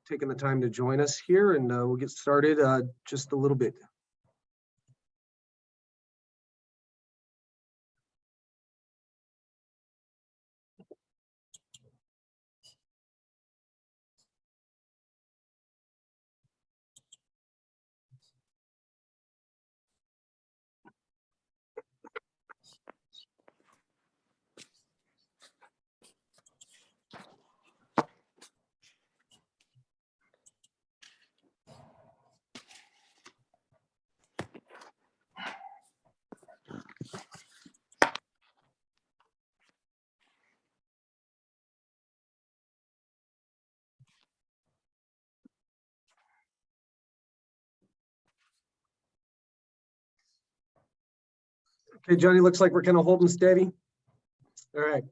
taking the time to join us here, and we'll get started just a little bit. Okay, Johnny, looks like we're kind of holding steady. All right.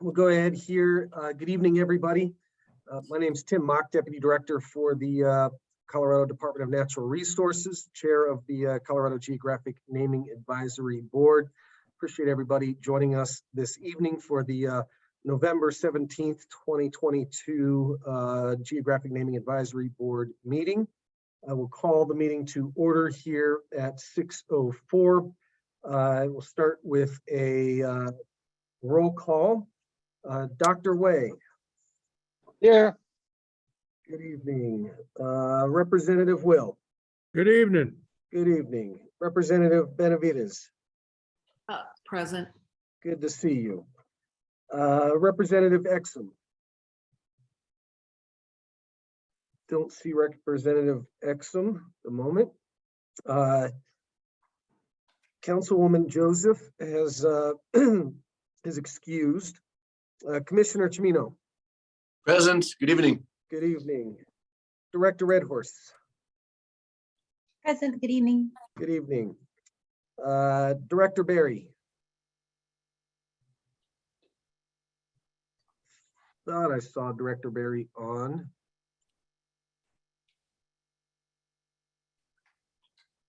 We'll go ahead here. Good evening, everybody. My name is Tim Mock, Deputy Director for the Colorado Department of Natural Resources, Chair of the Colorado Geographic Naming Advisory Board. Appreciate everybody joining us this evening for the November 17th, 2022 Geographic Naming Advisory Board meeting. I will call the meeting to order here at 6:04. We'll start with a roll call. Dr. Way. Here. Good evening. Representative Will. Good evening. Good evening. Representative Benavides. Present. Good to see you. Representative Exum. Don't see Representative Exum at the moment. Councilwoman Joseph has is excused. Commissioner Chimino. Present. Good evening. Good evening. Director Redhorse. Present. Good evening. Good evening. Director Barry. Thought I saw Director Barry on.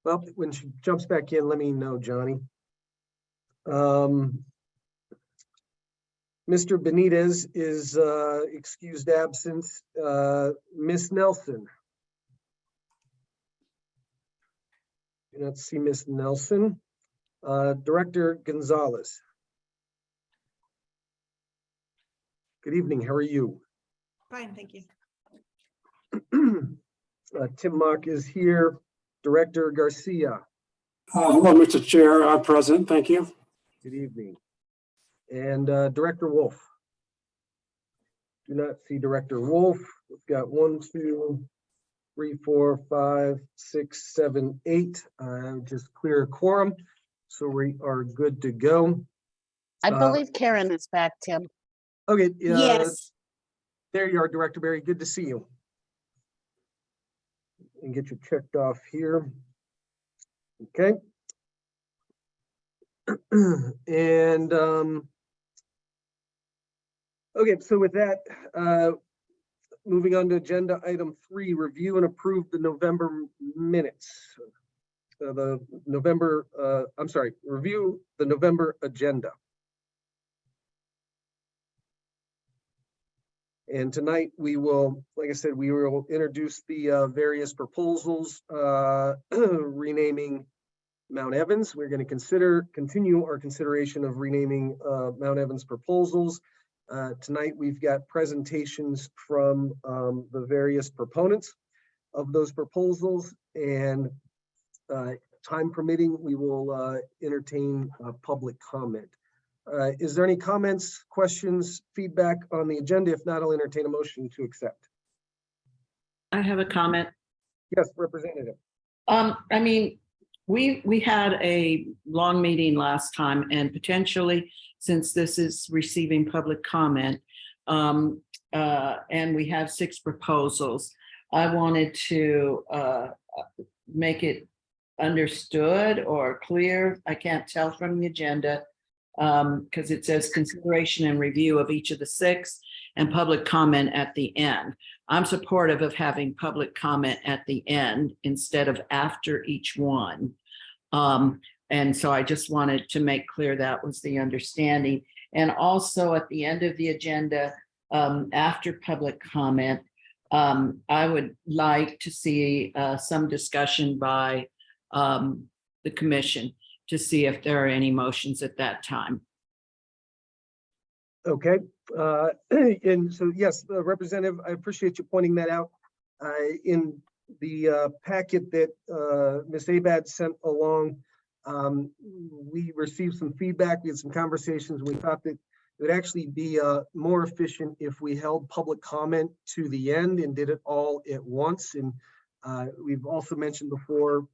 Well, when she jumps back in, let me know, Johnny. Mr. Benitez is excused absence. Miss Nelson. Do not see Miss Nelson. Director Gonzalez. Good evening. How are you? Fine, thank you. Tim Mock is here. Director Garcia. Hello, Mr. Chair. I'm present. Thank you. Good evening. And Director Wolf. Do not see Director Wolf. We've got 1, 2, 3, 4, 5, 6, 7, 8. Just clear a quorum. So we are good to go. I believe Karen is back, Tim. Okay. Yes. There you are, Director Barry. Good to see you. And get you checked off here. Okay. And okay, so with that, moving on to agenda item 3, review and approve the November minutes. Review the November agenda. And tonight we will, like I said, we will introduce the various proposals renaming Mount Evans. We're going to continue our consideration of renaming Mount Evans proposals. Tonight we've got presentations from the various proponents of those proposals, and time permitting, we will entertain public comment. Is there any comments, questions, feedback on the agenda? If not, I'll entertain a motion to accept. I have a comment. Yes, Representative. I mean, we had a long meeting last time, and potentially, since this is receiving public comment, and we have 6 proposals, I wanted to make it understood or clear. I can't tell from the agenda, because it says consideration and review of each of the 6 and public comment at the end. I'm supportive of having public comment at the end instead of after each one. And so I just wanted to make clear that was the understanding. And also at the end of the agenda, after public comment, I would like to see some discussion by the commission to see if there are any motions at that time. Okay, and so, yes, Representative, I appreciate you pointing that out. In the packet that Ms. Abad sent along, we received some feedback, we had some conversations, we thought that it would actually be more efficient if we held public comment to the end and did it all at once. And we've also mentioned before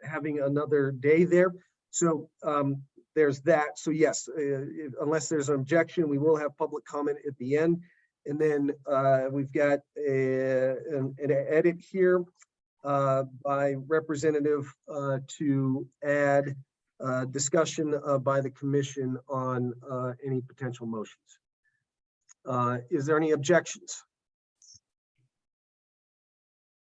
having another day there. So there's that. So yes, unless there's an objection, we will have public comment at the end. And then we've got an edit here by Representative to add discussion by the commission on any potential motions. Is there any objections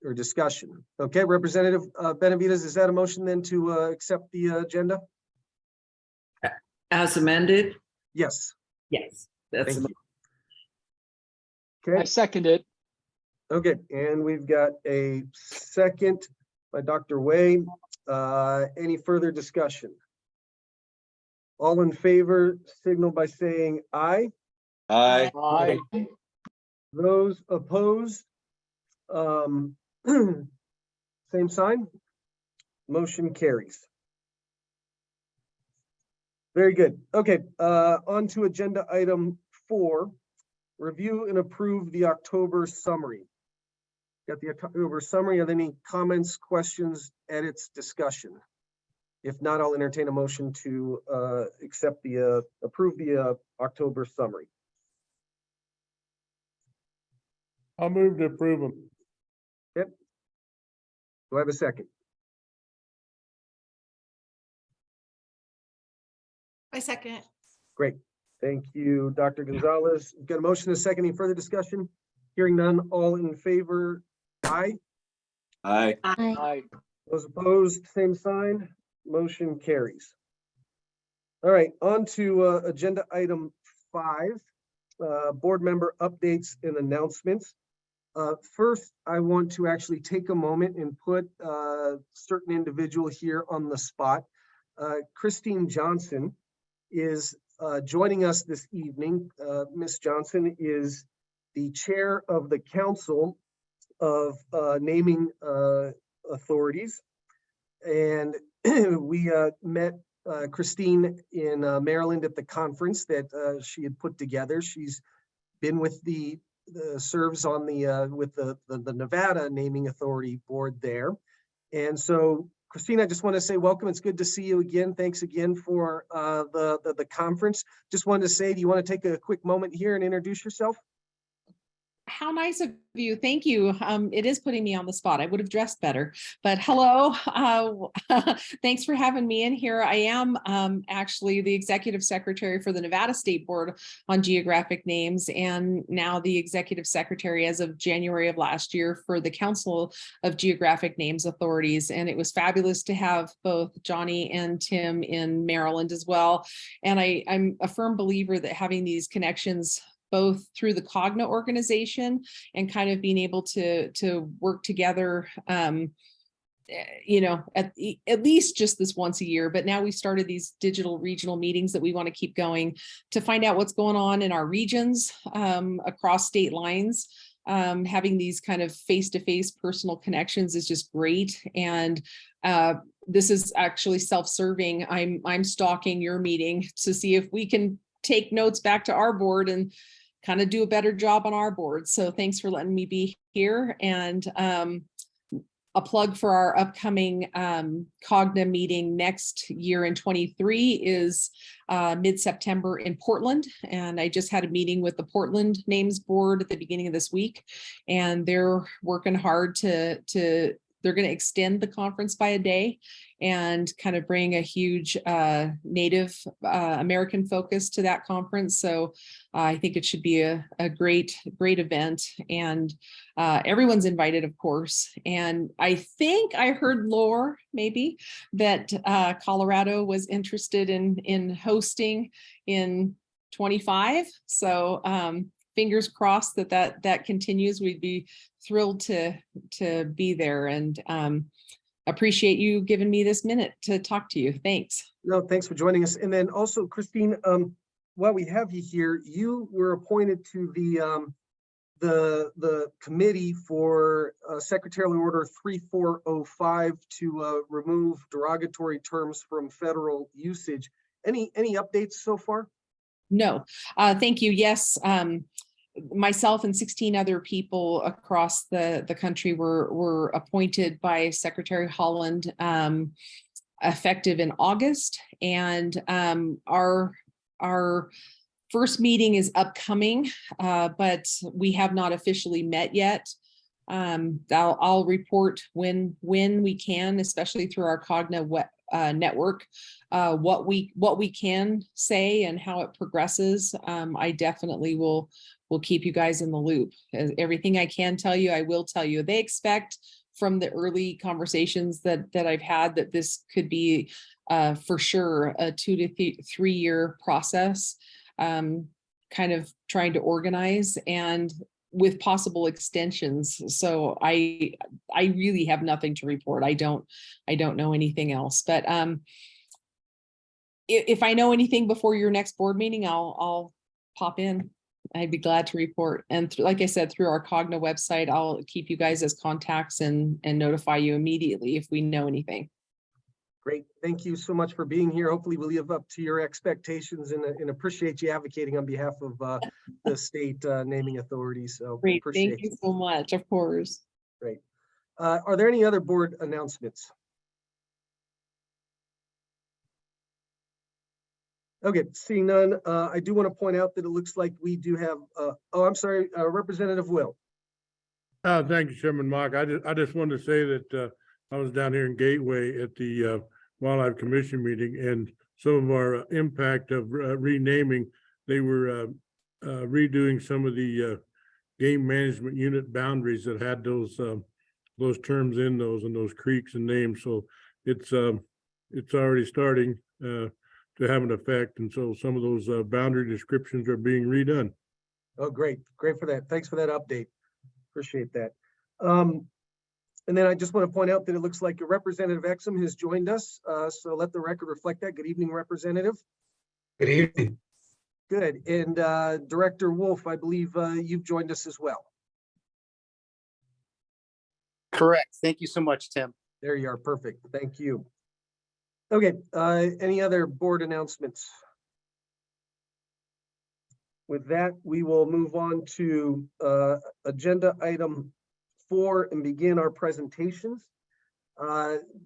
or discussion? Okay, Representative Benavides, is that a motion then to accept the agenda? As amended? Yes. Yes. That's Thank you. I Okay, second it. okay, and we've got a second by Dr. Way. Any further discussion? All in favor, signal by saying aye. Aye. Aye. Those opposed? Same sign. Motion carries. Very good. Okay, on to agenda item 4. Review and approve the October summary. Got the October summary. Are there any comments, questions, edits, discussion? If not, I'll entertain a motion to accept the approve the October summary. I'll move to approve them. Do I have a second? I second. Great. Thank you, Dr. Gonzalez. Got a motion, a second. Any further discussion? Hearing none, all in favor, aye. Aye. Aye. Those opposed, same sign. Motion carries. All right, on to agenda item 5, board member updates and announcements. First, I want to actually take a moment and put a certain individual here on the spot. Christine Johnson is joining us this evening. Ms. Johnson is the chair of the Council of Naming Authorities. And we met Christine in Maryland at the conference that she had put together. She's been with serves on the with the Nevada Naming Authority board there. And so, Christine, I just want to say welcome. It's good to see you again. Thanks again for the conference. Just wanted to say, do you want to take a quick moment here and introduce yourself? How nice of you. Thank you. It is putting me on the spot. I would have dressed better, but hello. Thanks for having me in here. I am actually the executive secretary for the Nevada State Board on Geographic Names, and now the executive secretary as of January of last year for the Council of Geographic Names Authorities. And it was fabulous to have both Johnny and Tim in Maryland as well. And I'm a firm believer that having these connections both through the Cogna organization and kind of being able to work together, you know, at least just this once a year. But now we started these digital regional meetings that we want to keep going to find out what's going on in our regions across state lines. Having these kind of face-to-face personal connections is just great. And this is actually self-serving. I'm stalking your meeting to see if we can take notes back to our board and kind of do a better job on our board. So thanks for letting me be here. And a plug for our upcoming Cogna meeting next year in 23 is mid-September in Portland. And I just had a meeting with the Portland Names Board at the beginning of this week. And they're working hard to they're going to extend the conference by a day and kind of bring a huge Native American focus to that conference. So I think it should be a great event, and everyone's invited, of course. And I think I heard lore maybe that Colorado was interested in hosting in 25. So fingers crossed that continues. We'd be thrilled to be there, and appreciate you giving me this minute to talk to you. Thanks. No, thanks for joining us. And then also, Christine, while we have you here, you were appointed to the committee for Secretarial Order 3405 to remove derogatory terms from federal usage. Any updates so far? No, thank you. Yes, myself and 16 other people across the country were appointed by Secretary Holland effective in August, and our first meeting is upcoming, but we have not officially met yet. I'll report when we can, especially through our Cogna network, what we can say and how it progresses. I definitely will keep you guys in the loop. Everything I can tell you, I will tell you. They expect from the early conversations that I've had that this could be for sure a 2 to 3 year process, kind of trying to organize and with possible extensions. So I really have nothing to report. I don't know anything else, but if I know anything before your next board meeting, I'll pop in. I'd be glad to report. And like I said, through our Cogna website, I'll keep you guys as contacts and notify you immediately if we know anything. Great. Thank you so much for being here. Hopefully we'll live up to your expectations and appreciate you advocating on behalf of the state naming authority. So Great. appreciate Thank you it. so much. Of course. Great. Are there any other board announcements? Okay, seeing none, I do want to point out that it looks like we do have, oh, I'm sorry, Representative Will. Thank you, Chairman Mock. I just wanted to say that I was down here in Gateway at the Wildlife Commission meeting, and some of our impact of renaming, they were redoing some of the game management unit boundaries that had those terms in those and those creeks and names. So it's already starting to have an effect, and so some of those boundary descriptions are being redone. Oh, great. Great for that. Thanks for that update. Appreciate that. And then I just want to point out that it looks like Representative Exum has joined us. So let the record reflect that. Good evening, Representative. Good evening. Good. And Director Wolf, I believe you've joined us as well. Correct. Thank you so much, Tim. There you are. Perfect. Thank you. Okay. Any other board announcements? With that, we will move on to agenda item 4 and begin our presentations.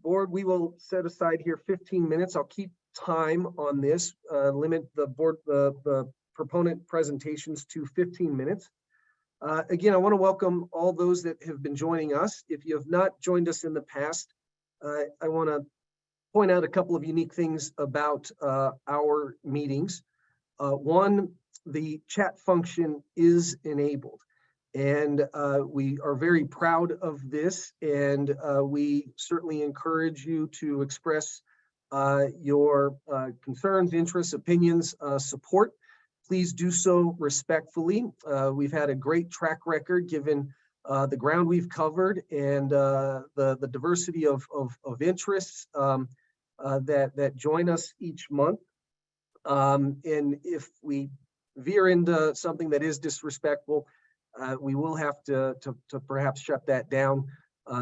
Board, we will set aside here 15 minutes. I'll keep time on this, limit the proponent presentations to 15 minutes. Again, I want to welcome all those that have been joining us. If you have not joined us in the past, I want to point out a couple of unique things about our meetings. One, the chat function is enabled, and we are very proud of this, and we certainly encourage you to express your concerns, interests, opinions, support. Please do so respectfully. We've had a great track record given the ground we've covered and the diversity of interests that join us each month. And if we veer into something that is disrespectful, we will have to perhaps shut that down.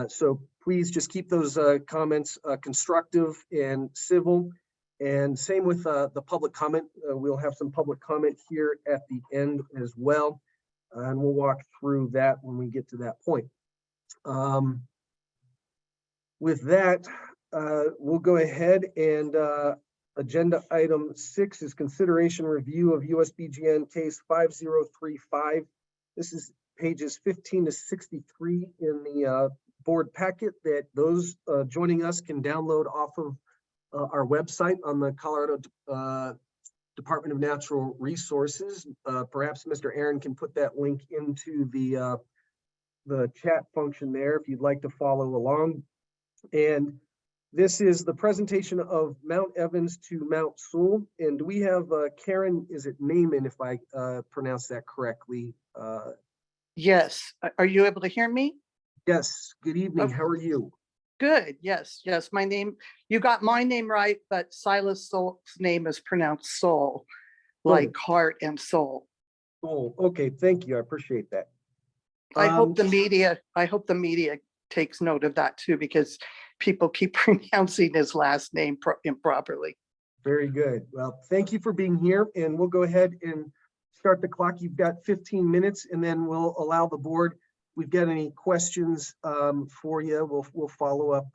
So please just keep those comments constructive and civil. And same with the public comment. We'll have some public comment here at the end as well. And we'll walk through that when we get to that point. With that, we'll go ahead and agenda item 6 is consideration review of USBGN case 5035. This is pages 15 to 63 in the board packet that those joining us can download off of our website on the Colorado Department of Natural Resources. Perhaps Mr. Aaron can put that link into the chat function there if you'd like to follow along. And this is the presentation of Mount Evans to Mount Sewell. And do we have Karen, is it Naaman, if I pronounce that correctly? Yes. Are you able to hear me? Yes, good evening. Okay. How are you? Good. Yes. Yes. My name, you got my name right, but Silas Soul's name is pronounced soul, like heart and soul. Oh, okay. Thank you. I appreciate that. I hope the media takes note of that too, because people keep pronouncing his last name improperly. Very good. Well, thank you for being here, and we'll go ahead and start the clock. You've got 15 minutes, and then we'll allow the board. If we've got any questions for you, we'll follow up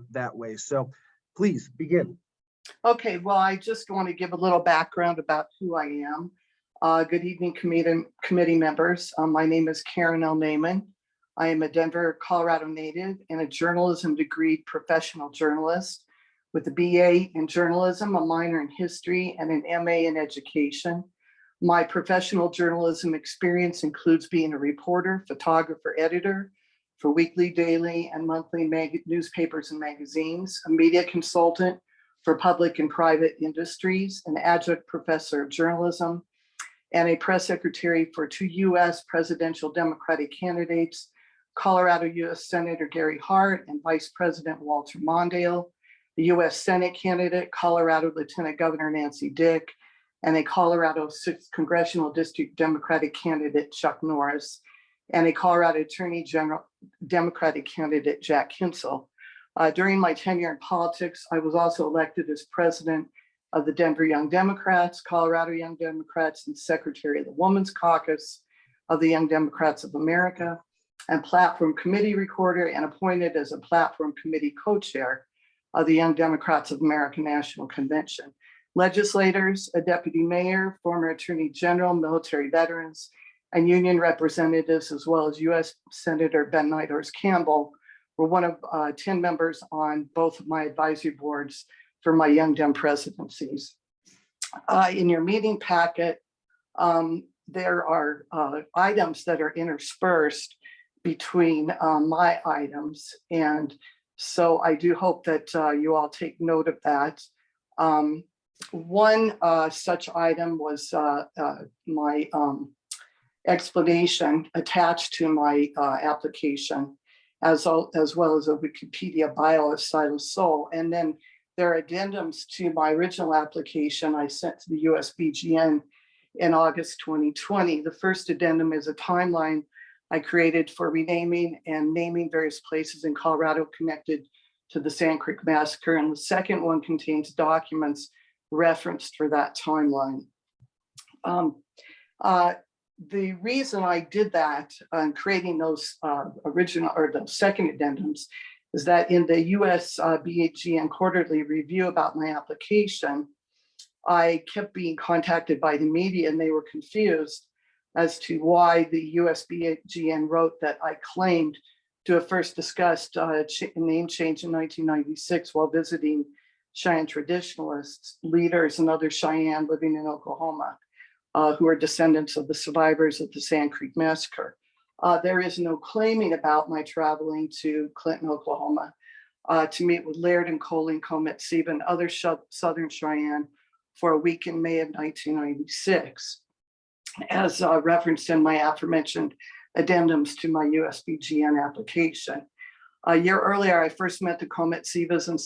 that way. So please begin. Okay, well, I just want to give a little background about who I am. Good evening, committee members. My name is Karen L. Naaman. I am a Denver, Colorado native and a journalism degree professional journalist with a BA in journalism, a minor in history, and an MA in education. My professional journalism experience includes being a reporter, photographer, editor for weekly, daily, and monthly newspapers and magazines, a media consultant for public and private industries, an adjunct professor of journalism, and a press secretary for 2 U.S. presidential Democratic candidates, Colorado U.S. Senator Gary Hart and Vice President Walter Mondale, the U.S. Senate candidate, Colorado Lieutenant Governor Nancy Dick, and a Colorado 6th Congressional District Democratic candidate, Chuck Norris, and a Colorado Attorney General Democratic candidate, Jack Hinsel. During my tenure in politics, I was also elected as president of the Denver Young Democrats, Colorado Young Democrats, and secretary of the Women's Caucus of the Young Democrats of America, and platform committee recorder, and appointed as a platform committee co-chair of the Young Democrats of America National Convention. Legislators, a deputy mayor, former attorney general, military veterans, and union representatives, as well as U.S. Senator Ben Nidors Campbell, were one of 10 members on both of my advisory boards for my Young Dem presidencies. In your meeting packet, there are items that are interspersed between my items. And so I do hope that you all take note of that. One such item was my explanation attached to my application, as well as a Wikipedia bio of Silas Soul. And then there are addendums to my original application I sent to the USBGN in August 2020. The first addendum is a timeline I created for renaming and naming various places in Colorado connected to the Sand Creek Massacre. And the second one contains documents referenced for that timeline. The reason I did that, creating those original or the second addendums, is that in the US BHGN quarterly review about my application, I kept being contacted by the media, and they were confused as to why the US BHGN wrote that I claimed to have first discussed name change in 1996 while visiting Cheyenne traditionalists, leaders, and other Cheyenne living in Oklahoma, who are descendants of the survivors of the Sand Creek Massacre. There is no claiming about my traveling to Clinton, Oklahoma, to meet with Laird and Colleen, Comet, Siva, and other Southern Cheyenne for a week in May of 1996, as referenced in my aforementioned addendums to my USBGN application. A year earlier, I first met the Comet, Sivas, and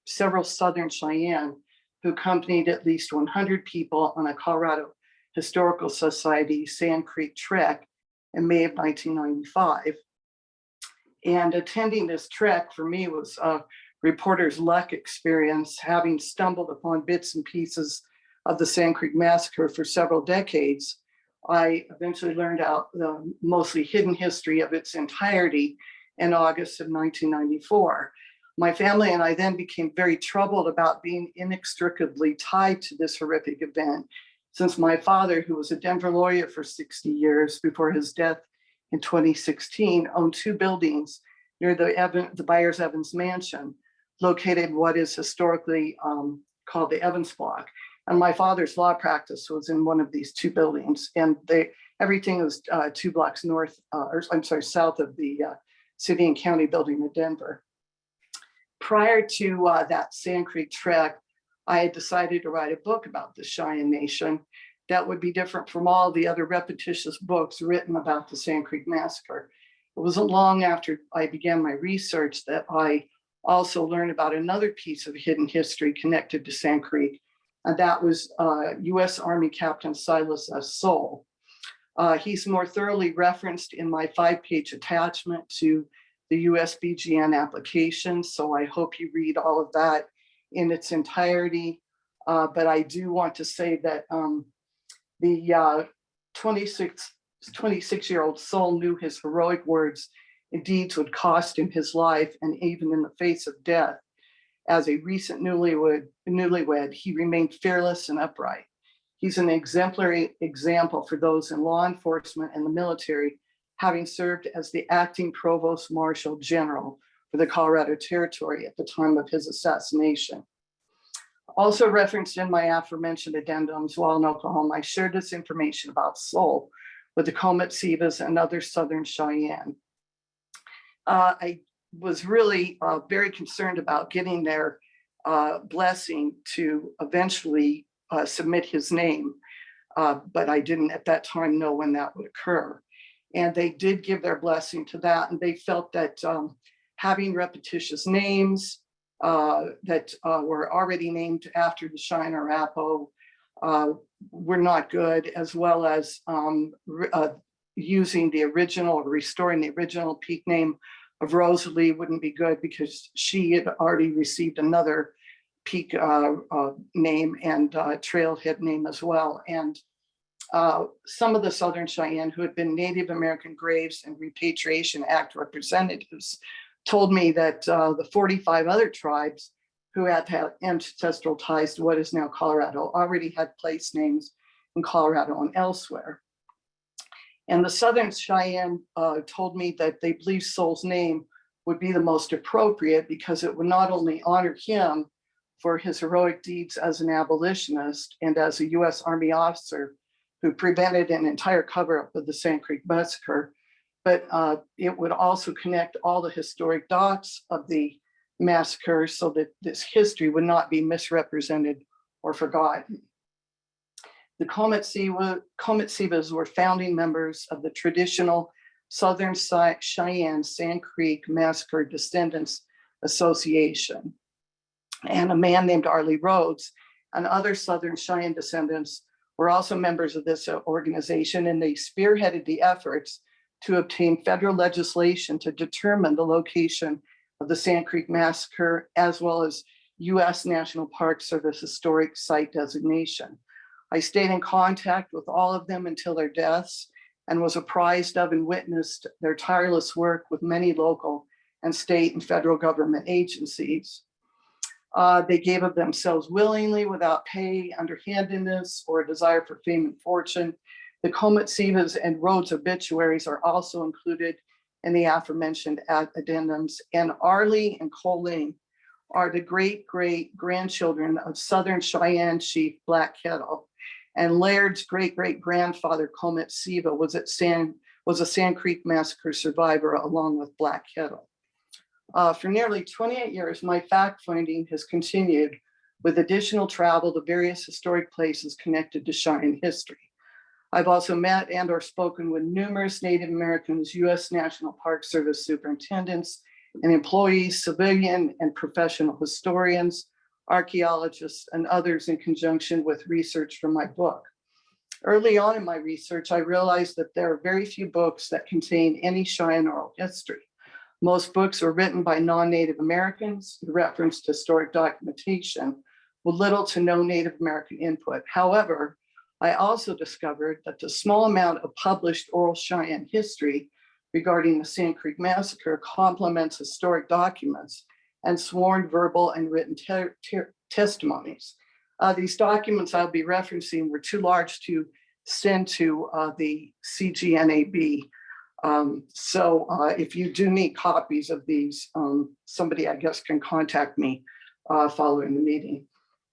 several Southern Cheyenne who accompanied at least 100 people on a Colorado Historical Society Sand Creek trek in May of 1995. And attending this trek for me was a reporter's luck experience, having stumbled upon bits and pieces of the Sand Creek Massacre for several decades. I eventually learned out the mostly hidden history of its entirety in August of 1994. My family and I then became very troubled about being inextricably tied to this horrific event, since my father, who was a Denver lawyer for 60 years before his death in 2016, owned 2 buildings near the Byers Evans Mansion, located what is historically called the Evans Block. And my father's law practice was in one of these two buildings, and everything was 2 blocks north, or I'm sorry, south of the city and county building in Denver. Prior to that Sand Creek trek, I had decided to write a book about the Cheyenne Nation that would be different from all the other repetitious books written about the Sand Creek Massacre. It wasn't long after I began my research that I also learned about another piece of hidden history connected to Sand Creek, and that was U.S. Army Captain Silas S. Soule. He's more thoroughly referenced in my 5-page attachment to the USBGN application, so I hope you read all of that in its entirety. But I do want to say that the 26-year-old Soule knew his heroic words and deeds would cost him his life, and even in the face of death. As a recent newlywed, he remained fearless and upright. He's an exemplary example for those in law enforcement and the military, having served as the acting provost marshal general for the Colorado Territory at the time of his assassination. Also referenced in my aforementioned addendums, while in Oklahoma, I shared this information about Soule with the Comet-Sivas and other Southern Cheyenne. I was really very concerned about getting their blessing to eventually submit his name, but I didn't at that time know when that would occur. And they did give their blessing to that, and they felt that having repetitious names that were already named after the Cheyenne Arapaho were not good, as well as using the original or restoring the original peak name of Rosalie wouldn't be good, because she had already received another peak name and trailhead name as well. And some of the Southern Cheyenne who had been Native American Graves and Repatriation Act representatives told me that the 45 other tribes who had ancestral ties to what is now Colorado already had place names in Colorado and elsewhere. And the Southern Cheyenne told me that they believed Soule's name would be the most appropriate because it would not only honor him for his heroic deeds as an abolitionist and as a U.S. Army officer who prevented an entire cover-up of the Sand Creek Massacre, but it would also connect all the historic dots of the massacre so that this history would not be misrepresented or forgotten. The Comet-Sivas were founding members of the traditional Southern Cheyenne Sand Creek Massacre Descendants Association. And a man named Arlie Rhodes and other Southern Cheyenne descendants were also members of this organization, and they spearheaded the efforts to obtain federal legislation to determine the location of the Sand Creek Massacre, as well as U.S. National Park Service historic site designation. I stayed in contact with all of them until their deaths and was apprised of and witnessed their tireless work with many local and state and federal government agencies. They gave of themselves willingly without pay, underhandedness, or a desire for fame and fortune. The Comet-Sivas and Rhodes obituaries are also included in the aforementioned addendums, and Arlie and Colleen are the great-great-grandchildren of Southern Cheyenne Chief Black Kettle. And Laird's great-great-grandfather, Comet-Siva, was a Sand Creek Massacre survivor along with Black Kettle. For nearly 28 years, my fact-finding has continued with additional travel to various historic places connected to Cheyenne history. I've also met and or spoken with numerous Native Americans, U.S. National Park Service superintendents and employees, civilian and professional historians, archaeologists, and others in conjunction with research for my book. Early on in my research, I realized that there are very few books that contain any Cheyenne oral history. Most books are written by non-Native Americans who referenced historic documentation with little to no Native American input. However, I also discovered that the small amount of published oral Cheyenne history regarding the Sand Creek Massacre complements historic documents and sworn verbal and written testimonies. These documents I'll be referencing were too large to send to the CGNAB. If you do need copies of these, somebody I guess can contact me following the meeting.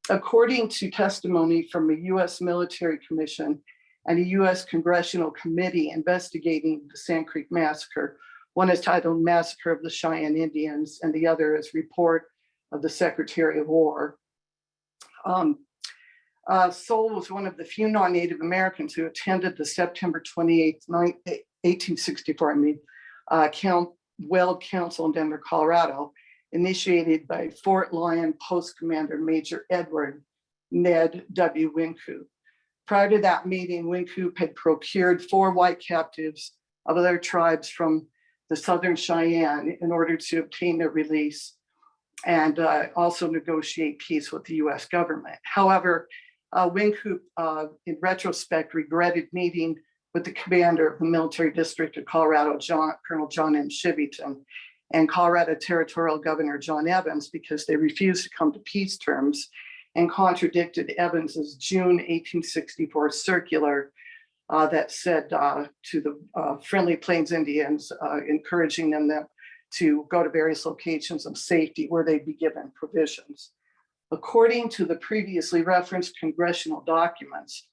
According to testimony from a U.S. military commission and a U.S. congressional committee investigating the Sand Creek Massacre, one is titled Massacre of the Cheyenne Indians, and the other is Report of the Secretary of War. Soule was one of the few non-Native Americans who attended the September 28th, 1864, Weld Council in Denver, Colorado, initiated by Fort Lyon Post Commander Major Edward Ned W. Wynkoop. Prior to that meeting, Wynkoop had procured 4 white captives of other tribes from the Southern Cheyenne in order to obtain their release and also negotiate peace with the U.S. government. However, Wynkoop, in retrospect, regretted meeting with the commander of the military district of Colorado, Colonel John M. Shivington, and Colorado Territorial Governor John Evans, because they refused to come to peace terms and contradicted Evans's June 1864 circular that said to the friendly Plains Indians, encouraging them to go to various locations of safety where they'd be given provisions. According to the previously referenced congressional documents,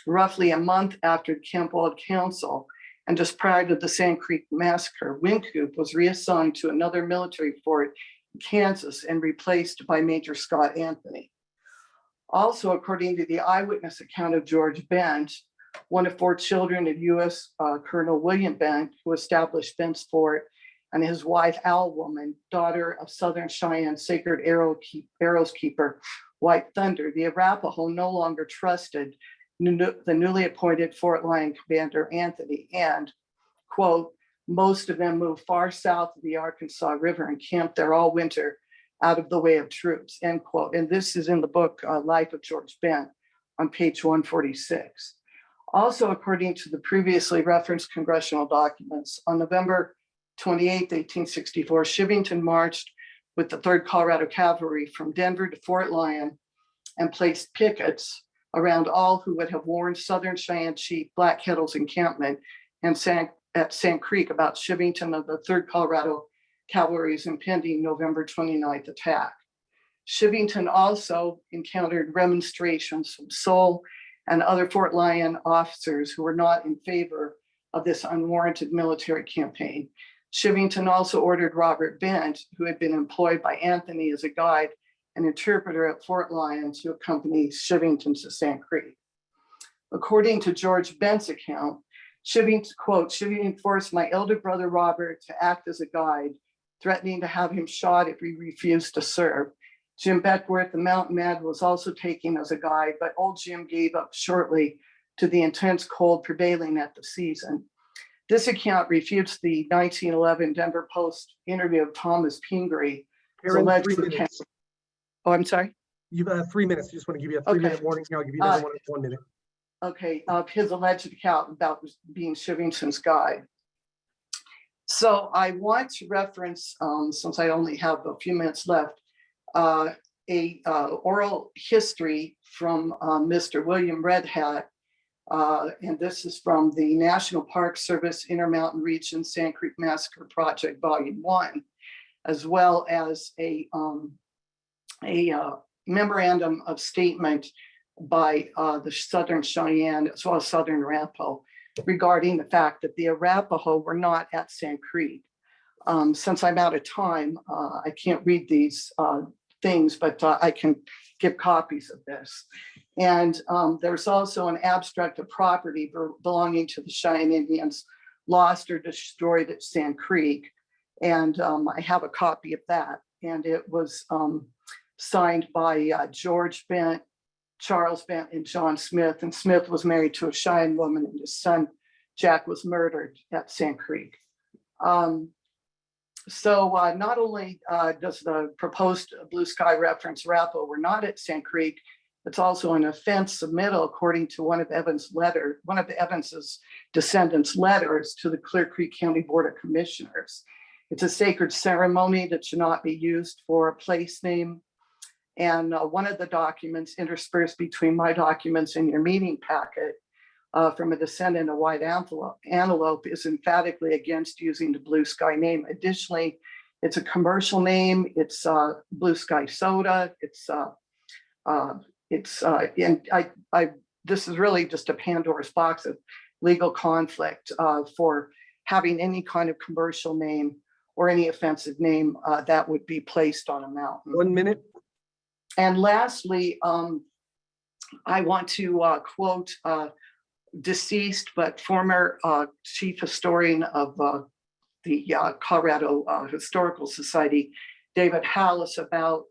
roughly a month after the Camp Weld Council and just prior to the Sand Creek Massacre, Wynkoop was reassigned to another military fort in Kansas and replaced by Major Scott Anthony. Also, according to the eyewitness account of George Bent, one of 4 children of U.S. Colonel William Bent, who established Bent's Fort, and his wife, Owl Woman, daughter of Southern Cheyenne Sacred Arrows Keeper, White Thunder, the Arapaho no longer trusted the newly appointed Fort Lyon Commander Anthony, and, quote, most of them moved far south of the Arkansas River and camped there all winter out of the way of troops, end quote. And this is in the book, Life of George Bent, on page 146. Also, according to the previously referenced congressional documents, on November 28, 1864, Shivington marched with the 3rd Colorado Cavalry from Denver to Fort Lyon and placed pickets around all who would have warned Southern Cheyenne Chief Black Kettle's encampment and at Sand Creek about Shivington of the 3rd Colorado Cavalry's impending November 29th attack. Shivington also encountered remonstrations from Soule and other Fort Lyon officers who were not in favor of this unwarranted military campaign. Shivington also ordered Robert Bent, who had been employed by Anthony as a guide and interpreter at Fort Lyon, to accompany Shivington to Sand Creek. According to George Bent's account, Shivington, quote, Shivington forced my elder brother Robert to act as a guide, threatening to have him shot if he refused to serve. Jim Beckworth, the mountain man, was also taken as a guide, but old Jim gave up shortly to the intense cold prevailing at the season. This account refutes the 1911 Denver Post interview of Thomas Pingree. Karen, 3 minutes. Oh, I'm sorry. You've 3 minutes. Just want to give you a 3-minute warning. I'll give you another 1 minute. Okay, his alleged account about being Shivington's guide. So I want to reference, since I only have a few minutes left, a oral history from Mr. William Red Hat, and this is from the National Park Service Intermountain Region Sand Creek Massacre Project, Volume 1, as well as a memorandum of statement by the Southern Cheyenne as well as Southern Arapaho regarding the fact that the Arapaho were not at Sand Creek. Since I'm out of time, I can't read these things, but I can give copies of this. And there's also an abstract of property belonging to the Cheyenne Indians lost or destroyed at Sand Creek. And I have a copy of that. And it was signed by George Bent, Charles Bent, and John Smith. And Smith was married to a Cheyenne woman, and his son, Jack, was murdered at Sand Creek. So not only does the proposed Blue Sky reference Arapaho were not at Sand Creek, it's also an offense submittal according to one of Evans's descendants' letters to the Clear Creek County Board of Commissioners. It's a sacred ceremony that should not be used for a place name. And one of the documents interspersed between my documents and your meeting packet from a descendant of white antelope is emphatically against using the Blue Sky name. Additionally, it's a commercial name. It's Blue Sky Soda. This is really just a Pandora's box of legal conflict for having any kind of commercial name or any offensive name that would be placed on a mountain. 1 minute. And lastly, I want to quote deceased but former chief historian of the Colorado Historical Society, David Hallis, about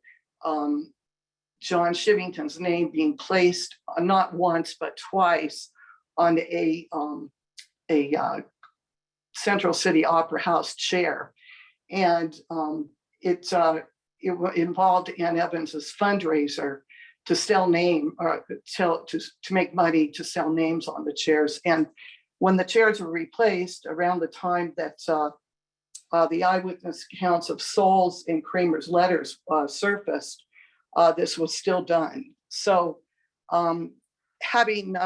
John Shivington's name being placed not once but twice on a Central City Opera House chair, and it involved Ann Evans's fundraiser to sell name or to make money to sell names on the chairs. And when the chairs were replaced around the time that the eyewitness accounts of Souls in Kramer's letters surfaced, this was still done. So having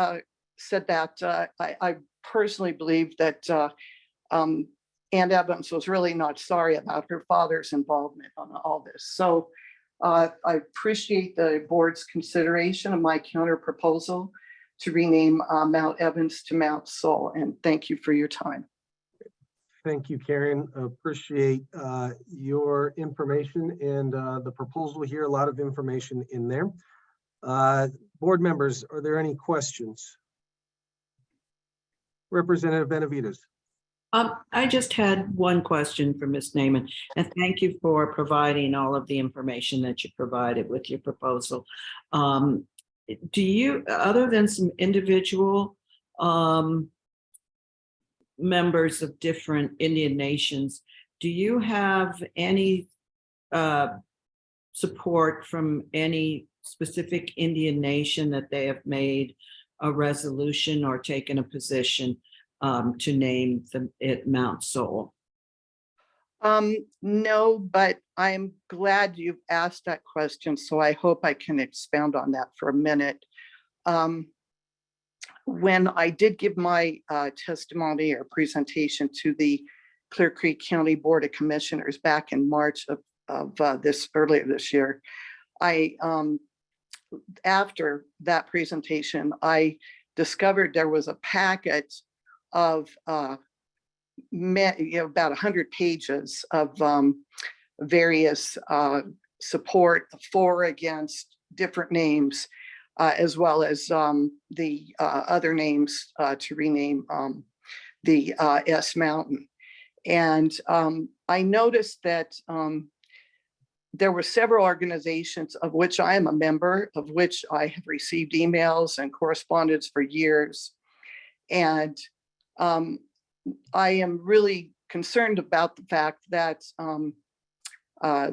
said that, I personally believe that Ann Evans was really not sorry about her father's involvement on all this. So I appreciate the board's consideration of my counter proposal to rename Mount Evans to Mount Soul, and thank you for your time. Thank you, Karen. Appreciate your information and the proposal here. A lot of information in there. Board members, are there any questions? Representative Benavides. I just had one question for Ms. Naaman, and thank you for providing all of the information that you provided with your proposal. Do you, other than some individual members of different Indian nations, do you have any support from any specific Indian nation that they have made a resolution or taken a position to name it Mount Soul? No, but I'm glad you've asked that question, so I hope I can expound on that for a minute. When I did give my testimony or presentation to the Clear Creek County Board of Commissioners back in March of earlier this year, after that presentation, I discovered there was a packet of about 100 pages of various support for, against different names, as well as the other names to rename the S Mountain. And I noticed that there were several organizations of which I am a member, of which I have received emails and correspondence for years. And I am really concerned about the fact that I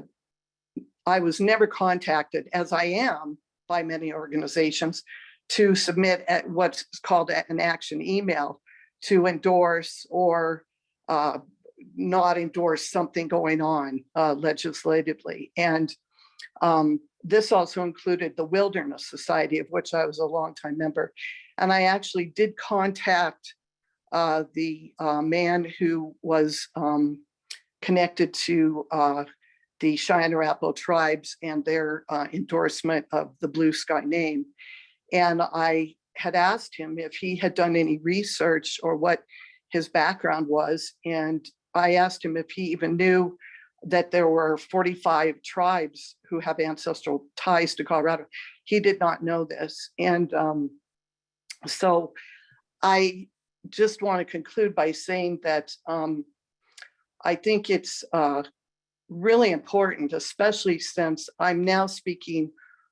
was never contacted, as I am by many organizations, to submit at what's called an action email to endorse or not endorse something going on legislatively. And this also included the Wilderness Society, of which I was a longtime member. And I actually did contact the man who was connected to the Cheyenne Arapaho tribes and their endorsement of the Blue Sky name. And I had asked him if he had done any research or what his background was. And I asked him if he even knew that there were 45 tribes who have ancestral ties to Colorado. He did not know this. And so I just want to conclude by saying that I think it's really important, especially since I'm now speaking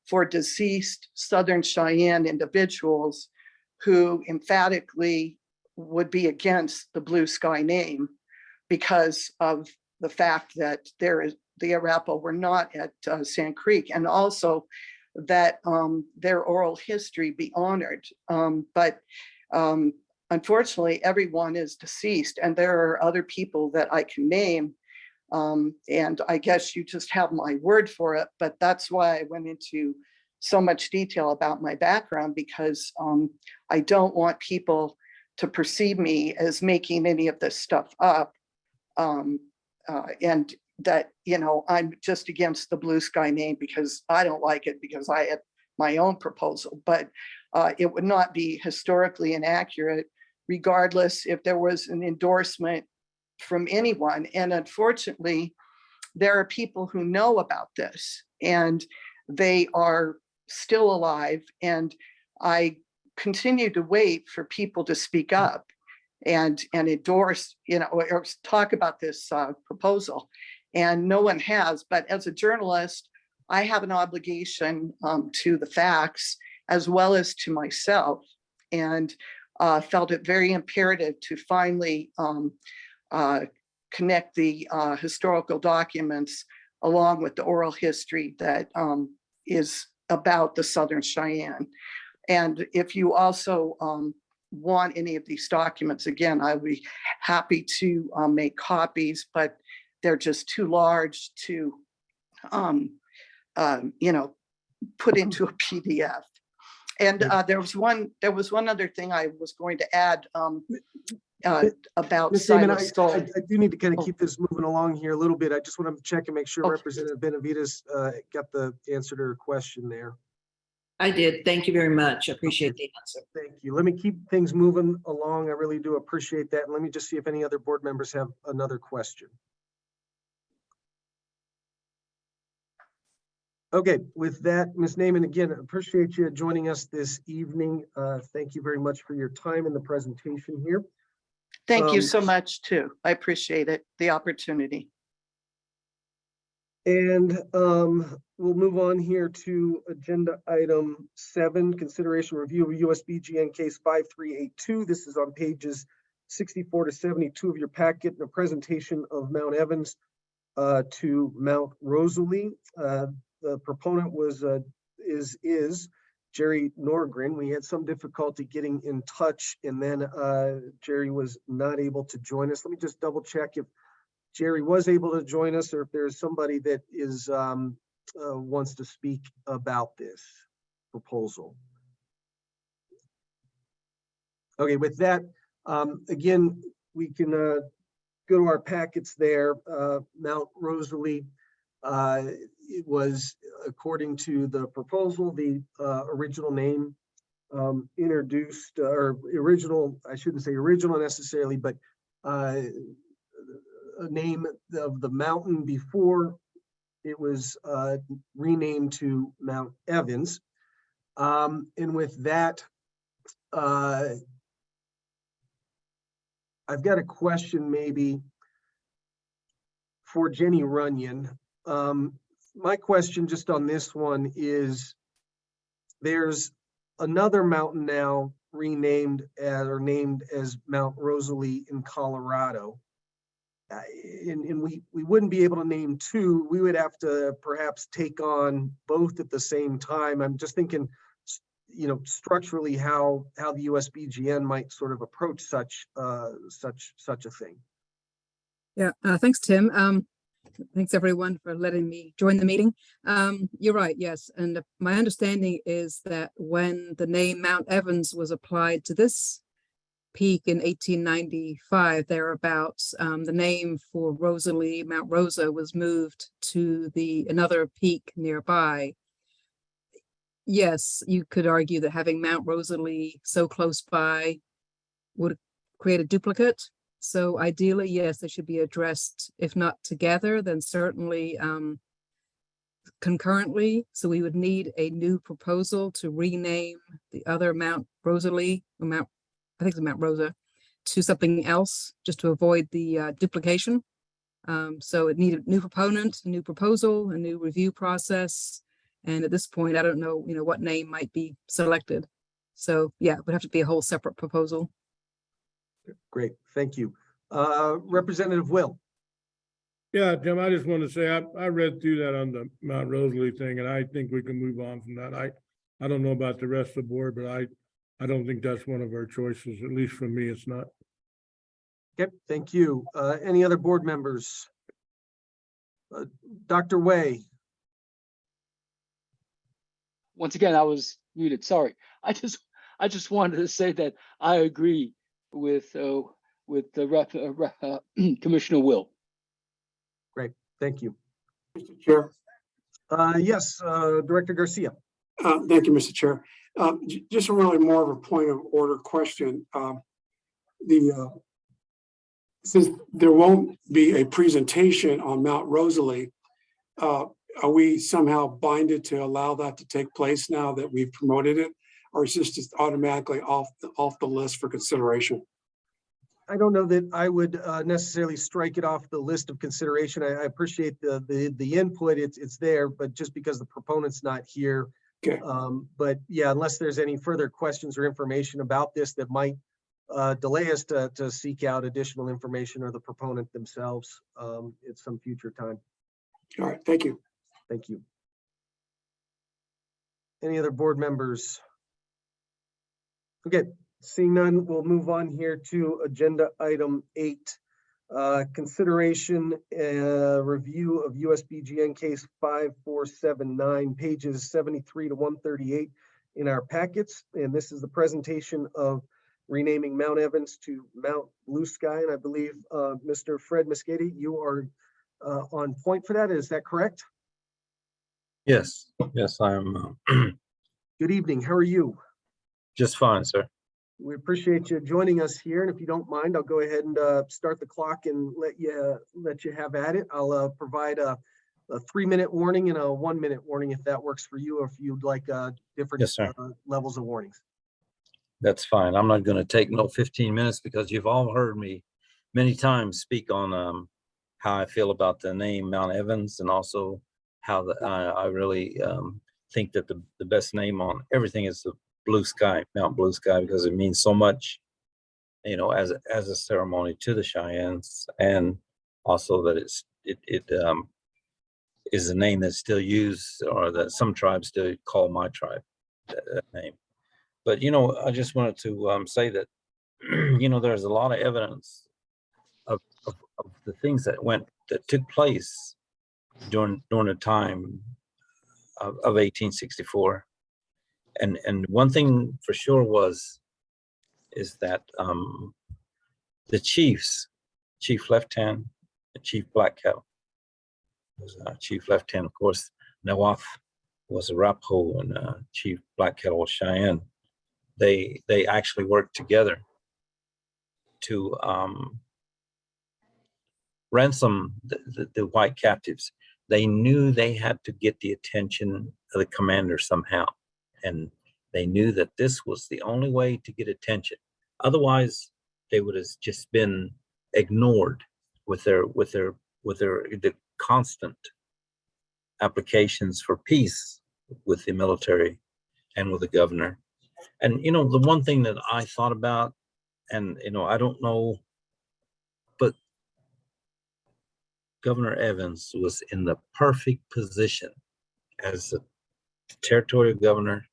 for deceased Southern Cheyenne individuals who emphatically would be against the Blue Sky name because of the fact that the Arapaho were not at Sand Creek, and also that their oral history be honored. But unfortunately, everyone is deceased, and there are other people that I can name. And I guess you just have my word for it, but that's why I went into so much detail about my background because I don't want people to perceive me as making any of this stuff up. And that, you know, I'm just against the blue sky name because I don't like it because I had my own proposal, but it would not be historically inaccurate regardless if there was an endorsement from anyone. And unfortunately, there are people who know about this and they are still alive. And I continue to wait for people to speak up and endorse, you know, or talk about this proposal. And no one has, but as a journalist, I have an obligation to the facts as well as to myself, and felt it very imperative to finally connect the historical documents along with the oral history that is about the Southern Cheyenne. And if you also want any of these documents, again, I'd be happy to make copies, but they're just too large to, you know, put into a PDF. And there was one other thing I was going to add about Ms. Damon, Silas Stoll. I do need to kind Oh. of keep this moving along here a little bit. I just want to check and make sure Okay. Representative Benavides got the answer to her question there. I did. Thank you very much. I appreciate the answer. Thank you. Let me keep things moving along. I really do appreciate that. And let me just see if any other board members have another question. Okay, with that, Ms. Naaman, again, appreciate you joining us this evening. Thank you very much for your time in the presentation here. Thank you so much too. I appreciate it, the opportunity. And we'll move on here to agenda item 7, consideration review of USBGN case 5382. This is on pages 64 to 72 of your packet, and a presentation of Mount Evans to Mount Rosalie. The proponent was is Jerry Norgren. We had some difficulty getting in touch, and then Jerry was not able to join us. Let me just double check if Jerry was able to join us, or if there's somebody that is wants to speak about this proposal. Okay, with that, again, we can go to our packets there. Mount Rosalie, it was, according to the proposal, the original name introduced, or original, I shouldn't say original necessarily, but a name of the mountain before it was renamed to Mount Evans. And with that, I've got a question maybe for Jenny Runyon. My question just on this one is, there's another mountain now renamed as, or named as Mount Rosalie in Colorado. And we wouldn't be able to name two. We would have to perhaps take on both at the same time. I'm just thinking, you know, structurally how the USBGN might sort of approach such a thing. Yeah, thanks, Tim. Thanks everyone for letting me join the meeting. You're right, yes. And my understanding is that when the name Mount Evans was applied to this peak in 1895, thereabouts, the name for Rosalie, Mount Rosa, was moved to another peak nearby. Yes, you could argue that having Mount Rosalie so close by would create a duplicate. So ideally, yes, they should be addressed, if not together, then certainly concurrently. So we would need a new proposal to rename the other Mount Rosalie, or Mount, I think it's Mount Rosa, to something else, just to avoid the duplication. So it needed a new proponent, a new proposal, a new review process. And at this point, I don't know, what name might be selected. So yeah, it would have to be a whole separate proposal. Great, thank you. Representative Will. Yeah, Tim, I just want to say, I read through that on the Mount Rosalie thing, and I think we can move on from that. I don't know about the rest of the board, but I don't think that's one of our choices, at least for me, it's not. Okay, thank you. Any other board members? Dr. Way. once again, I was muted. Sorry. I just wanted to say that I agree with Commissioner Will. Great, thank you. Mr. Chair. Yes, Director Garcia. Thank you, Mr. Chair. Just really more of a point of order question. Since there won't be a presentation on Mount Rosalie, are we somehow binded to allow that to take place now that we've promoted it? Or is this just automatically off the list for consideration? I don't know that I would necessarily strike it off the list of consideration. I appreciate the input. It's there, but just because the proponent's not here. Okay. But yeah, unless there's any further questions or information about this that might delay us to seek out additional information or the proponent themselves at some future time. All right, thank you. Thank you. Any other board members? Okay, seeing none, we'll move on here to agenda item 8. Consideration review of USBGN case 5479, pages 73 to 138 in our packets. And this is the presentation of renaming Mount Evans to Mount Blue Sky. And I believe Mr. Fred Moscati, you are on point for that. Is that correct? Yes, I am. Good evening. How are you? Just fine, sir. We appreciate you joining us here. And if you don't mind, I'll go ahead and start the clock and let you have at it. I'll provide a 3-minute warning and a 1-minute warning if that works for you, or if you'd like different Yes, sir. levels of warnings. That's fine. I'm not going to take no 15 minutes because you've all heard me many times speak on how I feel about the name Mount Evans, and also how I really think that the best name on everything is the Blue Sky, Mount Blue Sky, because it means so much, you know, as a ceremony to the Cheyennes, and also that it is a name that's still used, or that some tribes still call my tribe that name. But you know, I just wanted to say that you know, there's a lot of evidence of the things that took place during the time of 1864. And one thing for sure is that the chiefs, Chief Left-Hand and Chief Black Kettle, was Chief Left-Hand, of course, Nawaf was Arapaho, and Chief Black Kettle was Cheyenne. They actually worked together to ransom the white captives. They knew they had to get the attention of the commander somehow. And they knew that this was the only way to get attention. Otherwise, they would have just been ignored with the constant applications for peace with the military and with the governor. And you know, the one thing that I thought about, and you know, I don't know, but Governor Evans was in the perfect position as the territorial governor,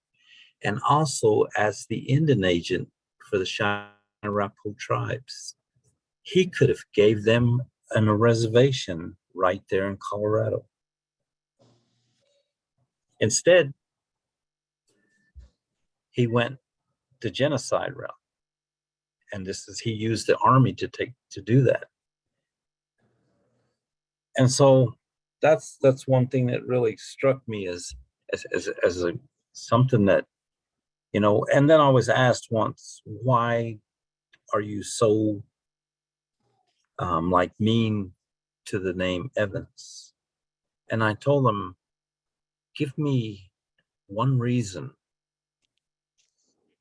and also as the Indian agent for the Cheyenne Arapaho tribes. He could have gave them a reservation right there in Colorado. Instead, he went the genocide route, and he used the army to do that. And so that's one thing that really struck me as something that, you know. And then I was asked once, why are you so like mean to the name Evans? And I told them, give me one reason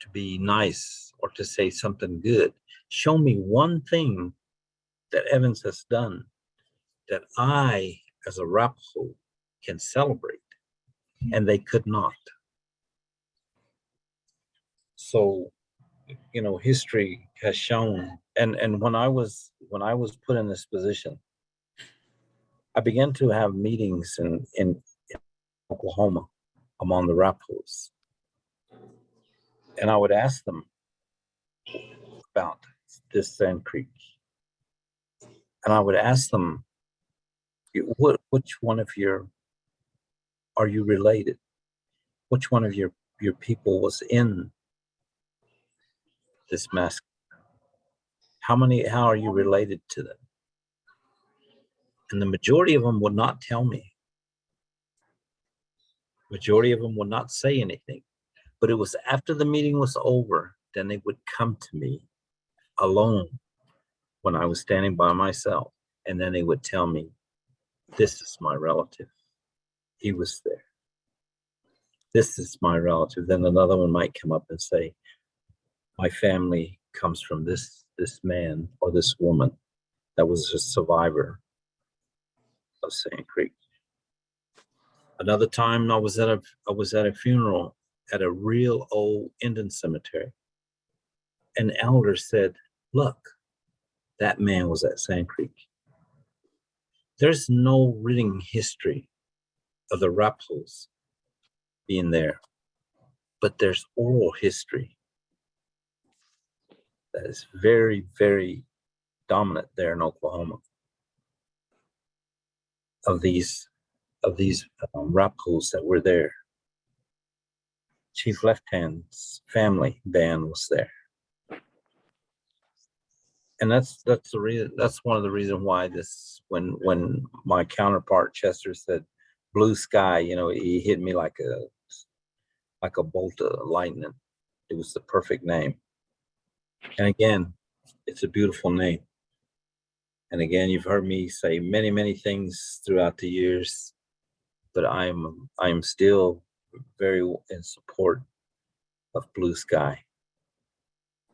to be nice or to say something good. Show me one thing that Evans has done that I, as a Arapaho, can celebrate. And they could not. So, you know, history has shown, and when I was put in this position, I began to have meetings in Oklahoma among the Arapahos. And I would ask them about this Sand Creek. And I would ask them, which one of are you related? which one of your people was in this massacre? How are you related to them? And the majority of them would not tell me. Majority of them would not say anything. But it was after the meeting was over, then they would come to me alone when I was standing by myself. And then they would tell me, this is my relative. He was there. This is my relative. Then another one might come up and say, my family comes from this man or this woman that was a survivor of Sand Creek. Another time I was at a funeral at a real old Indian cemetery. An elder said, look, that man was at Sand Creek. There's no written history of the Arapahoes being there, but there's oral history that is very, very dominant there in Oklahoma of these Arapahoes that were there. Chief Left Hand's family band was there. And that's the reason, that's one of the reasons why this, when my counterpart Chester said blue sky, you know, he hit me like a bolt of lightning. It was the perfect name. And again, it's a beautiful name. And again, you've heard me say many, many things throughout the years, but I'm still very in support of blue sky.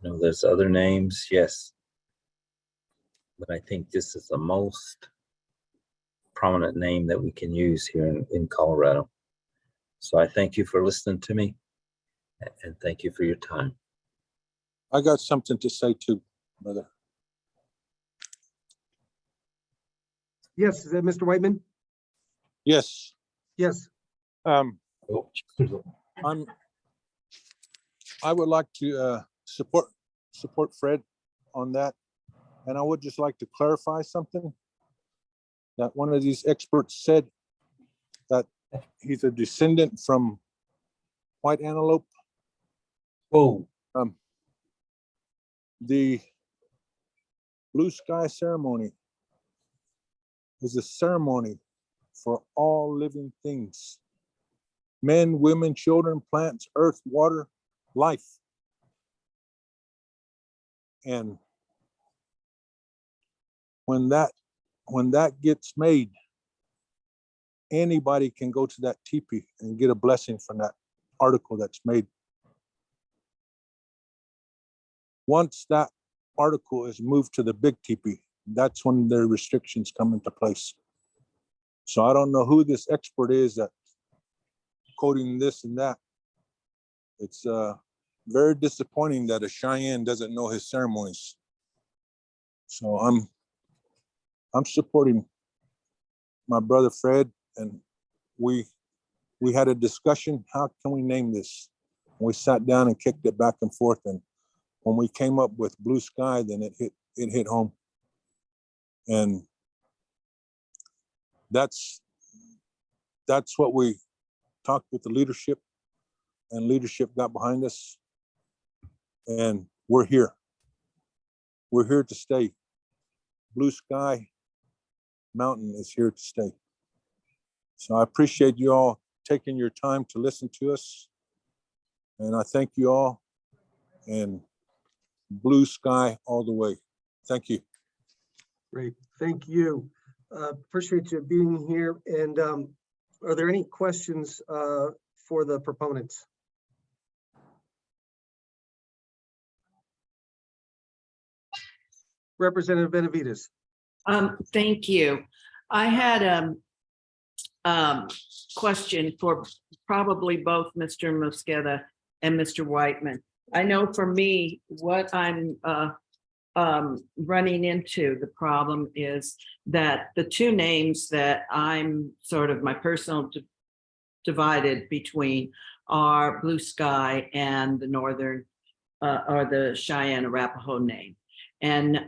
You know, there's other names, yes, but I think this is the most prominent name that we can use here in Colorado. So I thank you for listening to me, and thank you for your time. I got something to say too, brother. Yes, is that Mr. Whiteman? Yes. Yes. I would like to support Fred on that. And I would just like to clarify something that one of these experts said, that he's a descendant from white antelope. Whoa. The blue sky ceremony is a ceremony for all living things. Men, women, children, plants, earth, water, life. And when that gets made, anybody can go to that teepee and get a blessing from that article that's made. Once that article is moved to the big teepee, that's when their restrictions come into place. So I don't know who this expert is that quoting this and that. It's very disappointing that a Cheyenne doesn't know his ceremonies. So I'm supporting my brother Fred, and we had a discussion. How can we name this? We sat down and kicked it back and forth, and when we came up with blue sky, then it hit home. And that's what we talked with the leadership, and leadership got behind us, and we're here. We're here to stay. Blue sky mountain is here to stay. So I appreciate you all taking your time to listen to us, and I thank you all, and blue sky all the way. Thank you. Great, thank you. Appreciate you being here. And are there any questions for the proponents? Representative Benavides. Thank you. I had a question for probably both Mr. Mosqueda and Mr. Whiteman. I know for me, what I'm running into, the problem is that the two names that I'm sort of my personal divided between are Blue Sky and the Northern or the Cheyenne Arapaho name. And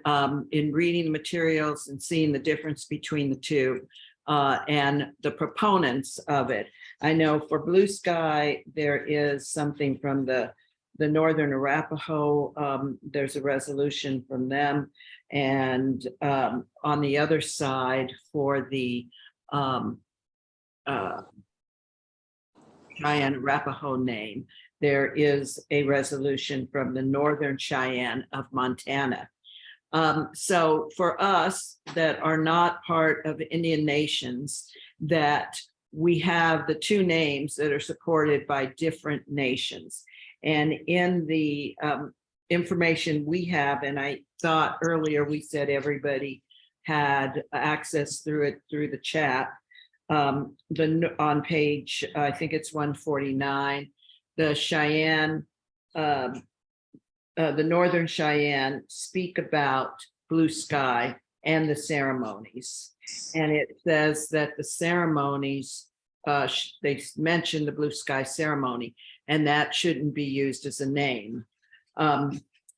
in reading the materials and seeing the difference between the two, and the proponents of it. I know for Blue Sky, there is something from the Northern Arapaho. There's a resolution from them. And on the other side, for the Cheyenne Arapaho name, there is a resolution from the Northern Cheyenne of Montana. So for us that are not part of Indian nations, that we have the two names that are supported by different nations. And in the information we have, and I thought earlier we said everybody had access through the chat. On page, I think it's 149, the Cheyenne, the Northern Cheyenne speak about Blue Sky and the ceremonies. And it says that the ceremonies, they mention the Blue Sky ceremony, and that shouldn't be used as a name.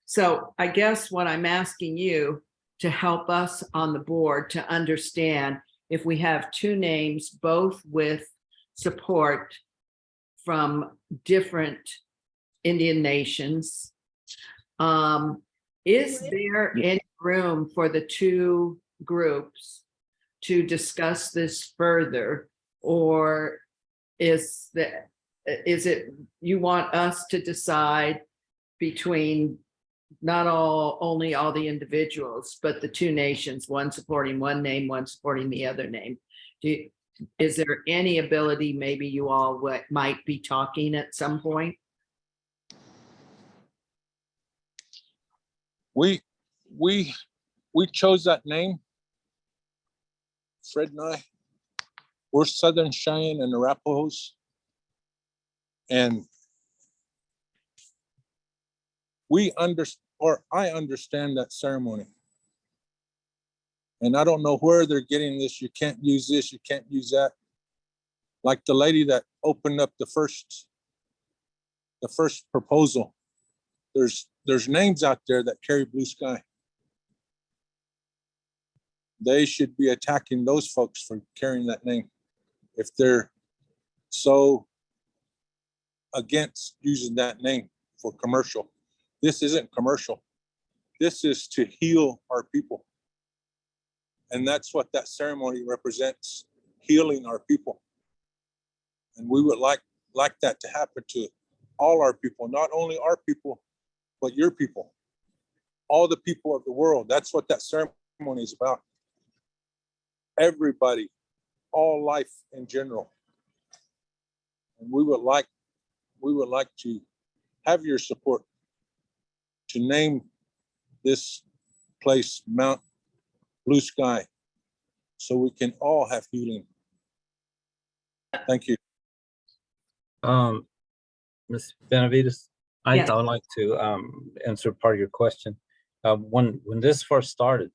So I guess what I'm asking you to help us on the board to understand, if we have two names, both with support from different Indian nations, is there any room for the two groups to discuss this further? Or is it you want us to decide between not only all the individuals, but the two nations, one supporting one name, one supporting the other name? Is there any ability, maybe you all might be talking at some point? We chose that name, Fred and I. We're Southern Cheyenne and Arapahoes. And I understand that ceremony. And I don't know where they're getting this. You can't use this, you can't use that. Like the lady that opened up the first proposal. There's names out there that carry Blue Sky. They should be attacking those folks for carrying that name if they're so against using that name for commercial. This isn't commercial. This is to heal our people. And that's what that ceremony represents, healing our people. And we would like that to happen to all our people, not only our people, but your people, all the people of the world. That's what that ceremony is about. Everybody, all life in general. And we would like to have your support to name this place Mount Blue Sky, so we can all have healing. Thank you. Ms. Benavides, Yes. I would like to answer part of your question. When this first started,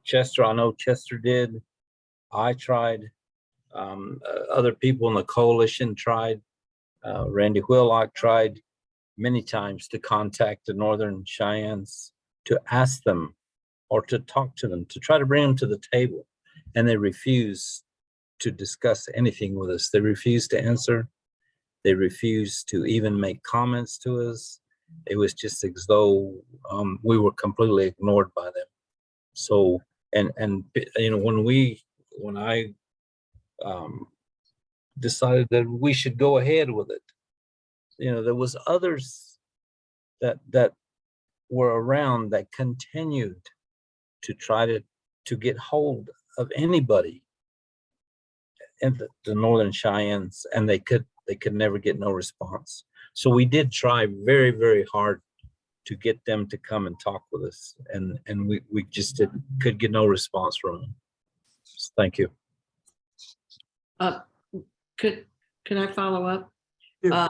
Chester, I know Chester did. I tried. Other people in the coalition tried. Randy Whitlock tried many times to contact the Northern Cheyennes to ask them or to talk to them, to try to bring them to the table. And they refused to discuss anything with us. They refused to answer. They refused to even make comments to us. It was just as though we were completely ignored by them. So, and you know, when I decided that we should go ahead with it, you know, there was others that were around that continued to try to get hold of anybody in the Northern Cheyennes, and they could never get no response. So we did try very, very hard to get them to come and talk with us, and we just could get no response from them. So thank you. Could I follow up? Yeah.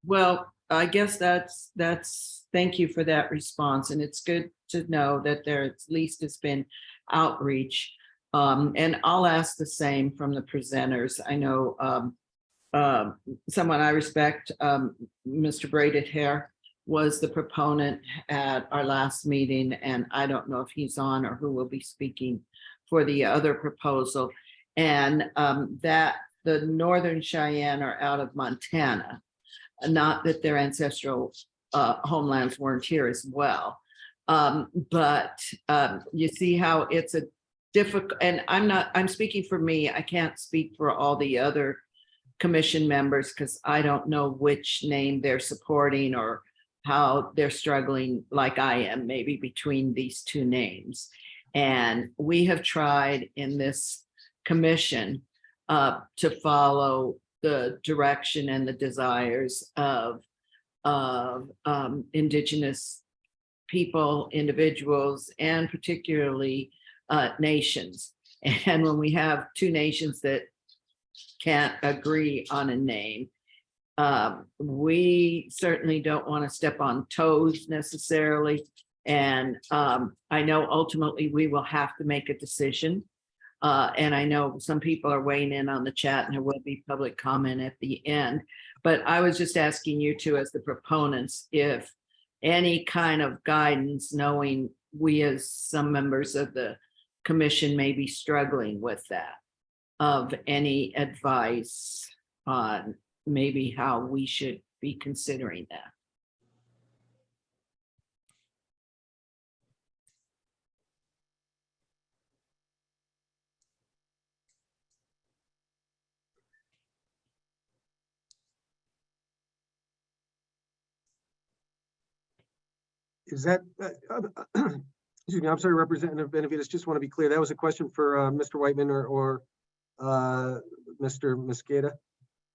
Well, I guess that's thank you for that response, and it's good to know that there at least has been outreach. And I'll ask the same from the presenters. I know someone I respect, Mr. Braided Hair, was the proponent at our last meeting, and I don't know if he's on or who will be speaking for the other proposal. And that the Northern Cheyenne are out of Montana, not that their ancestral homelands weren't here as well. But you see how it's a difficult, and I'm speaking for me. I can't speak for all the other commission members because I don't know which name they're supporting or how they're struggling like I am, maybe between these two names. And we have tried in this commission to follow the direction and the desires of Indigenous people, individuals, and particularly nations. And when we have two nations that can't agree on a name, we certainly don't want to step on toes necessarily. And I know ultimately we will have to make a decision. And I know some people are weighing in on the chat and there will be public comment at the end. But I was just asking you two as the proponents, if any kind of guidance, knowing we as some members of the commission may be struggling with that, of any advice on maybe how we should be considering that. Is that, excuse me, I'm sorry, Representative Benavides, just want to be clear. That was a question for Mr. Whiteman or Mr. Mosqueda?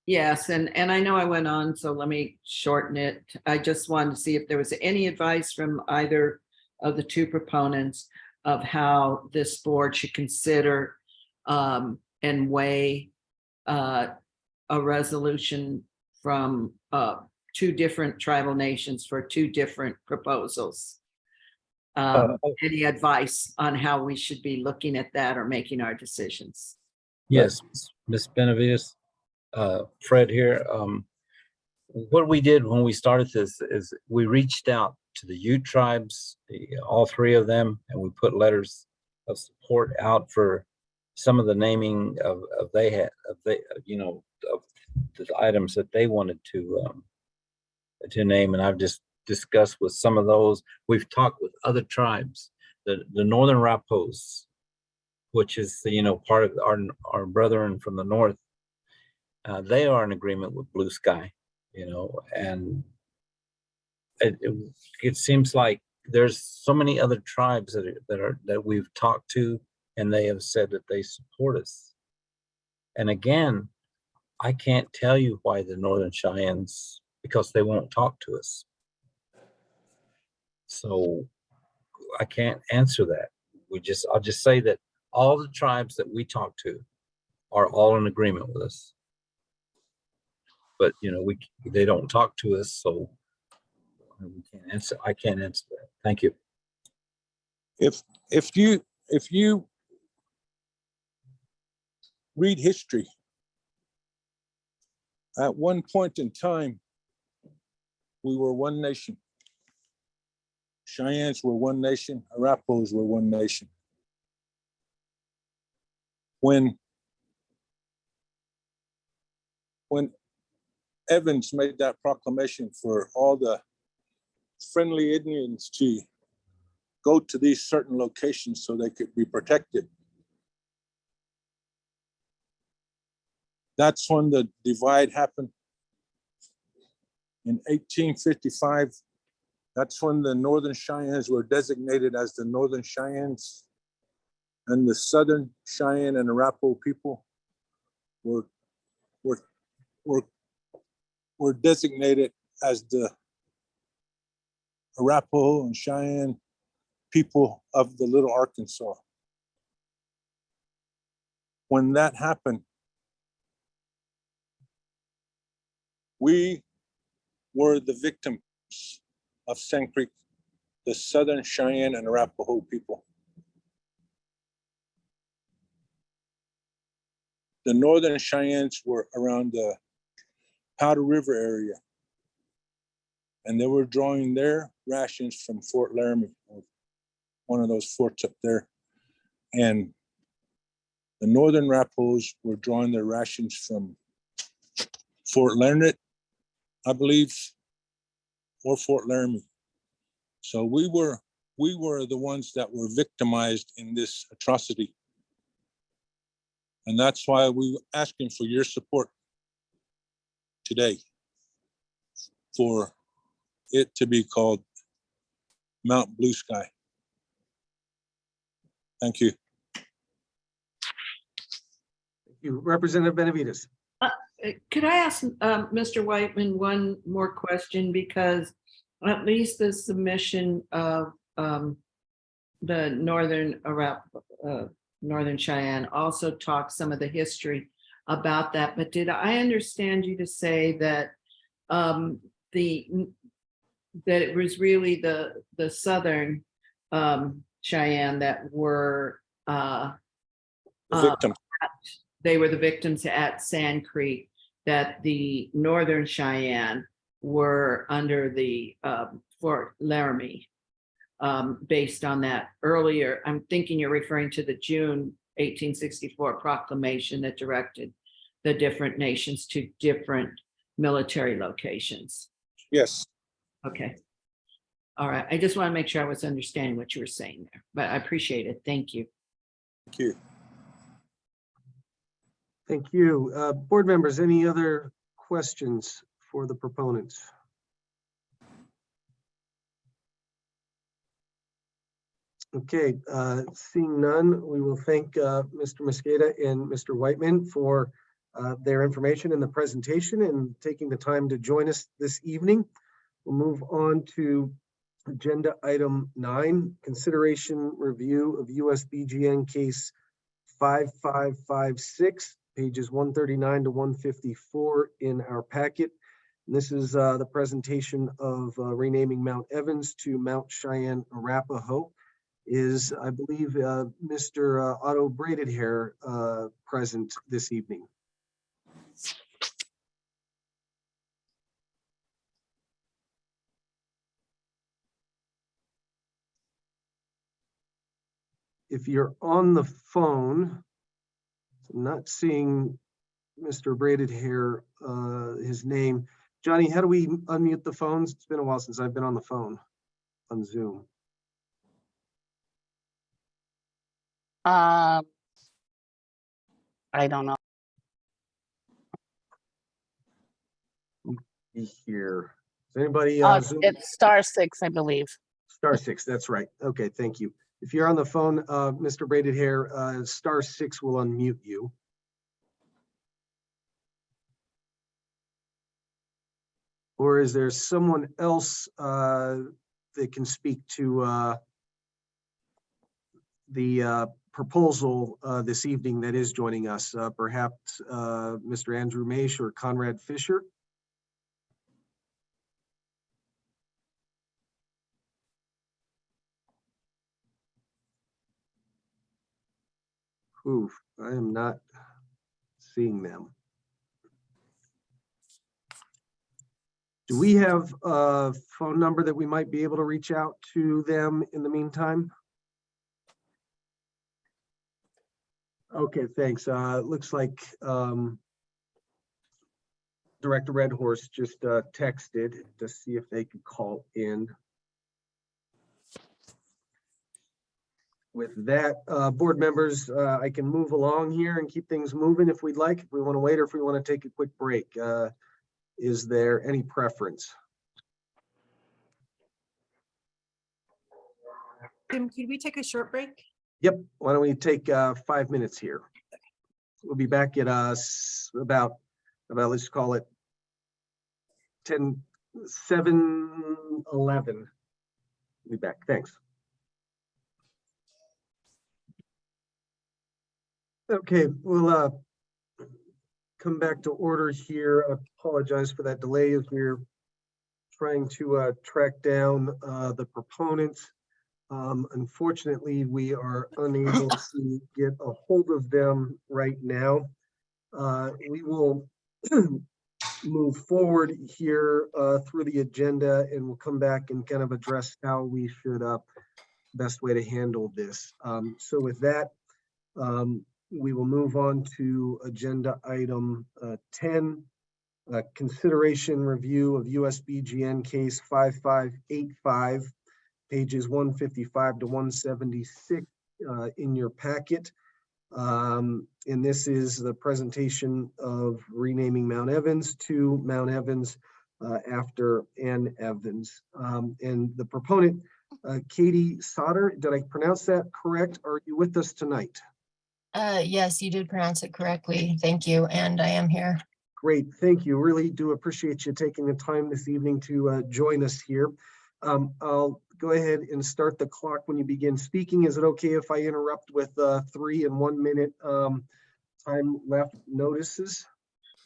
Yes, and I know I went on, so let me shorten it. I just wanted to see if there was any advice from either of the two proponents of how this board should consider and weigh a resolution from two different tribal nations for two different proposals. Any advice on how we should be looking at that or making our decisions? Yes, Ms. Benavides, Fred here. What we did when we started this is we reached out to the Ute tribes, all three of them, and we put letters of support out for some of the naming of the items that they wanted to name. And I've just discussed with some of those. We've talked with other tribes, the Northern Rapos, which is part of our brethren from the north. They are in agreement with Blue Sky, and it seems like there's so many other tribes that we've talked to, and they have said that they support us. And again, I can't tell you why the Northern Cheyennes, because they won't talk to us. So I can't answer that. I'll just say that all the tribes that we talk to are all in agreement with us. But they don't talk to us, so we can't answer. I can't answer that. Thank you. If you read history, at one point in time, we were one nation. Cheyennes were one nation. Arapos were one nation. When Evans made that proclamation for all the friendly Indians to go to these certain locations so they could be protected, that's when the divide happened. In 1855, that's when the Northern Cheyennes were designated as the Northern Cheyennes, and the Southern Cheyenne and Arapaho people were designated as the Arapaho and Cheyenne people of the Little Arkansas. When that happened, we were the victims of Sand Creek, the Southern Cheyenne and Arapaho people. The Northern Cheyennes were around the Powder River area. and they were drawing their rations from Fort Laramie, one of those forts up there. And the Northern Rappos were drawing their rations from Fort Leonard, I believe, or Fort Laramie. So we were the ones that were victimized in this atrocity. And that's why we were asking for your support today for it to be called Mount Blue Sky. Thank you. Thank you. Representative Benavides. Could I ask Mr. Whiteman one more question? Because at least the submission of the Northern Cheyenne also talks some of the history about that. But did I understand you to say that that it was really the Southern Cheyenne that were Victim. They were the victims at Sand Creek, that the Northern Cheyenne were under the Fort Laramie, based on that earlier. I'm thinking you're referring to the June 1864 proclamation that directed the different nations to different military locations. Yes. Okay. All right. I just want to make sure I was understanding what you were saying there, but I appreciate it. Thank you. Thank you. Thank you. Board members, any other questions for the proponents? Okay, seeing none, we will thank Mr. Mosqueda and Mr. Whiteman for their information in the presentation and taking the time to join us this evening. We'll move on to agenda item 9, consideration review of USBGN case 5556, pages 139 to 154 in our packet. And this is the presentation of renaming Mount Evans to Mount Cheyenne Arapahoe. Is, I believe, Mr. Otto Braided Hair present this evening? If you're on the phone, I'm not seeing Mr. Braided Hair, his name. Johnny, how do we unmute the phones? It's been a while since I've been on the phone on Zoom. I don't know. Here, is anybody? Zoom? It's *6, I believe. *6, that's right. Okay, thank you. If you're on the phone, Mr. Braided Hair, *6 will unmute you. Or is there someone else that can speak to the proposal this evening that is joining us? Perhaps Mr. Andrew Maish or Conrad Fisher? Oof, I am not seeing them. Do we have a phone number that we might be able to reach out to them in the meantime? Okay, thanks. It looks like Director Redhorse just texted to see if they could call in. With that, board members, I can move along here and keep things moving if we'd like, if we want to wait or if we want to take a quick break. Is there any preference? Tim, could we take a short break? Yep, why don't we take 5 minutes here? We'll be back at about let's call it 7:11. Be back, thanks. Okay, we'll come back to order here. I apologize for that delay as we're trying to track down the proponents. Unfortunately, we are unable to get a hold of them right now. We will move forward here through the agenda, and we'll come back and kind of address how we should best way to handle this. So with that, we will move on to agenda item 10, consideration review of USBGN case 5585, pages 155 to 176 in your packet. And this is the presentation of renaming Mount Evans to Mount Evans after Ann Evans. And the proponent, Katie Sauter, did I pronounce that correct? Are you with us tonight? Yes, you did pronounce it correctly. Thank you. And I am here. Great, thank you. Really do appreciate you taking the time this evening to join us here. I'll go ahead and start the clock when you begin speaking. Is it okay if I interrupt with 3 and 1 minute time left notices?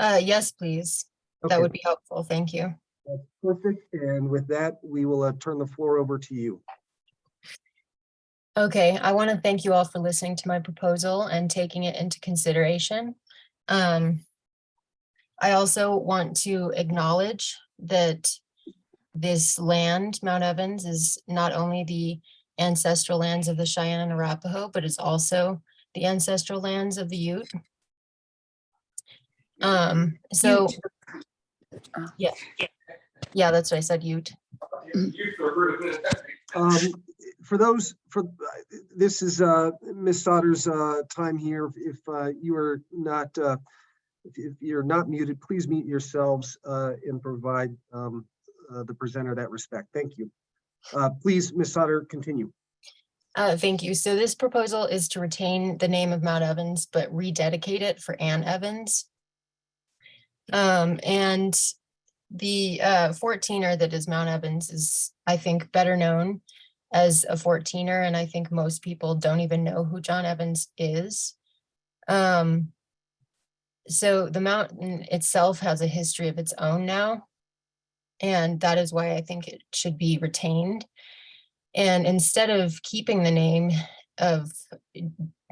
Yes, please. Okay. That would be helpful. Thank you. That's perfect. And with that, we will turn the floor over to you. Okay, I want to thank you all for listening to my proposal and taking it into consideration. I also want to acknowledge that this land, Mount Evans, is not only the ancestral lands of the Cheyenne and Arapaho, but it's also the ancestral lands of the Ute. So yeah, that's what I said, Ute. This is Ms. Sauter's time here. If you are not, if you're not muted, please mute yourselves and provide the presenter that respect. Thank you. Please, Ms. Sauter, continue. Thank you. So this proposal is to retain the name of Mount Evans, but rededicate it for Ann Evans. And the 14er that is Mount Evans is, I think, better known as a 14er, and I think most people don't even know who John Evans is. So the mountain itself has a history of its own now, and that is why I think it should be retained. And instead of keeping the name of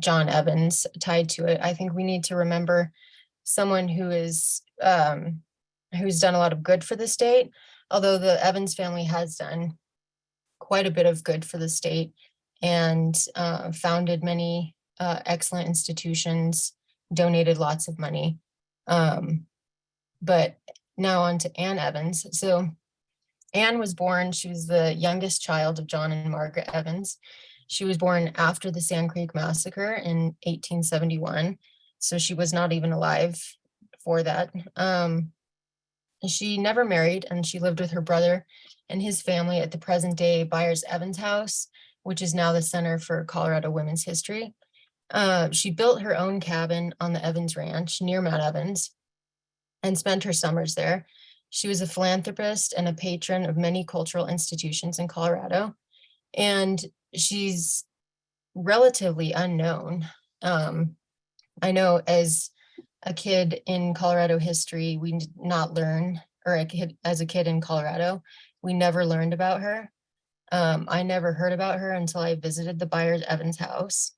John Evans tied to it, I think we need to remember someone who is who's done a lot of good for the state, although the Evans family has done quite a bit of good for the state and founded many excellent institutions, donated lots of money. But now on to Ann Evans. So Ann was born, she was the youngest child of John and Margaret Evans. She was born after the Sand Creek Massacre in 1871. So she was not even alive for that. She never married, and she lived with her brother and his family at the present day Byers Evans House, which is now the Center for Colorado Women's History. She built her own cabin on the Evans Ranch near Mount Evans and spent her summers there. She was a philanthropist and a patron of many cultural institutions in Colorado, and she's relatively unknown. I know as a kid in Colorado history, we did not learn, or as a kid in Colorado, we never learned about her. I never heard about her until I visited the Byers Evans house.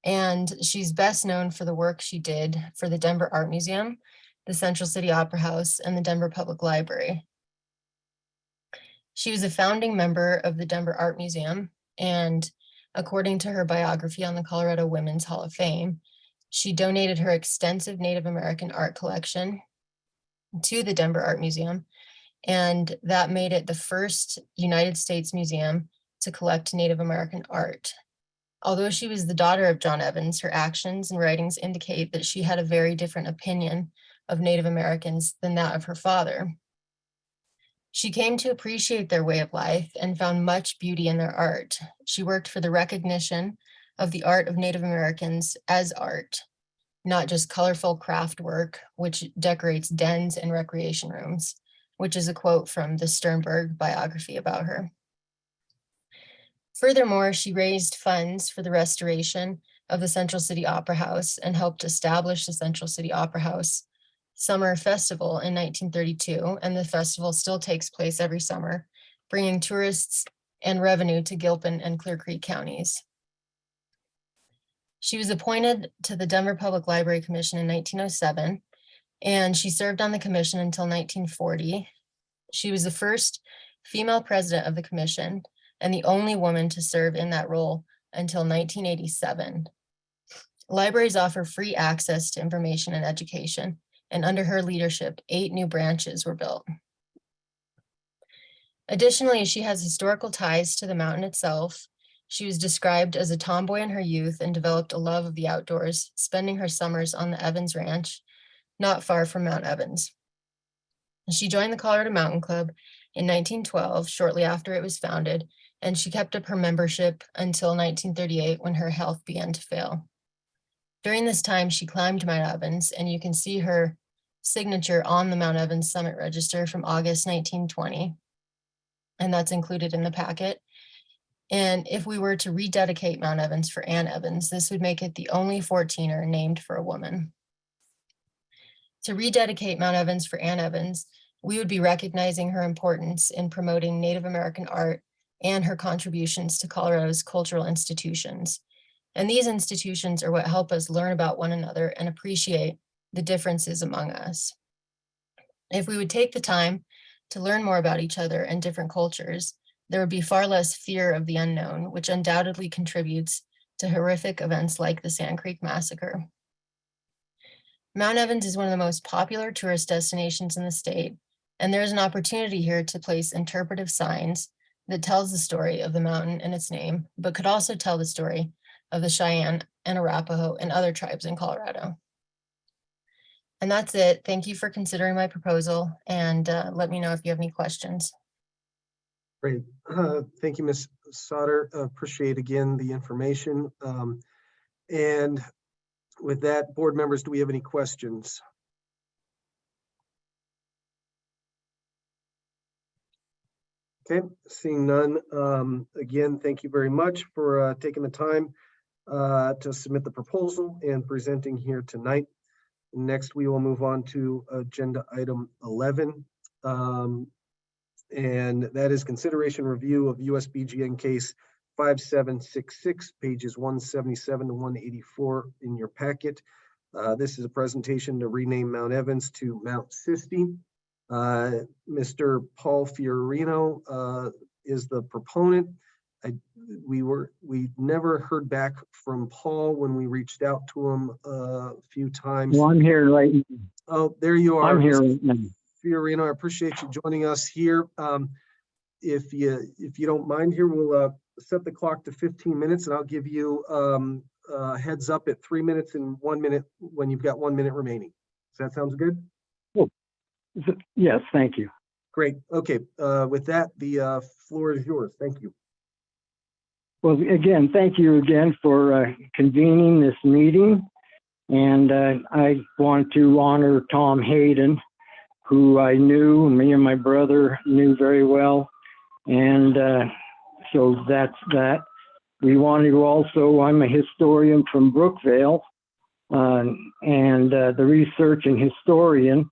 And she's best known for the work she did for the Denver Art Museum, the Central City Opera House, and the Denver Public Library. She was a founding member of the Denver Art Museum, and according to her biography on the Colorado Women's Hall of Fame, she donated her extensive Native American art collection to the Denver Art Museum, and that made it the first United States museum to collect Native American art. Although she was the daughter of John Evans, her actions and writings indicate that she had a very different opinion of Native Americans than that of her father. She came to appreciate their way of life and found much beauty in their art. She worked for the recognition of the art of Native Americans as art, not just colorful craft work, which decorates dens and recreation rooms, which is a quote from the Sternberg biography about her. Furthermore, she raised funds for the restoration of the Central City Opera House and helped establish the Central City Opera House Summer Festival in 1932, and the festival still takes place every summer, bringing tourists and revenue to Gilpin and Clear Creek counties. She was appointed to the Denver Public Library Commission in 1907 and she served on the commission until 1940. She was the first female president of the commission and the only woman to serve in that role until 1987. Libraries offer free access to information and education, and under her leadership, 8 new branches were built. Additionally, she has historical ties to the mountain itself. She was described as a tomboy in her youth and developed a love of the outdoors, spending her summers on the Evans Ranch, not far from Mount Evans. She joined the Colorado Mountain Club in 1912, shortly after it was founded, and she kept up her membership until 1938 when her health began to fail. During this time, she climbed Mount Evans, and you can see her signature on the Mount Evans Summit Register from August 1920, and that's included in the packet. And if we were to rededicate Mount Evans for Ann Evans, this would make it the only 14er named for a woman. To rededicate Mount Evans for Ann Evans, we would be recognizing her importance in promoting Native American art and her contributions to Colorado's cultural institutions. And these institutions are what help us learn about one another and appreciate the differences among us. If we would take the time to learn more about each other and different cultures, there would be far less fear of the unknown, which undoubtedly contributes to horrific events like the Sand Creek Massacre. Mount Evans is one of the most popular tourist destinations in the state, and there is an opportunity here to place interpretive signs that tells the story of the mountain and its name, but could also tell the story of the Cheyenne and Arapaho and other tribes in Colorado. And that's it. Thank you for considering my proposal, and let me know if you have any questions. Great. Thank you, Ms. Sauter. Appreciate again the information. And with that, board members, do we have any questions? Okay, seeing none. Again, thank you very much for taking the time to submit the proposal and presenting here tonight. Next, we will move on to agenda item 11. And that is consideration review of USBGN case 5766, pages 177 to 184 in your packet. This is a presentation to rename Mount Evans to Mount Sisti. Mr. Paul Fiorino is the proponent. We never heard back from Paul when we reached out to him a few times. Well, I'm here right now. Oh, there you are. I'm here right now. Fiorino, I appreciate you joining us here. If you don't mind here, we'll set the clock to 15 minutes, and I'll give you a heads up at 3 minutes and 1 minute when you've got 1 minute remaining. Does that sound good? Oh, yes, thank you. Great. Okay. With that, the floor is yours. Thank you. Well, again, thank you again for convening this meeting. And I want to honor Tom Hayden, who I knew, me and my brother knew very well. And so that's that. We wanted to also, I'm a historian from Brookvale, and the research and historian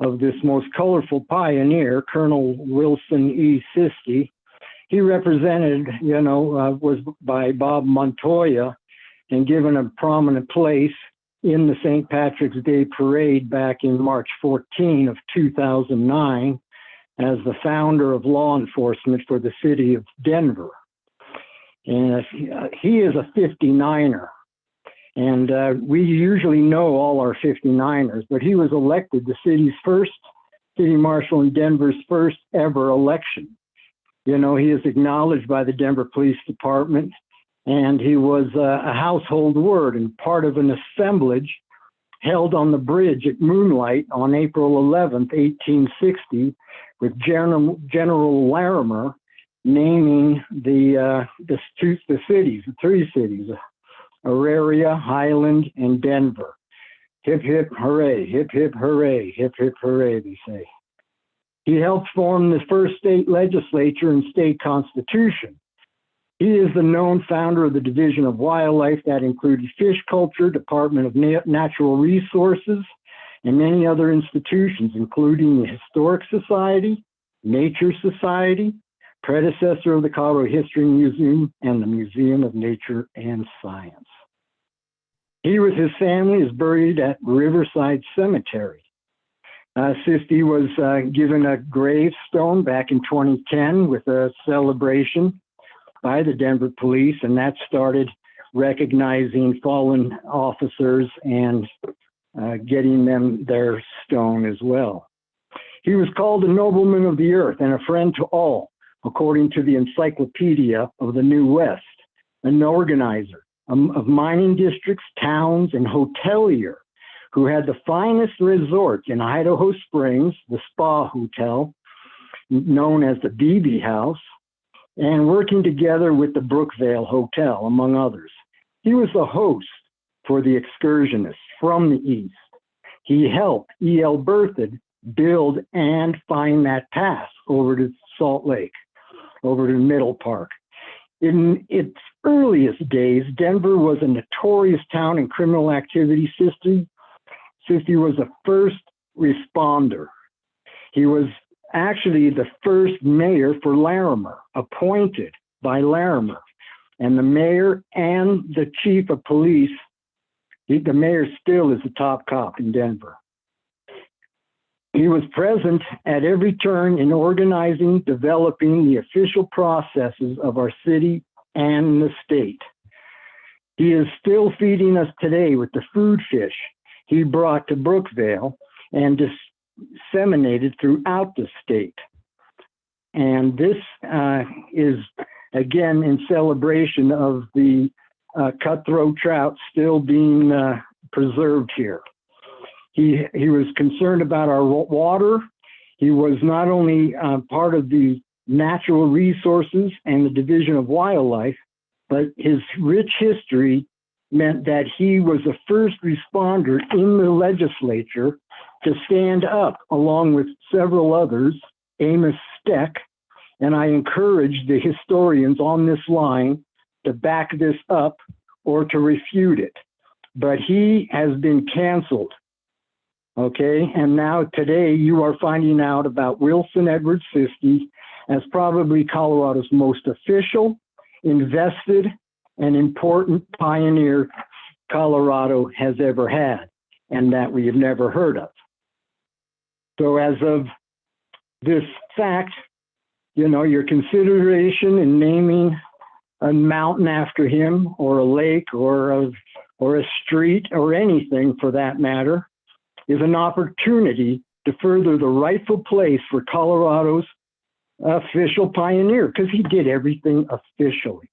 of this most colorful pioneer, Colonel Wilson E. Sisti. He represented, was by Bob Montoya and given a prominent place in the St. Patrick's Day Parade back in March 14 of 2009 as the founder of law enforcement for the city of Denver. And he is a 59er. And we usually know all our 59ers, but he was elected the city's first city marshal in Denver's first ever election. He is acknowledged by the Denver Police Department, and he was a household word and part of an assemblage held on the bridge at Moonlight on April 11th, 1860, with General Larimer naming the three cities, Auraria, Highland, and Denver. Hip, hip, hooray, hip, hip, hooray, hip, hip, hooray, they say. He helped form the first state legislature and state constitution. He is the known founder of the Division of Wildlife that included fish culture, Department of Natural Resources, and many other institutions, including the Historic Society, Nature Society, predecessor of the Colorado History Museum, and the Museum of Nature and Science. He with his family is buried at Riverside Cemetery. Sisti was given a gravestone back in 2010 with a celebration by the Denver police, and that started recognizing fallen officers and getting them their stone as well. He was called a nobleman of the earth and a friend to all, according to the Encyclopedia of the New West, an organizer of mining districts, towns, and hotelier who had the finest resorts in Idaho Springs, the Spa Hotel, known as the BB House, and working together with the Brookvale Hotel, among others. He was the host for the excursionists from the East. He helped E.L. Berthoud build and find that path over to Salt Lake, over to Middle Park. In its earliest days, Denver was a notorious town in criminal activity. Sisti was the first responder. He was actually the first mayor for Larimer, appointed by Larimer. And the mayor and the chief of police, the mayor still is the top cop in Denver. He was present at every turn in organizing, developing the official processes of our city and the state. He is still feeding us today with the food fish he brought to Brookvale and disseminated throughout the state. And this is, again, in celebration of the cutthroat trout still being preserved here. He was concerned about our water. He was not only part of the natural resources and the Division of Wildlife, but his rich history meant that he was the first responder in the legislature to stand up along with several others, Amos Steck, and I encourage the historians on this line to back this up or to refute it. But he has been canceled. Okay, and now today you are finding out about Wilson Edward Sisti as probably Colorado's most official, invested, and important pioneer Colorado has ever had, and that we have never heard of. So as of this fact, you know, your consideration in naming a mountain after him, or a lake, or a street, or anything for that matter, is an opportunity to further the rightful place for Colorado's official pioneer, because he did everything officially.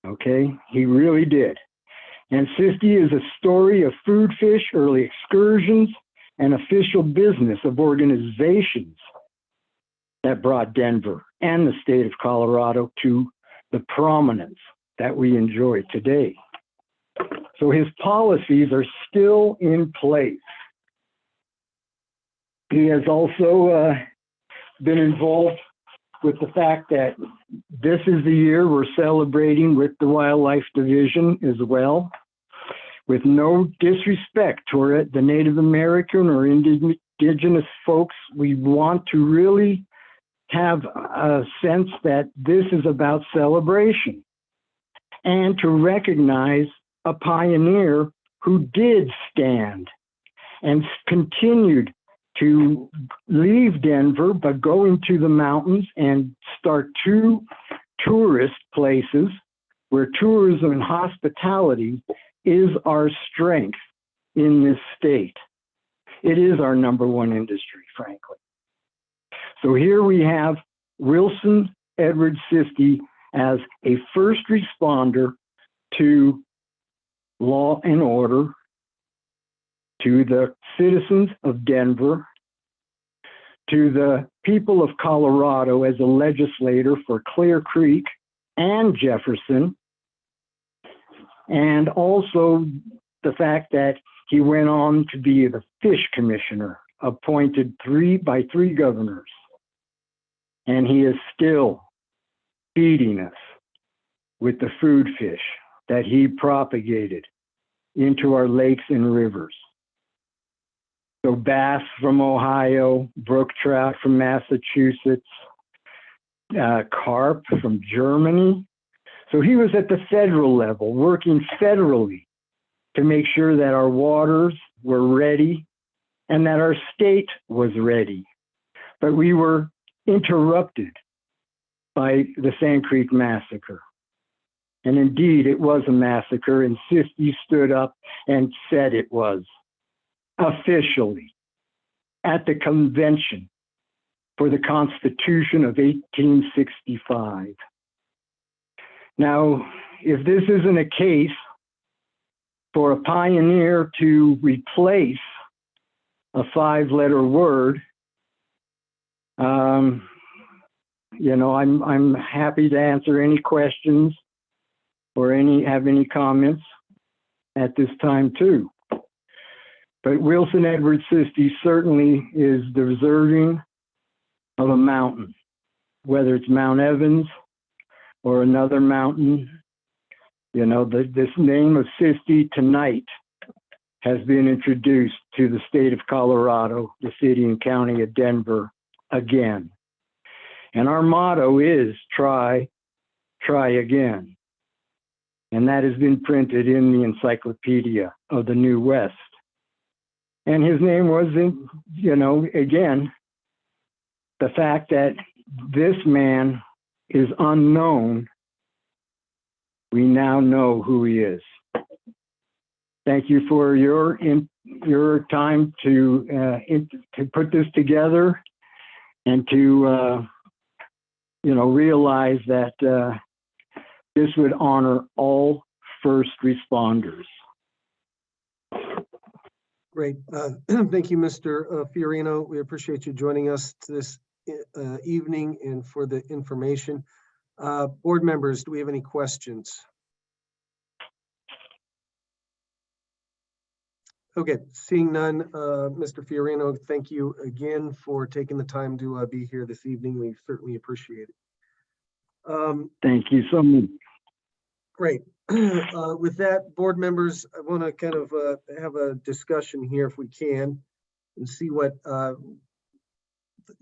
Okay, he really did. And Sisti is a story of food fish, early excursions, and official business of organizations that brought Denver and the state of Colorado to the prominence that we enjoy today. So his policies are still in place. He has also been involved with the fact that this is the year we're celebrating with the Wildlife Division as well. With no disrespect toward the Native American or indigenous folks, we want to really have a sense that this is about celebration and to recognize a pioneer who did stand and continued to leave Denver, but go into the mountains and start 2 tourist places where tourism and hospitality is our strength in this state. It is our #1 industry, frankly. So here we have Wilson Edward Sisti as a first responder to law and order, to the citizens of Denver, to the people of Colorado as a legislator for Clear Creek and Jefferson, and also the fact that he went on to be the fish commissioner, appointed by 3 governors. And he is still feeding us with the food fish that he propagated into our lakes and rivers. So bass from Ohio, brook trout from Massachusetts, carp from Germany. So he was at the federal level, working federally to make sure that our waters were ready and that our state was ready. But we were interrupted by the Sand Creek Massacre. And indeed, it was a massacre, and Sisti stood up and said it was officially at the convention for the Constitution of 1865. Now, if this isn't a case for a pioneer to replace a 5-letter word, you know, I'm happy to answer any questions or have any comments at this time too. But Wilson Edward Sisti certainly is deserving of a mountain, whether it's Mount Evans or another mountain. You know, this name of Sisti tonight has been introduced to the state of Colorado, the city and county of Denver again. And our motto is try again. And that has been printed in the Encyclopedia of the New West. And his name was, you know, again, the fact that this man is unknown, we now know who he is. Thank you for your time to put this together and to you know, realize that this would honor all first responders. Great. Thank you, Mr. Fiorino. We appreciate you joining us this evening and for the information. Board members, do we have any questions? Okay, seeing none, Mr. Fiorino, thank you again for taking the time to be here this evening. We certainly appreciate it. Thank you so much. Great. With that, board members, I want to kind of have a discussion here if we can and see what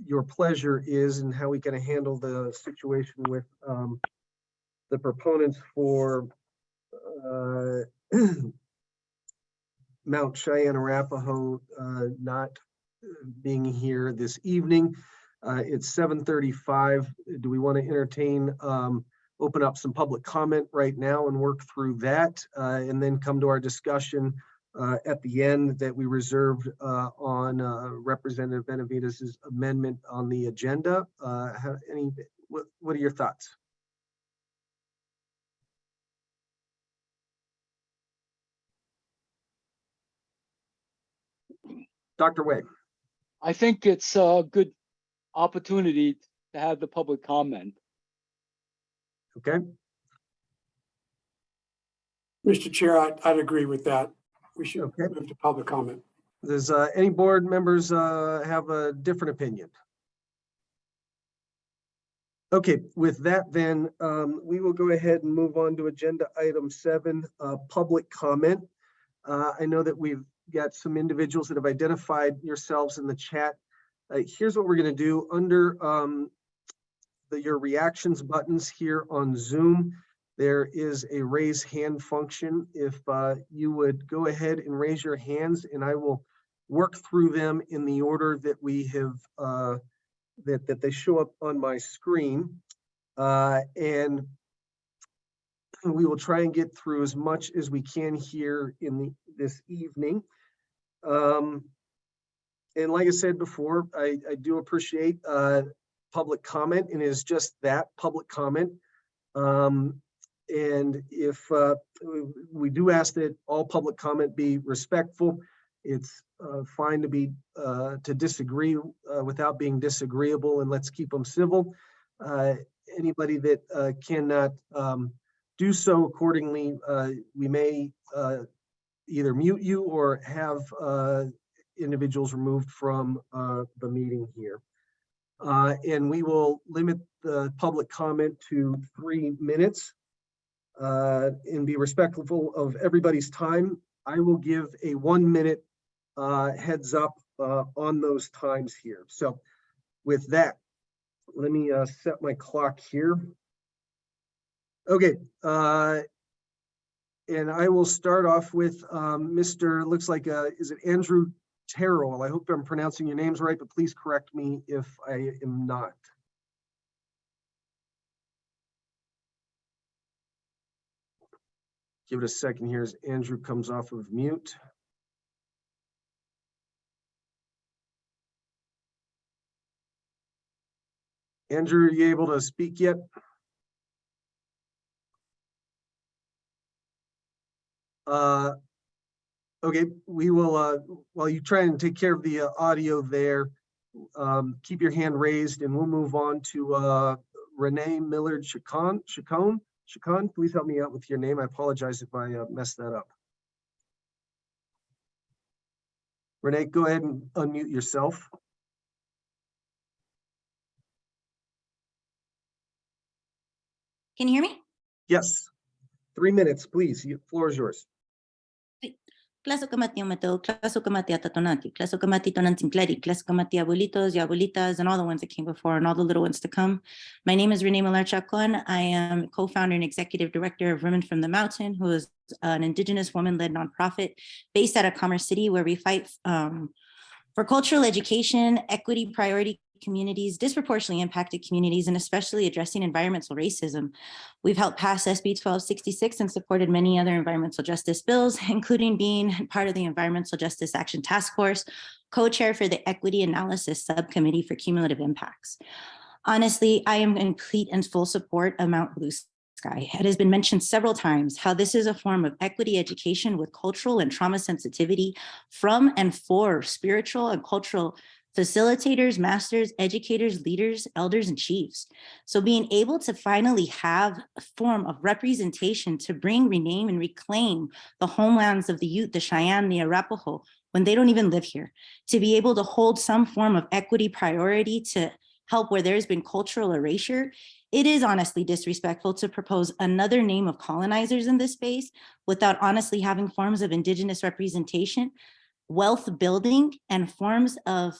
your pleasure is and how we can handle the situation with the proponents for Mount Cheyenne Arapaho not being here this evening. It's 7:35. Do we want to entertain, open up some public comment right now and work through that and then come to our discussion at the end that we reserved on Representative Benavidez's amendment on the agenda? What are your thoughts? Dr. Way. I think it's a good opportunity to have the public comment. Okay. Mr. Chair, I'd agree with that. We should move to public comment. Does any board members have a different opinion? Okay, with that then, we will go ahead and move on to agenda item 7, public comment. I know that we've got some individuals that have identified yourselves in the chat. Here's what we're going to do under your reactions buttons here on Zoom. There is a raise hand function. If you would go ahead and raise your hands, and I will work through them in the order that we have that they show up on my screen, and we will try and get through as much as we can here in this evening. And like I said before, I do appreciate public comment, and it is just that, public comment. And if we do ask that all public comment be respectful, it's fine to be to disagree without being disagreeable, and let's keep them civil. Anybody that cannot do so accordingly, we may either mute you or have individuals removed from the meeting here. And we will limit the public comment to 3 minutes and be respectful of everybody's time. I will give a 1-minute heads up on those times here. So with that, let me set my clock here. Okay, and I will start off with Mr. Looks like, is it Andrew Terrell. I hope I'm pronouncing your names right, but please correct me if I am not. Give it a second here as Andrew comes off of mute. Andrew, are you able to speak yet? Okay, we will, while you try and take care of the audio there, keep your hand raised and we'll move on to Renee Millard Chacon. Chacon, please help me out with your name. I apologize if I messed that up. Renee, go ahead and unmute yourself. Can you hear me? Yes, 3 minutes, please. The floor is yours. Clasukamati Ometo, Clasukamati Atatonati, Clasukamati Tonantincleti, Clasukamati Abuelitos, Abuelitas, and all the ones that came before and all the little ones to come. My name is Renee Millard Chacon. I am co-founder and executive director of Women from the Mountain, who is an Indigenous woman-led nonprofit based out of Commerce City, where we fight for cultural education, equity, priority communities, disproportionately impacted communities, and especially addressing environmental racism. We've helped pass SB 1266 and supported many other environmental justice bills, including being part of the Environmental Justice Action Task Force, co-chair for the Equity Analysis Subcommittee for Cumulative Impacts. Honestly, I am in complete and full support of Mount Blue Sky. It has been mentioned several times how this is a form of equity education with cultural and trauma sensitivity from and for spiritual and cultural facilitators, masters, educators, leaders, elders, and chiefs. So being able to finally have a form of representation to bring, rename, and reclaim the homelands of the Ute, the Cheyenne, the Arapaho, when they don't even live here, to be able to hold some form of equity priority to help where there's been cultural erasure, it is honestly disrespectful to propose another name of colonizers in this space without honestly having forms of Indigenous representation, wealth building, and forms of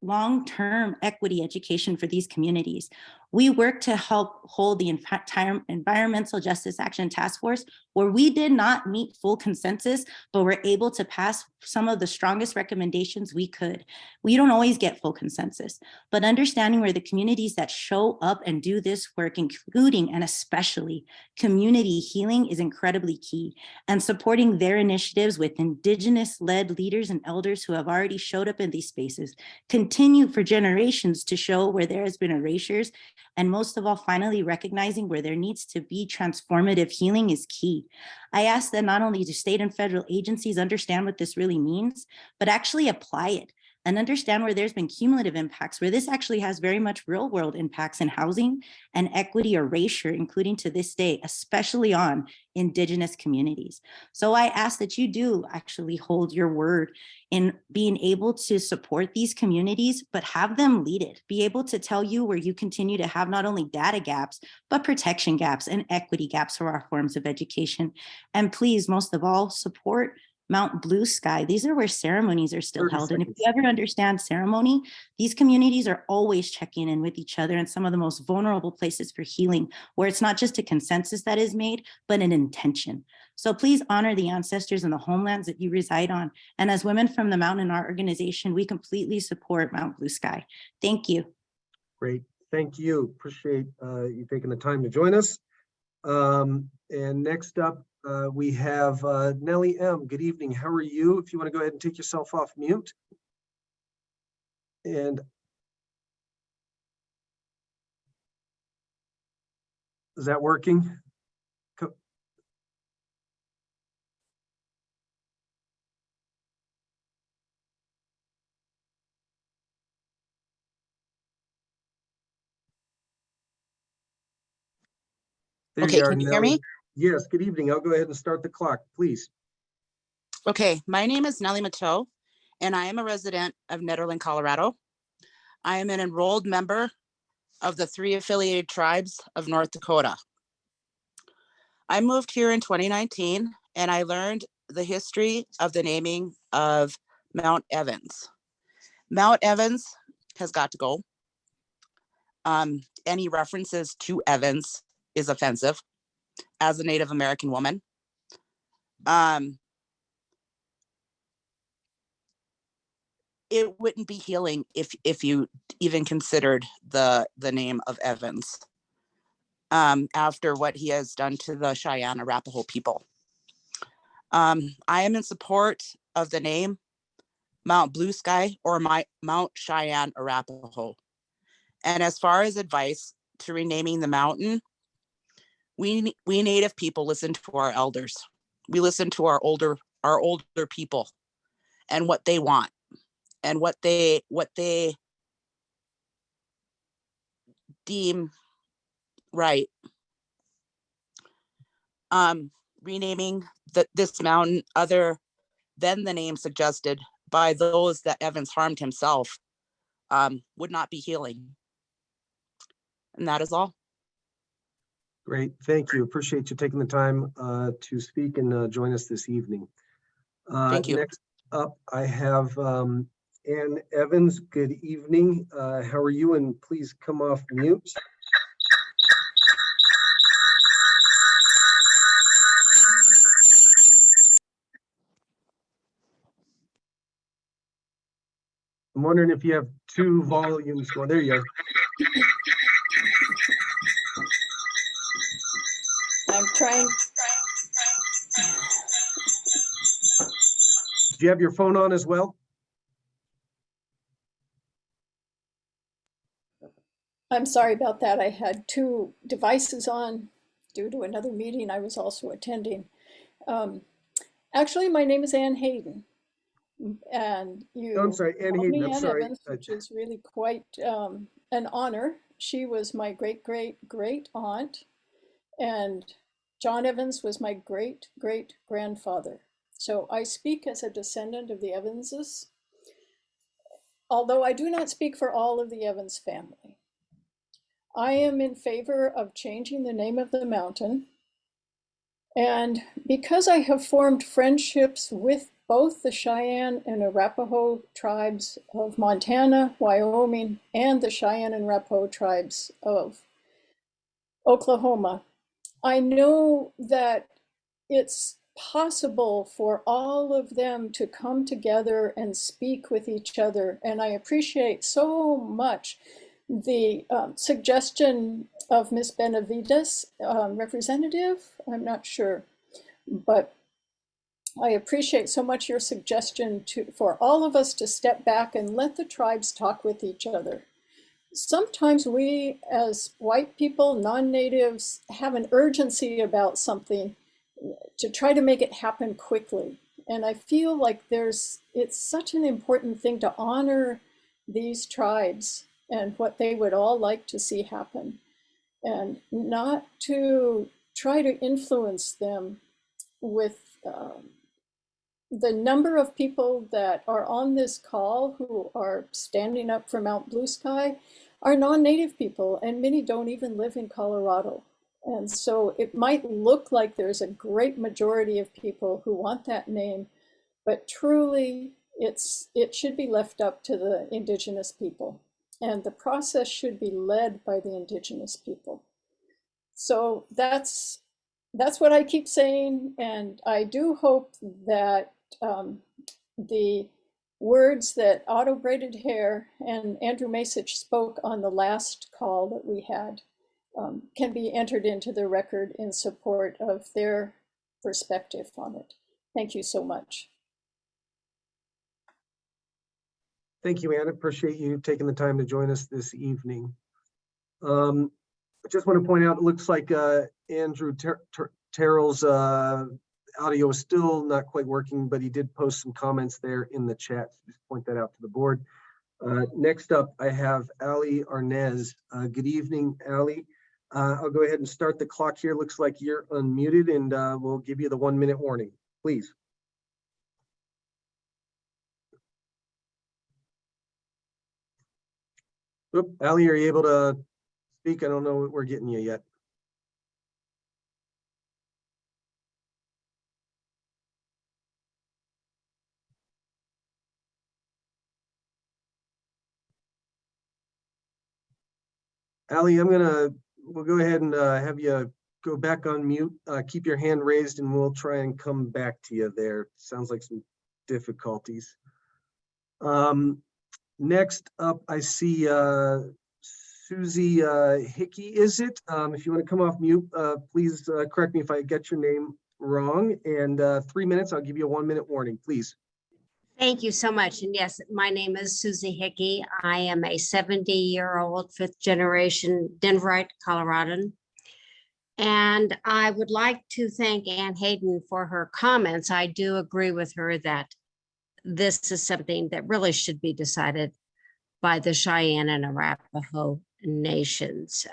long-term equity education for these communities. We work to help hold the entire Environmental Justice Action Task Force, where we did not meet full consensus, but were able to pass some of the strongest recommendations we could. We don't always get full consensus, but understanding where the communities that show up and do this work, including and especially community healing, is incredibly key, and supporting their initiatives with Indigenous-led leaders and elders who have already showed up in these spaces, continue for generations to show where there has been erasures, and most of all, finally recognizing where there needs to be transformative healing is key. I ask that not only do state and federal agencies understand what this really means, but actually apply it and understand where there's been cumulative impacts, where this actually has very much real world impacts in housing and equity erasure, including to this day, especially on Indigenous communities. So I ask that you do actually hold your word in being able to support these communities, but have them lead it, be able to tell you where you continue to have not only data gaps, but protection gaps and equity gaps for our forms of education. And please, most of all, support Mount Blue Sky. These are where ceremonies are still held. And if you ever understand ceremony, these communities are always checking in with each other in some of the most vulnerable places for healing, where it's not just a consensus that is made, but an intention. So please honor the ancestors and the homelands that you reside on. And as Women from the Mountain in our organization, we completely support Mount Blue Sky. Thank you. Great, thank you. Appreciate you taking the time to join us. And next up, we have Nellie M. Good evening. How are you? If you want to go ahead and take yourself off mute. And is that working? There Okay, you are, can you hear Nellie. me? Yes, good evening. I'll go ahead and start the clock, please. Okay, my name is Nellie Mateau, and I am a resident of Nederland, Colorado. I am an enrolled member of the 3 affiliated tribes of North Dakota. I moved here in 2019, and I learned the history of the naming of Mount Evans. Mount Evans has got to go. Any references to Evans is offensive as a Native American woman. it wouldn't be healing if you even considered the name of Evans after what he has done to the Cheyenne Arapaho people. I am in support of the name Mount Blue Sky or Mount Cheyenne Arapaho. And as far as advice to renaming the mountain, we Native people listen to our elders. We listen to our older people and what they want and what they deem right. Renaming this mountain other than the name suggested by those that Evans harmed himself would not be healing. And that is all. Great, thank you. Appreciate you taking the time to speak and join us this evening. Thank you. Next up, I have Ann Evans. Good evening. How are you? And please come off mute. I'm wondering if you have two volumes going. There you are. I'm trying. Do you have your phone on as well? I'm sorry about that. I had two devices on due to another meeting I was also attending. Actually, my name is Ann Hayden. And you Oh, I'm sorry, Ann called Hayden. me I'm Ann sorry. Evans, which is really quite an honor. She was my great aunt, and John Evans was my great grandfather. So I speak as a descendant of the Evanses, although I do not speak for all of the Evans family. I am in favor of changing the name of the mountain. And because I have formed friendships with both the Cheyenne and Arapaho tribes of Montana, Wyoming, and the Cheyenne and Arapaho tribes of Oklahoma, I know that it's possible for all of them to come together and speak with each other. And I appreciate so much the suggestion of Ms. Benavides, representative, I'm not sure, but I appreciate so much your suggestion for all of us to step back and let the tribes talk with each other. Sometimes we, as white people, non-natives, have an urgency about something to try to make it happen quickly. And I feel like it's such an important thing to honor these tribes and what they would all like to see happen, and not to try to influence them with the number of people that are on this call who are standing up for Mount Blue Sky are non-native people, and many don't even live in Colorado. And so it might look like there's a great majority of people who want that name, but truly it should be left up to the Indigenous people. And the process should be led by the Indigenous people. So that's what I keep saying. And I do hope that the words that Otto Braided Hair and Andrew Masich spoke on the last call that we had can be entered into the record in support of their perspective on it. Thank you so much. Thank you, Ann. Appreciate you taking the time to join us this evening. I just want to point out, it looks like Andrew Terrell's audio is still not quite working, but he did post some comments there in the chat. Just point that out to the board. Next up, I have Ali Arnez. Good evening, Ali. I'll go ahead and start the clock here. Looks like you're unmuted, and we'll give you the 1 minute warning, please. Oop, Ali, are you able to speak? I don't know what we're getting you yet. Ali, we'll go ahead and have you go back on mute. Keep your hand raised and we'll try and come back to you there. Sounds like some difficulties. Next up, I see Susie Hickey, is it? If you want to come off mute, please correct me if I get your name wrong. And 3 minutes, I'll give you a 1 minute warning, please. Thank you so much. And yes, my name is Susie Hickey. I am a 70-year-old fifth generation Denverite Coloradan. And I would like to thank Ann Hayden for her comments. I do agree with her that this is something that really should be decided by the Cheyenne and Arapaho nations.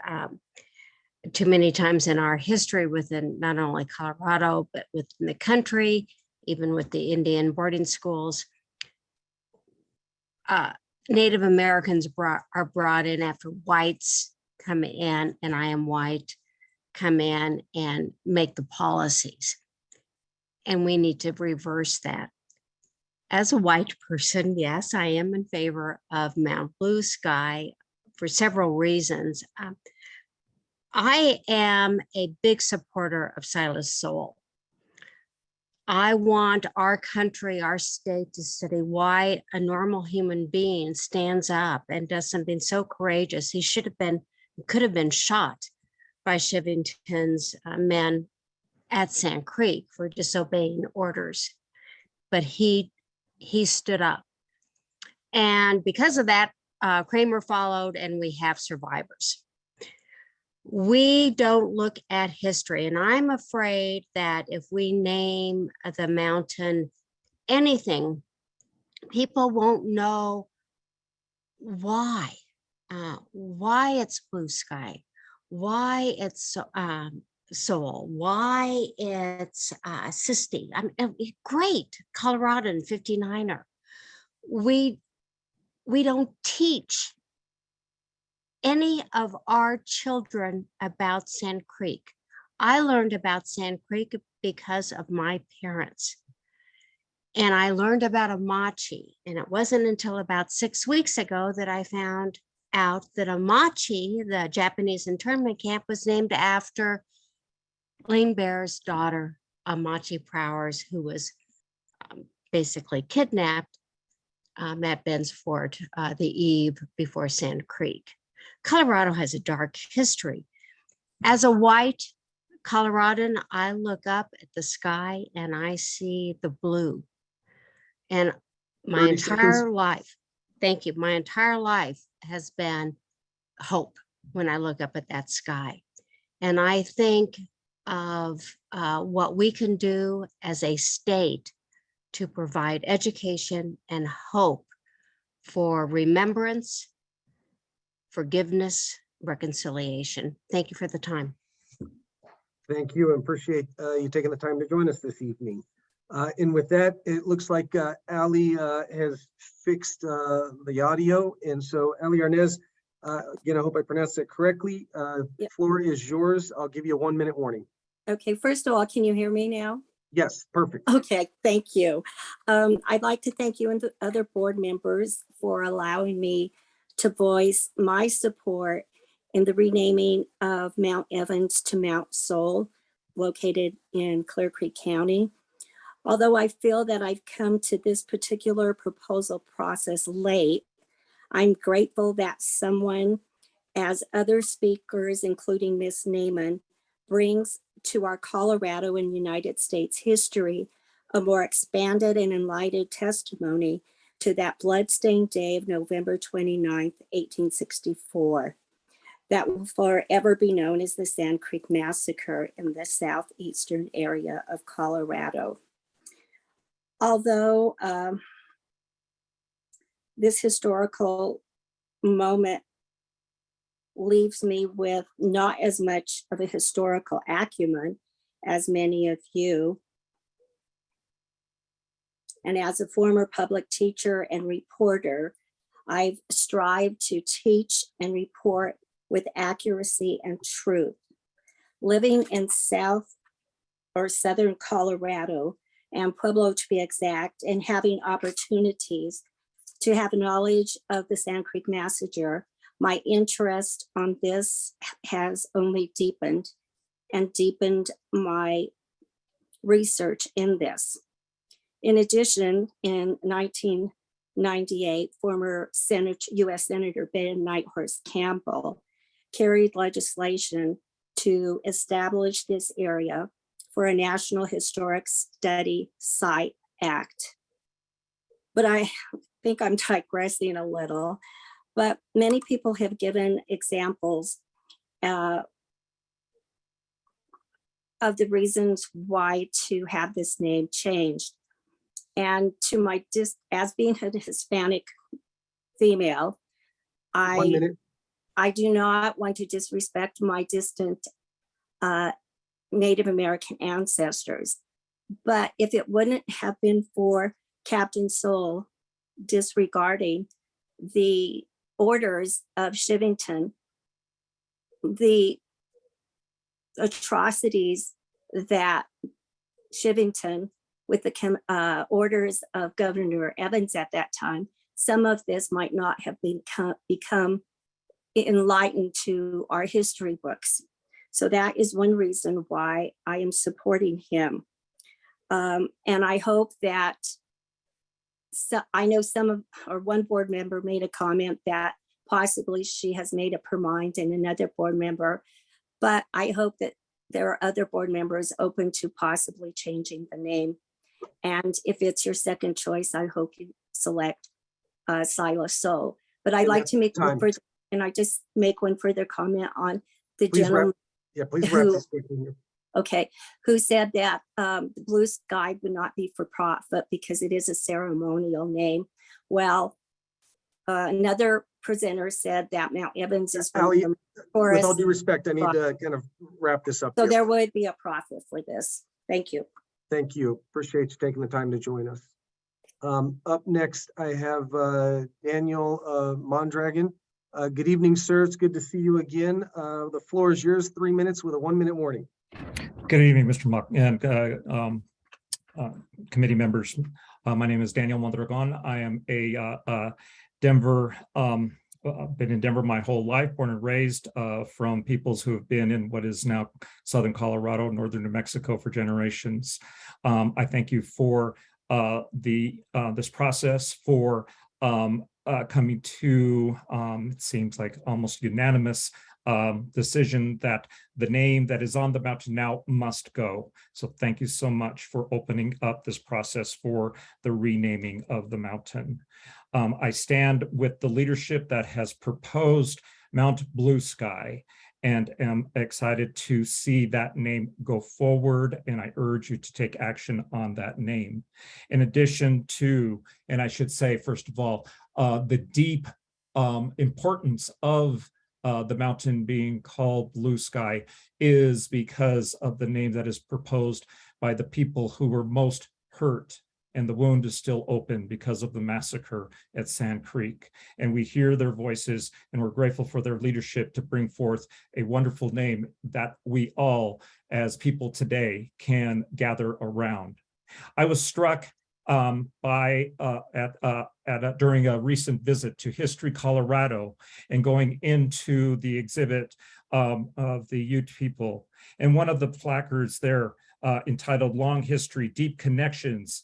Too many times in our history within not only Colorado, but within the country, even with the Indian boarding schools, Native Americans are brought in after whites come in, and I am white, come in and make the policies. And we need to reverse that. As a white person, yes, I am in favor of Mount Blue Sky for several reasons. I am a big supporter of Silas Sowell. I want our country, our state to study why a normal human being stands up and does something so courageous. He could have been shot by Chivington's men at Sand Creek for disobeying orders, but he stood up. And because of that, Kramer followed, and we have survivors. We don't look at history, and I'm afraid that if we name the mountain anything, people won't know why it's Blue Sky, why it's Sowell, why it's Sisti. Great, Coloradan 59er. We don't teach any of our children about Sand Creek. I learned about Sand Creek because of my parents. And I learned about Amachi. And it wasn't until about 6 weeks ago that I found out that Amachi, the Japanese internment camp, was named after Lane Bear's daughter, Amachi Prowers, who was basically kidnapped at Ben's Fort the eve before Sand Creek. Colorado has a dark history. As a white Coloradan, I look up at the sky and I see the blue. And my 30 entire seconds. life, thank you, my entire life has been hope when I look up at that sky. And I think of what we can do as a state to provide education and hope for remembrance, forgiveness, reconciliation. Thank you for the time. Thank you, and appreciate you taking the time to join us this evening. And with that, it looks like Ali has fixed the audio. And so Ali Arnez, again, I hope I pronounced it correctly. Yep. Floor is yours. I'll give you a 1 minute warning. Okay, first of all, can you hear me now? Yes, perfect. Okay, thank you. I'd like to thank you and the other board members for allowing me to voice my support in the renaming of Mount Evans to Mount Sowell, located in Clear Creek County. Although I feel that I've come to this particular proposal process late, I'm grateful that someone, as other speakers, including Ms. Naiman, brings to our Colorado and United States history a more expanded and enlightened testimony to that bloodstained day of November 29th, 1864, that will forever be known as the Sand Creek Massacre in the southeastern area of Colorado. Although this historical moment leaves me with not as much of a historical acumen as many of you, and as a former public teacher and reporter, I've strived to teach and report with accuracy and truth. Living in southern Colorado, and Pueblo to be exact, and having opportunities to have knowledge of the Sand Creek Massacre, my interest on this has only deepened and deepened my research in this. In addition, in 19 1998, former U.S. Senator Ben Nighthorse Campbell carried legislation to establish this area for a National Historic Study Site Act. But I think I'm digressing a little, but many people have given examples of the reasons why to have this name changed. And to my, as being a Hispanic female, 1 minute. I do not want to disrespect my distant Native American ancestors. But if it wouldn't have been for Captain Soul disregarding the orders of Shivington, the atrocities that Shivington, with the orders of Governor Evans at that time, some of this might not have become enlightened to our history books. So that is one reason why I am supporting him. And I hope that, I know one board member made a comment that possibly she has made up her mind, and another board member, but I hope that there are other board members open to possibly changing the name. And if it's your second choice, I hope you select Silas Soul. But I'd like to make one further, and I just make one further comment on the gentleman. Please wrap this quickly. Okay, who said that the Blue Sky would not be for profit because it is a ceremonial name. Well, another presenter said that Mount Evans is Allie, with all due respect, I need to kind of wrap this up. So here. there would be a profit for this. Thank you. Thank you. Appreciate you taking the time to join us. Up next, I have Daniel Mondragon. Good evening, sir. It's good to see you again. The floor is yours, 3 minutes with a 1 minute warning. Good evening, Mr. Mock and committee members. My name is Daniel Mondragon. I am a Denver, been in Denver my whole life, born and raised from peoples who have been in what is now Southern Colorado, Northern New Mexico for generations. I thank you for this process, for coming to, it seems like almost unanimous decision that the name that is on the mountain now must go. So thank you so much for opening up this process for the renaming of the mountain. I stand with the leadership that has proposed Mount Blue Sky and am excited to see that name go forward, and I urge you to take action on that name. In addition to, and I should say, first of all, the deep importance of the mountain being called Blue Sky is because of the name that is proposed by the people who were most hurt, and the wound is still open because of the massacre at Sand Creek. And we hear their voices, and we're grateful for their leadership to bring forth a wonderful name that we all, as people today, can gather around. I was struck during a recent visit to History Colorado and going into the exhibit of the Ute people. And one of the placards there entitled Long History, Deep Connections,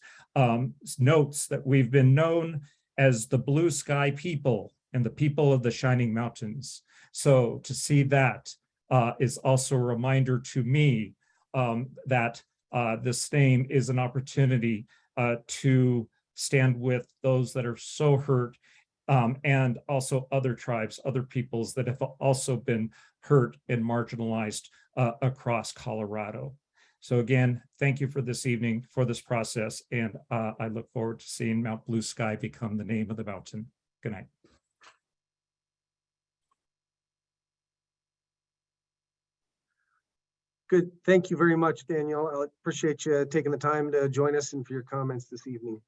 notes that we've been known as the Blue Sky people and the people of the Shining Mountains. So to see that is also a reminder to me that this name is an opportunity to stand with those that are so hurt, and also other tribes, other peoples that have also been hurt and marginalized across Colorado. So again, thank you for this evening, for this process, and I look forward to seeing Mount Blue Sky become the name of the mountain. Good night. Good. Thank you very much, Daniel. I appreciate you taking the time to join us and for your comments this evening.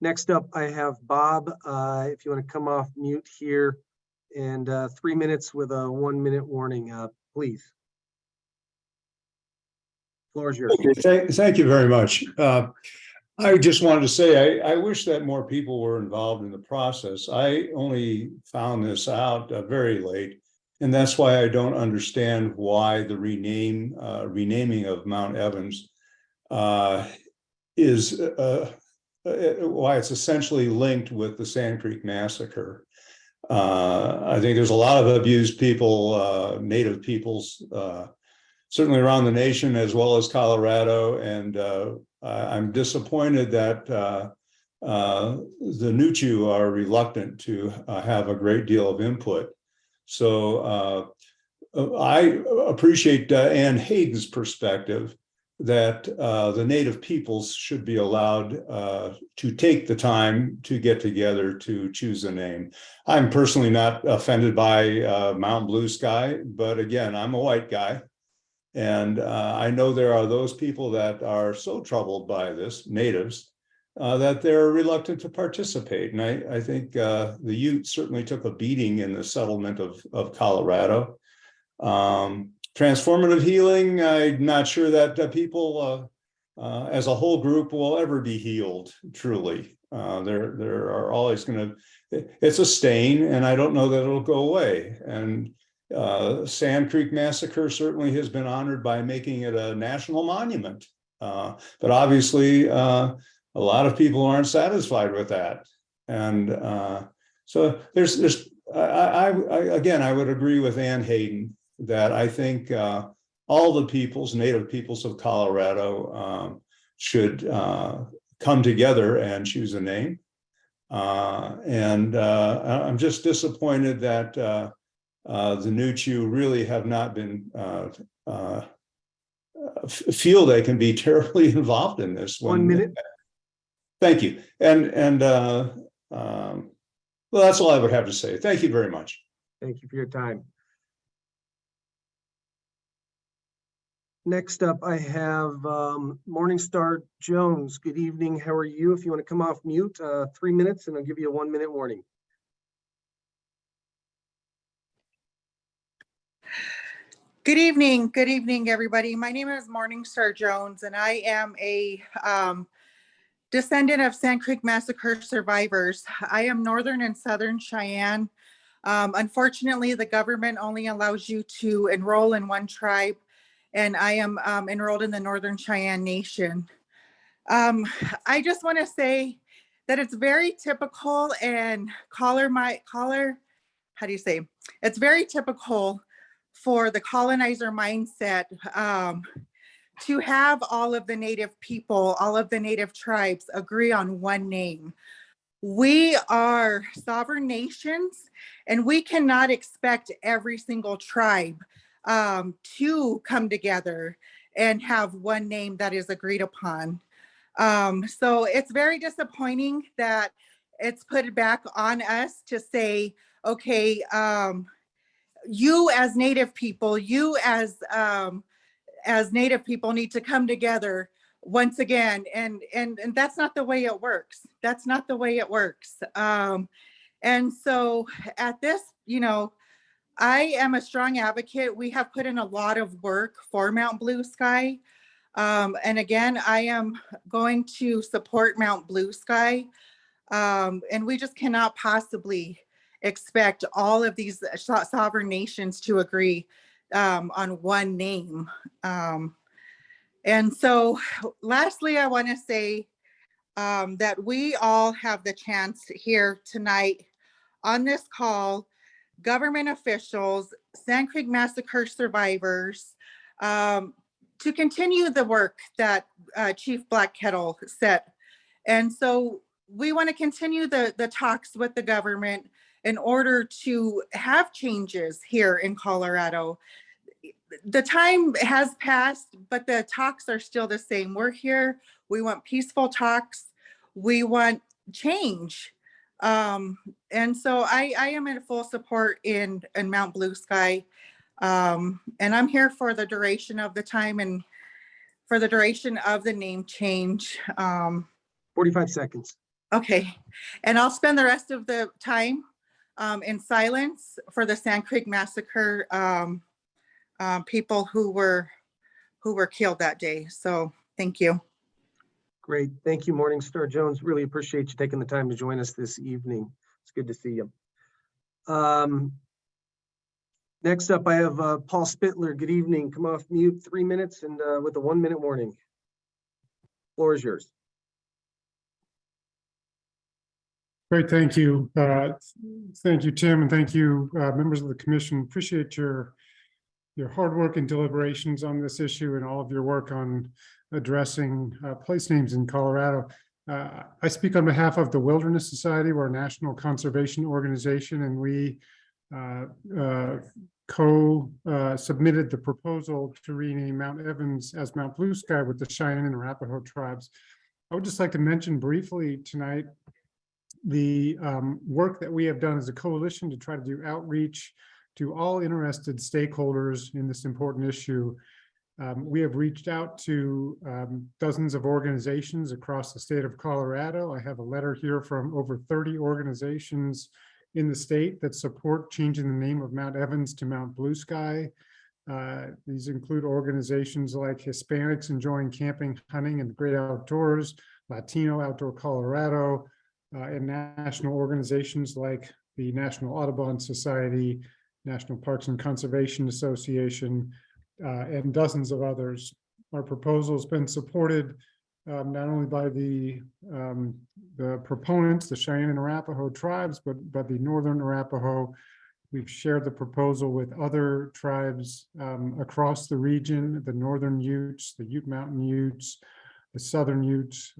Next up, I have Bob. If you want to come off mute here, and 3 minutes with a 1 minute warning, please. Floor is yours. Okay, thank you very much. I just wanted to say I wish that more people were involved in the process. I only found this out very late, and that's why I don't understand why the renaming of Mount Evans is why it's essentially linked with the Sand Creek Massacre. I think there's a lot of abused people, Native peoples, certainly around the nation as well as Colorado. And I'm disappointed that the Nuchu are reluctant to have a great deal of input. So I appreciate Ann Hayden's perspective that the Native peoples should be allowed to take the time to get together to choose a name. I'm personally not offended by Mount Blue Sky, but again, I'm a white guy. And I know there are those people that are so troubled by this, natives, that they're reluctant to participate. And I think the Utes certainly took a beating in the settlement of Colorado. Transformative healing, I'm not sure that people as a whole group will ever be healed, truly. There are always going to, it's a stain, and I don't know that it'll go away. And Sand Creek Massacre certainly has been honored by making it a national monument. But obviously, a lot of people aren't satisfied with that. And so again, I would agree with Ann Hayden that I think all the peoples, Native peoples of Colorado should come together and choose a name. And I'm just disappointed that the Nuchu really have not been feel they can be terribly involved in this. 1 minute. Thank you. And well, that's all I would have to say. Thank you very much. Thank you for your time. Next up, I have Morningstar Jones. Good evening. How are you? If you want to come off mute, 3 minutes, and I'll give you a 1 minute warning. Good evening, everybody. My name is Morningstar Jones, and I am a descendant of Sand Creek Massacre survivors. I am Northern and Southern Cheyenne. Unfortunately, the government only allows you to enroll in one tribe, and I am enrolled in the Northern Cheyenne Nation. I just want to say that it's very typical and how do you say? It's very typical for the colonizer mindset to have all of the Native people, all of the Native tribes agree on one name. We are sovereign nations, and we cannot expect every single tribe to come together and have one name that is agreed upon. So it's very disappointing that it's put back on us to say, okay, you as Native people, you as Native people need to come together once again, and that's not the way it works. That's not the way it works. And so at this, I am a strong advocate. We have put in a lot of work for Mount Blue Sky. And again, I am going to support Mount Blue Sky. And we just cannot possibly expect all of these sovereign nations to agree on one name. And so lastly, I want to say that we all have the chance here tonight on this call, government officials, Sand Creek Massacre survivors, to continue the work that Chief Black Kettle set. And so we want to continue the talks with the government in order to have changes here in Colorado. The time has passed, but the talks are still the same. We're here. We want peaceful talks. We want change. And so I am in full support in Mount Blue Sky. And I'm here for the duration of the time and for the duration of the name change. 45 seconds. Okay. And I'll spend the rest of the time in silence for the Sand Creek Massacre people who were killed that day. So thank you. Great. Thank you, Morningstar Jones. Really appreciate you taking the time to join us this evening. It's good to see you. Next up, I have Paul Spittler. Good evening. Come off mute, 3 minutes, and with a 1 minute warning. Floor is yours. Great, thank you. Thank you, Tim, and thank you, members of the commission. Appreciate your hard work and deliberations on this issue and all of your work on addressing place names in Colorado. I speak on behalf of the Wilderness Society. We're a national conservation organization, and we submitted the proposal to rename Mount Evans as Mount Blue Sky with the Cheyenne and Arapaho tribes. I would just like to mention briefly tonight the work that we have done as a coalition to try to do outreach to all interested stakeholders in this important issue. We have reached out to dozens of organizations across the state of Colorado. I have a letter here from over 30 organizations in the state that support changing the name of Mount Evans to Mount Blue Sky. These include organizations like Hispanics Enjoying Camping, Hunting, and the Great Outdoors, Latino Outdoor Colorado, and national organizations like the National Audubon Society, National Parks and Conservation Association, and dozens of others. Our proposal has been supported not only by the proponents, the Cheyenne and Arapaho tribes, but by the Northern Arapaho. We've shared the proposal with other tribes across the region, the Northern Utes, the Ute Mountain Utes, the Southern Utes.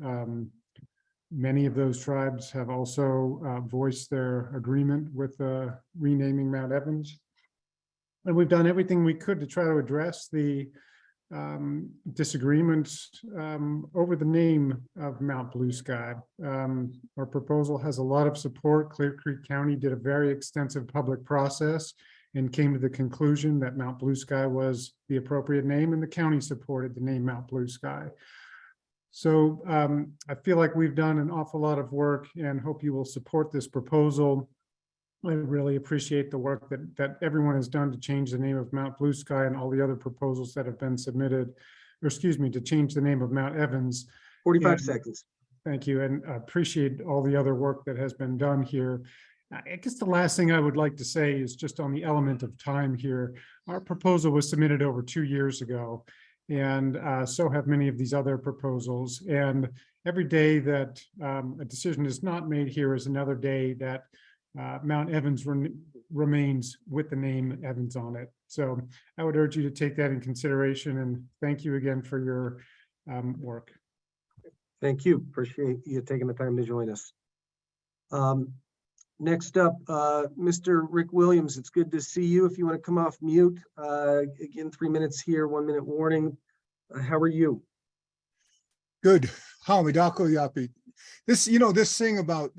Many of those tribes have also voiced their agreement with renaming Mount Evans. And we've done everything we could to try to address the disagreements over the name of Mount Blue Sky. Our proposal has a lot of support. Clear Creek County did a very extensive public process and came to the conclusion that Mount Blue Sky was the appropriate name, and the county supported the name Mount Blue Sky. So I feel like we've done an awful lot of work and hope you will support this proposal. I really appreciate the work that everyone has done to change the name of Mount Blue Sky and all the other proposals that have been submitted, or excuse me, to change the name of Mount Evans. 45 seconds. Thank you, and I appreciate all the other work that has been done here. I guess the last thing I would like to say is just on the element of time here. Our proposal was submitted over 2 years ago, and so have many of these other proposals. And every day that a decision is not made here is another day that Mount Evans remains with the name Evans on it. So I would urge you to take that in consideration, and thank you again for your work. Thank you. Appreciate you taking the time to join us. Next up, Mr. Rick Williams, it's good to see you. If you want to come off mute, again, 3 minutes here, 1 minute warning. How are you? Good. Hamidako Yapi. This, this thing about,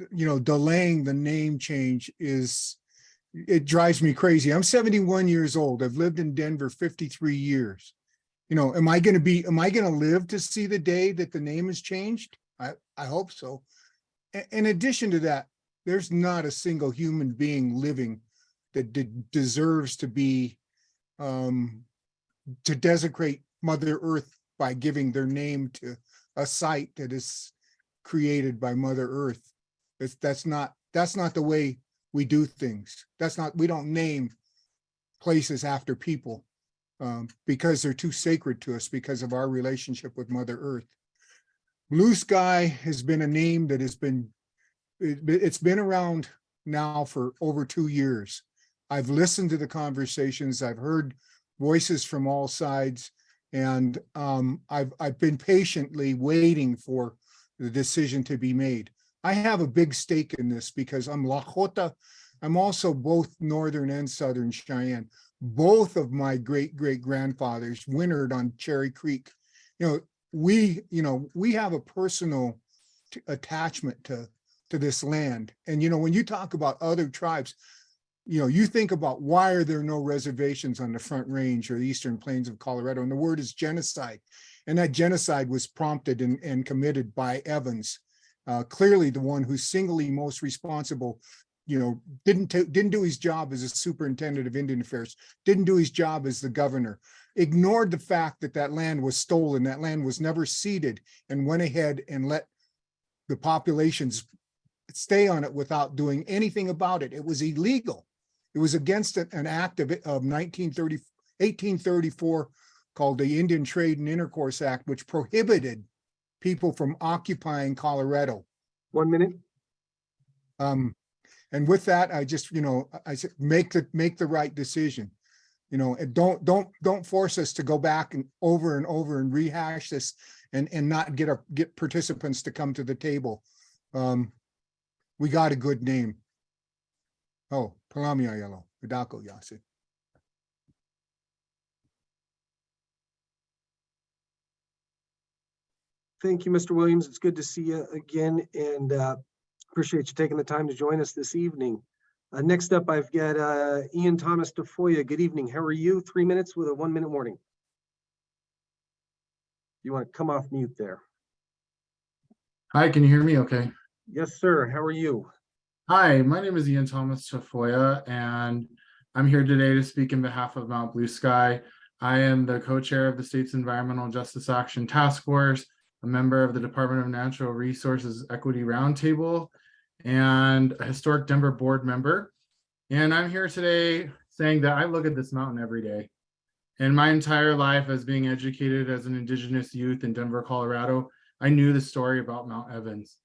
delaying the name change it drives me crazy. I'm 71 years old. I've lived in Denver 53 years. Am I going to live to see the day that the name is changed? I hope so. In addition to that, there's not a single human being living that deserves to be, to desecrate Mother Earth by giving their name to a site that is created by Mother Earth. That's not the way we do things. We don't name places after people because they're too sacred to us because of our relationship with Mother Earth. Blue Sky has been a name that it's been around now for over 2 years. I've listened to the conversations. I've heard voices from all sides, and I've been patiently waiting for the decision to be made. I have a big stake in this because I'm Lakota. I'm also both Northern and Southern Cheyenne. Both of my great-great-grandfathers wintered on Cherry Creek. We have a personal attachment to this land. And, when you talk about other tribes, you think about why are there no reservations on the Front Range or the Eastern Plains of Colorado? And the word is genocide. And that genocide was prompted and committed by Evans, clearly the one who's singly most responsible. Didn't do his job as a superintendent of Indian Affairs, didn't do his job as the governor, ignored the fact that land was stolen, that land was never ceded, and went ahead and let the populations stay on it without doing anything about it. It was illegal. It was against an act of 1834 called the Indian Trade and Intercourse Act, which prohibited people from occupying Colorado. 1 minute. And with that, I just, I said, make the right decision. And don't force us to go back and over and rehash this and not get participants to come to the table. We got a good name. Oh, Palamia Yellow, Vidako Yasin. Thank you, Mr. Williams. It's good to see you again, and appreciate you taking the time to join us this evening. Next up, I've got Ian Thomas Tafoya. Good evening. How are you? 3 minutes with a 1 minute warning. You want to come off mute there? Hi, can you hear me okay? Yes, sir. How are you? Hi, my name is Ian Thomas Tafoya, and I'm here today to speak in behalf of Mount Blue Sky. I am the co-chair of the state's Environmental Justice Action Task Force, a member of the Department of Natural Resources Equity Roundtable, and a historic Denver board member. And I'm here today saying that I look at this mountain every day. In my entire life as being educated as an Indigenous youth in Denver, Colorado, I knew the story about Mount Evans.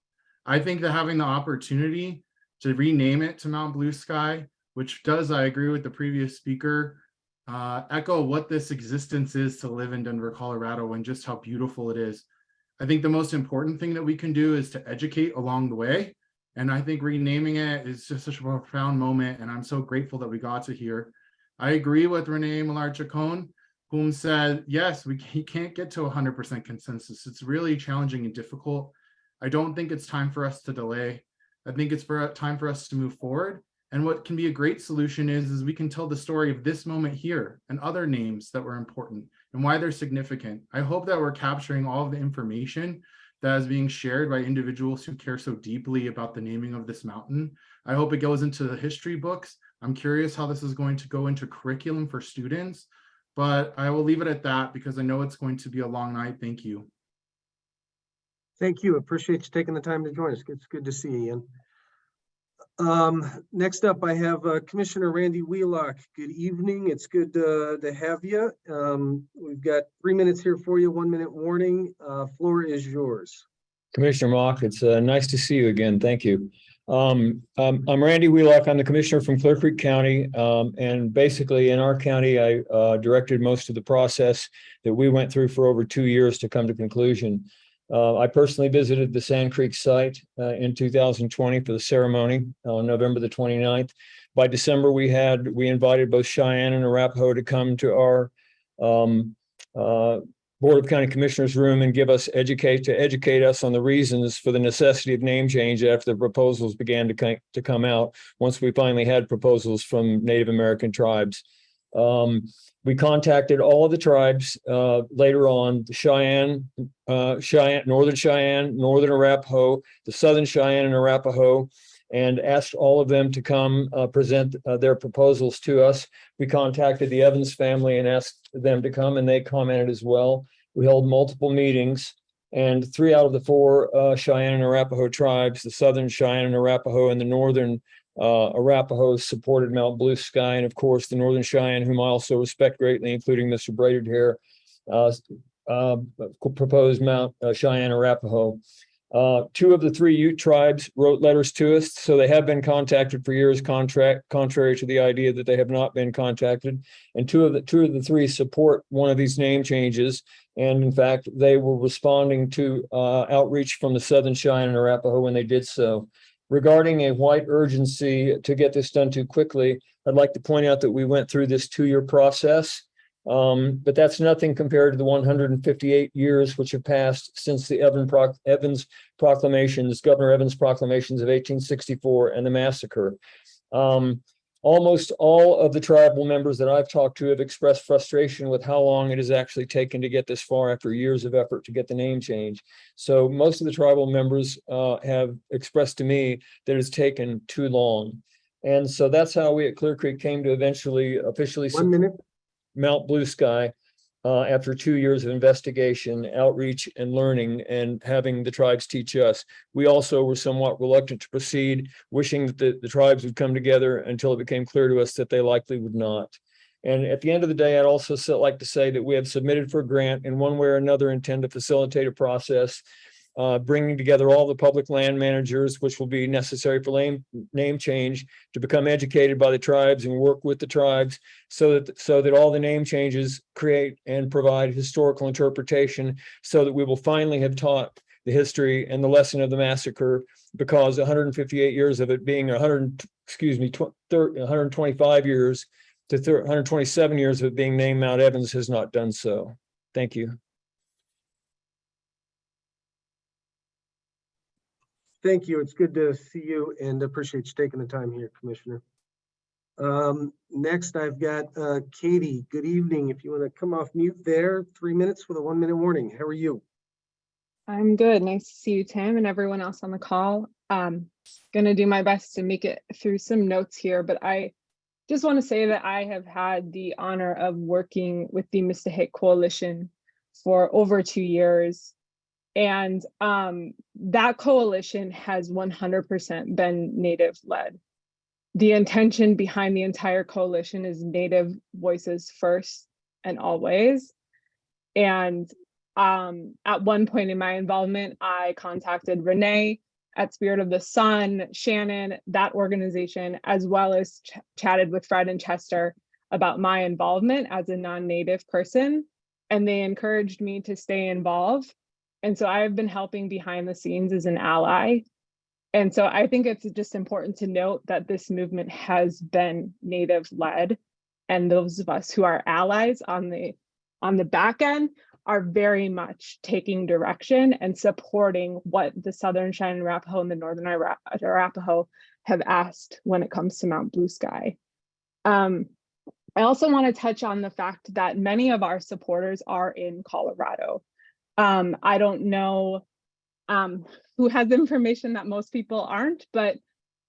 I think that having the opportunity to rename it to Mount Blue Sky, which does, I agree with the previous speaker, echo what this existence is to live in Denver, Colorado, and just how beautiful it is. I think the most important thing that we can do is to educate along the way. And I think renaming it is just such a profound moment. And I'm so grateful that we got to hear. I agree with Renee Millar-Chacon, whom said, yes, he can't get to 100% consensus. It's really challenging and difficult. I don't think it's time for us to delay. I think it's time for us to move forward. And what can be a great solution is we can tell the story of this moment here and other names that were important and why they're significant. I hope that we're capturing all of the information that is being shared by individuals who care so deeply about the naming of this mountain. I hope it goes into the history books. I'm curious how this is going to go into curriculum for students, but I will leave it at that because I know it's going to be a long night. Thank you. Thank you. Appreciate you taking the time to join us. It's good to see you, Ian. Next up, I have Commissioner Randy Wheelock. Good evening. It's good to have you. We've got 3 minutes here for you, 1 minute warning. Floor is yours. Commissioner Mock, it's nice to see you again. Thank you. I'm Randy Wheelock. I'm the commissioner from Clear Creek County. And basically in our county, I directed most of the process that we went through for over 2 years to come to conclusion. I personally visited the Sand Creek site in 2020 for the ceremony on November the 29th. By December, we invited both Cheyenne and Arapaho to come to our Board of County Commissioners room and educate us on the reasons for the necessity of name change after the proposals began to come out once we finally had proposals from Native American tribes. We contacted all of the tribes later on, the Cheyenne, Northern Cheyenne, Northern Arapaho, the Southern Cheyenne and Arapaho, and asked all of them to come present their proposals to us. We contacted the Evans family and asked them to come, and they commented as well. We held multiple meetings, and 3 out of the 4 Cheyenne and Arapaho tribes, the Southern Cheyenne and Arapaho and the Northern Arapaho, supported Mount Blue Sky. And of course, the Northern Cheyenne, whom I also respect greatly, including Mr. Braided Hair, proposed Mount Cheyenne Arapaho. 2 of the 3 Ute tribes wrote letters to us, so they have been contacted for years, contrary to the idea that they have not been contacted. And two of the 3 support one of these name changes. And in fact, they were responding to outreach from the Southern Cheyenne and Arapaho when they did so. Regarding a white urgency to get this done too quickly, I'd like to point out that we went through this 2-year process. But that's nothing compared to the 158 years which have passed since the Evans proclamations, Governor Evans proclamations of 1864 and the massacre. Almost all of the tribal members that I've talked to have expressed frustration with how long it has actually taken to get this far after years of effort to get the name change. So most of the tribal members have expressed to me that it's taken too long. And so that's how we at Clear Creek came to eventually officially 1 minute. Mount Blue Sky after 2 years of investigation, outreach, and learning, and having the tribes teach us. We also were somewhat reluctant to proceed, wishing that the tribes would come together until it became clear to us that they likely would not. And at the end of the day, I'd also like to say that we have submitted for a grant in one way or another intend to facilitate a process bringing together all the public land managers, which will be necessary for name change, to become educated by the tribes and work with the tribes so that all the name changes create and provide historical interpretation, so that we will finally have taught the history and the lesson of the massacre, because 158 years of it being 125 years to 127 years of it being named Mount Evans has not done so. Thank you. Thank you. It's good to see you and appreciate you taking the time here, Commissioner. Next, I've got Katie. Good evening. If you want to come off mute there, 3 minutes with a 1 minute warning. How are you? I'm good. Nice to see you, Tim, and everyone else on the call. Gonna do my best to make it through some notes here, but I just want to say that I have had the honor of working with the Mistahik Coalition for over 2 years. And that coalition has 100% been Native led. The intention behind the entire coalition is Native voices first and always. And at one point in my involvement, I contacted Renee at Spirit of the Sun, Shannon, that organization, as well as chatted with Fred and Chester about my involvement as a non-Native person. And they encouraged me to stay involved. And so I've been helping behind the scenes as an ally. And so I think it's just important to note that this movement has been Native led. And those of us who are allies on the back end are very much taking direction and supporting what the Southern Cheyenne and Arapaho and the Northern Arapaho have asked when it comes to Mount Blue Sky. I also want to touch on the fact that many of our supporters are in Colorado. I don't know who has information that most people aren't, but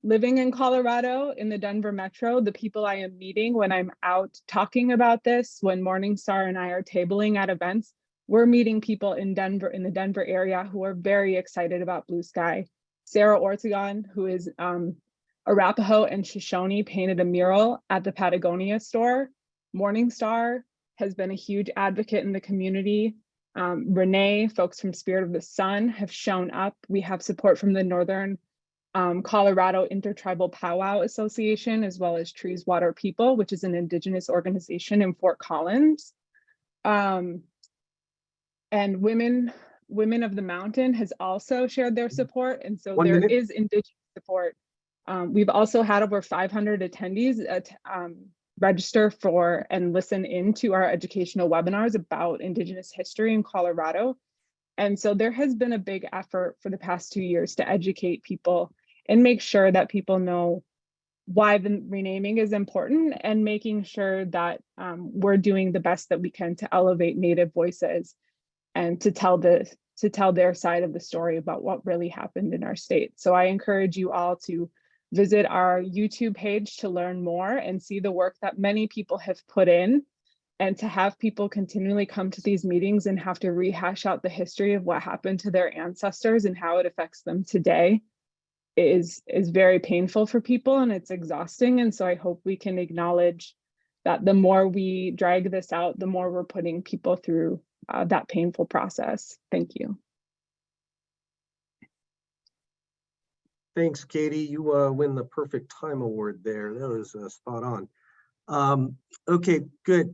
living in Colorado in the Denver metro, the people I am meeting when I'm out talking about this, when Morningstar and I are tabling at events, we're meeting people in Denver, in the Denver area, who are very excited about Blue Sky. Sarah Ortegon, who is Arapaho and Shoshone, painted a mural at the Patagonia store. Morningstar has been a huge advocate in the community. Renee, folks from Spirit of the Sun have shown up. We have support from the Northern Colorado Intertribal Powwow Association, as well as Trees Water People, which is an Indigenous organization in Fort Collins. And Women of the Mountain has also shared their support. And so there is Indigenous support. We've also had over 500 attendees register for and listen into our educational webinars about Indigenous history in Colorado. And so there has been a big effort for the past 2 years to educate people and make sure that people know why the renaming is important, and making sure that we're doing the best that we can to elevate Native voices and to tell their side of the story about what really happened in our state. So I encourage you all to visit our YouTube page to learn more and see the work that many people have put in, and to have people continually come to these meetings and have to rehash out the history of what happened to their ancestors and how it affects them today is very painful for people, and it's exhausting. And so I hope we can acknowledge that the more we drag this out, the more we're putting people through that painful process. Thank you. Thanks, Katie. You win the perfect time award there. That was spot on. Okay, good.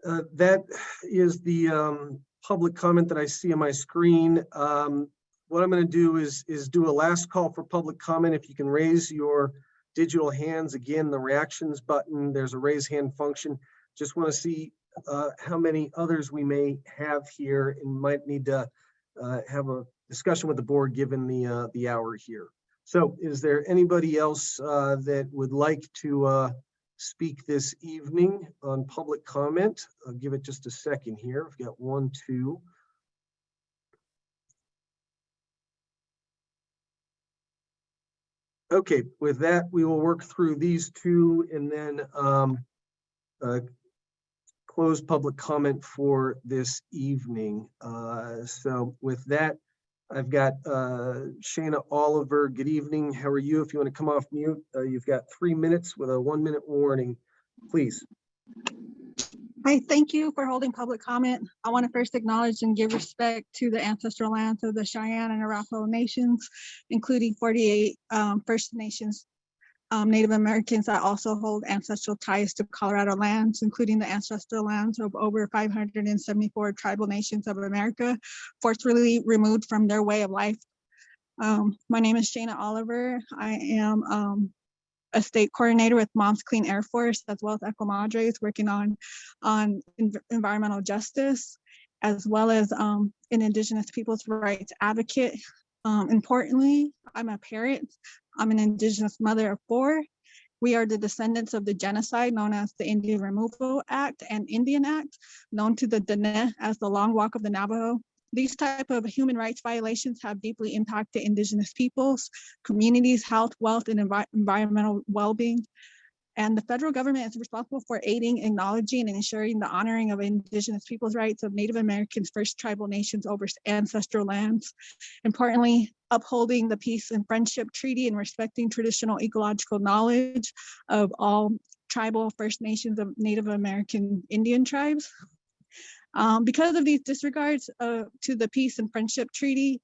That is the public comment that I see on my screen. What I'm going to do is do a last call for public comment. If you can raise your digital hands, again, the reactions button, there's a raise hand function. Just want to see how many others we may have here, and might need to have a discussion with the board given the hour here. So is there anybody else that would like to speak this evening on public comment? I'll give it just a second here. I've got 1, 2. Okay, with that, we will work through these two and then close public comment for this evening. So with that, I've got Shayna Oliver. Good evening. How are you? If you want to come off mute, you've got 3 minutes with a 1 minute warning, please. Hi, thank you for holding public comment. I want to first acknowledge and give respect to the ancestral lands of the Cheyenne and Arapaho nations, including 48 First Nations Native Americans that also hold ancestral ties to Colorado lands, including the ancestral lands of over 574 tribal nations of America, forcibly removed from their way of life. My name is Shana Oliver. I am a state coordinator with Moms Clean Air Force, as well as Eco Madres, working on environmental justice, as well as an Indigenous people's rights advocate. Importantly, I'm a parent. I'm an Indigenous mother of 4. We are the descendants of the genocide known as the Indian Removal Act and Indian Act, known to the Dene as the Long Walk of the Navajo. These type of human rights violations have deeply impacted Indigenous peoples, communities, health, wealth, and environmental well-being. And the federal government is responsible for aiding, acknowledging, and ensuring the honoring of Indigenous peoples' rights of Native Americans, First Tribal Nations over ancestral lands. Importantly, upholding the Peace and Friendship Treaty and respecting traditional ecological knowledge of all tribal First Nations of Native American Indian tribes. Because of these disregards to the Peace and Friendship Treaty,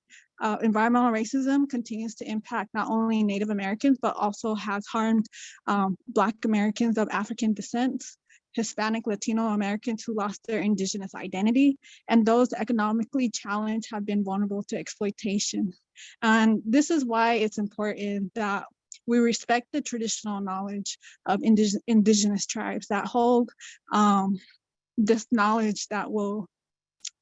environmental racism continues to impact not only Native Americans, but also has harmed Black Americans of African descent, Hispanic, Latino Americans who lost their Indigenous identity, and those economically challenged have been vulnerable to exploitation. And this is why it's important that we respect the traditional knowledge of Indigenous tribes that hold this knowledge that will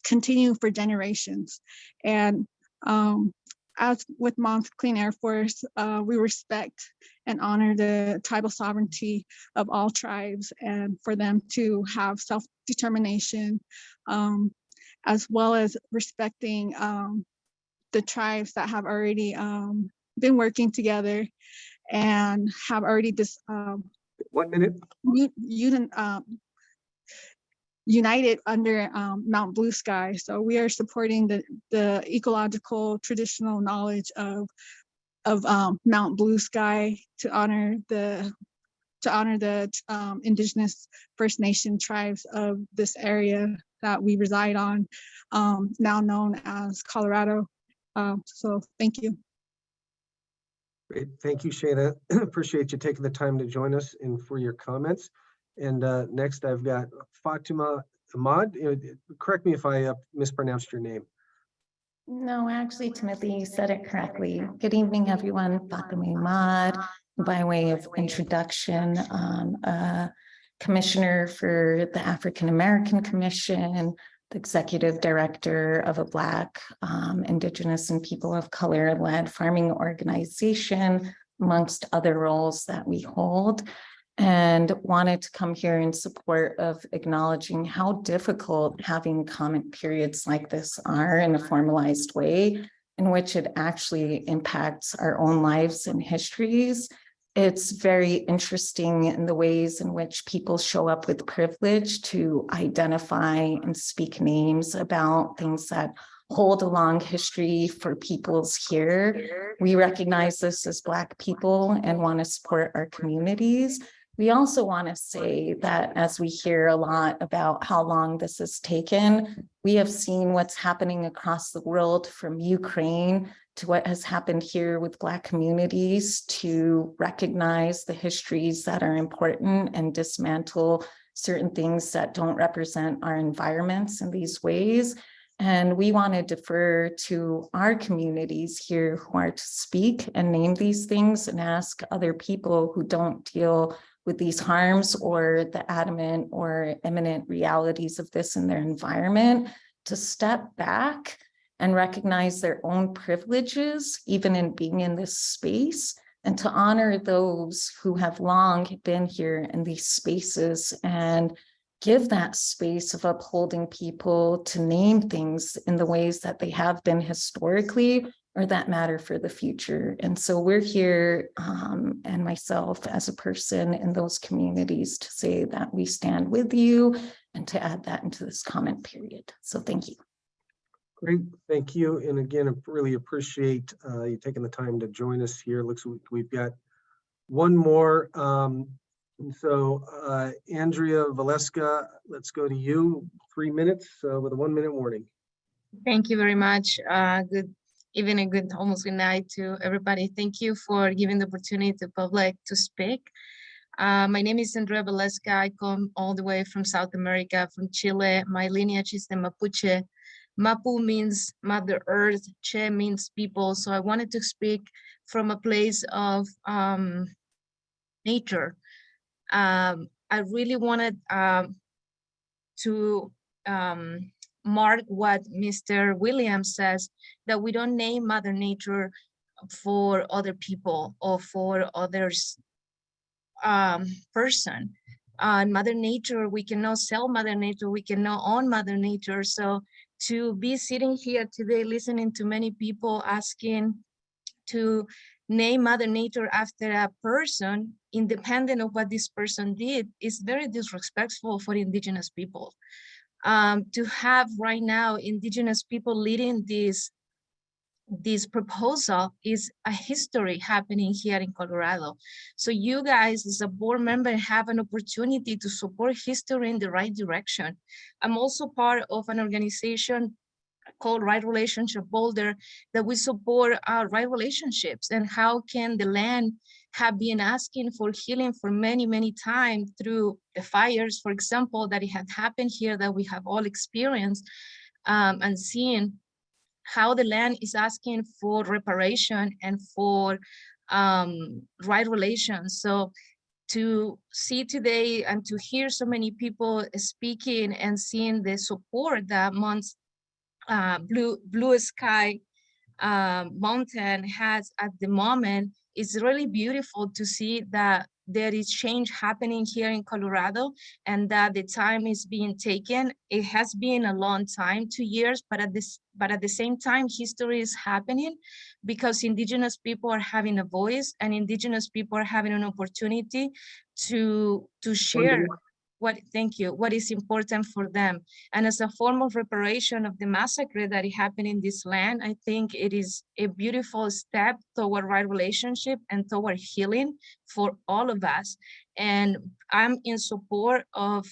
continue for generations. And as with Moms Clean Air Force, we respect and honor the tribal sovereignty of all tribes and for them to have self-determination, as well as respecting the tribes that have already been working together and have already 1 minute. United under Mount Blue Sky. So we are supporting the ecological traditional knowledge of Mount Blue Sky to honor the Indigenous First Nation tribes of this area that we reside on, now known as Colorado. So thank you. Great, thank you, Shana. Appreciate you taking the time to join us and for your comments. And next I've got Fatima Ahmad. Correct me if I mispronounced your name. No, actually, Timothy said it correctly. Good evening, everyone. Fatima Ahmad, by way of introduction, Commissioner for the African American Commission, the Executive Director of a Black, Indigenous, and People of Color-led farming organization, amongst other roles that we hold, and wanted to come here in support of acknowledging how difficult having comment periods like this are in a formalized way, in which it actually impacts our own lives and histories. It's very interesting in the ways in which people show up with privilege to identify and speak names about things that hold a long history for peoples here. We recognize this as Black people and want to support our communities. We also want to say that as we hear a lot about how long this has taken, we have seen what's happening across the world, from Ukraine to what has happened here with Black communities, to recognize the histories that are important and dismantle certain things that don't represent our environments in these ways. And we want to defer to our communities here who are to speak and name these things, and ask other people who don't deal with these harms or the adamant or imminent realities of this in their environment to step back and recognize their own privileges, even in being in this space, and to honor those who have long been here in these spaces and give that space of upholding people to name things in the ways that they have been historically or that matter for the future. And so we're here, and myself as a person in those communities, to say that we stand with you and to add that into this comment period. So thank you. Great, thank you. And again, I really appreciate you taking the time to join us here. Looks like we've got one more. And so Andrea Valeska, let's go to you. 3 minutes with a 1 minute warning. Thank you very much. Good evening, good almost good night to everybody. Thank you for giving the opportunity to public to speak. My name is Andrea Valeska. I come all the way from South America, from Chile. My lineage is the Mapuche. Mapu means Mother Earth, Che means people. So I wanted to speak from a place of nature. I really wanted to mark what Mr. Williams says, that we don't name Mother Nature for other people or for others person. Mother Nature, we cannot sell Mother Nature, we cannot own Mother Nature. So to be sitting here today, listening to many people asking to name Mother Nature after a person, independent of what this person did, is very disrespectful for Indigenous people. To have right now Indigenous people leading this proposal is a history happening here in Colorado. So you guys as a board member have an opportunity to support history in the right direction. I'm also part of an organization called Right Relationship Boulder that we support right relationships, and how can the land have been asking for healing for many, many times through the fires, for example, that it had happened here that we have all experienced and seen how the land is asking for reparation and for right relations. So to see today and to hear so many people speaking and seeing the support that Blue Sky Mountain has at the moment, is really beautiful to see that there is change happening here in Colorado and that the time is being taken. It has been a long time, 2 years, but at the same time, history is happening because Indigenous people are having a voice and Indigenous people are having an opportunity to share what is important for them. And as a form of reparation of the massacre that happened in this land, I think it is a beautiful step toward right relationship and toward healing for all of us. And I'm in support of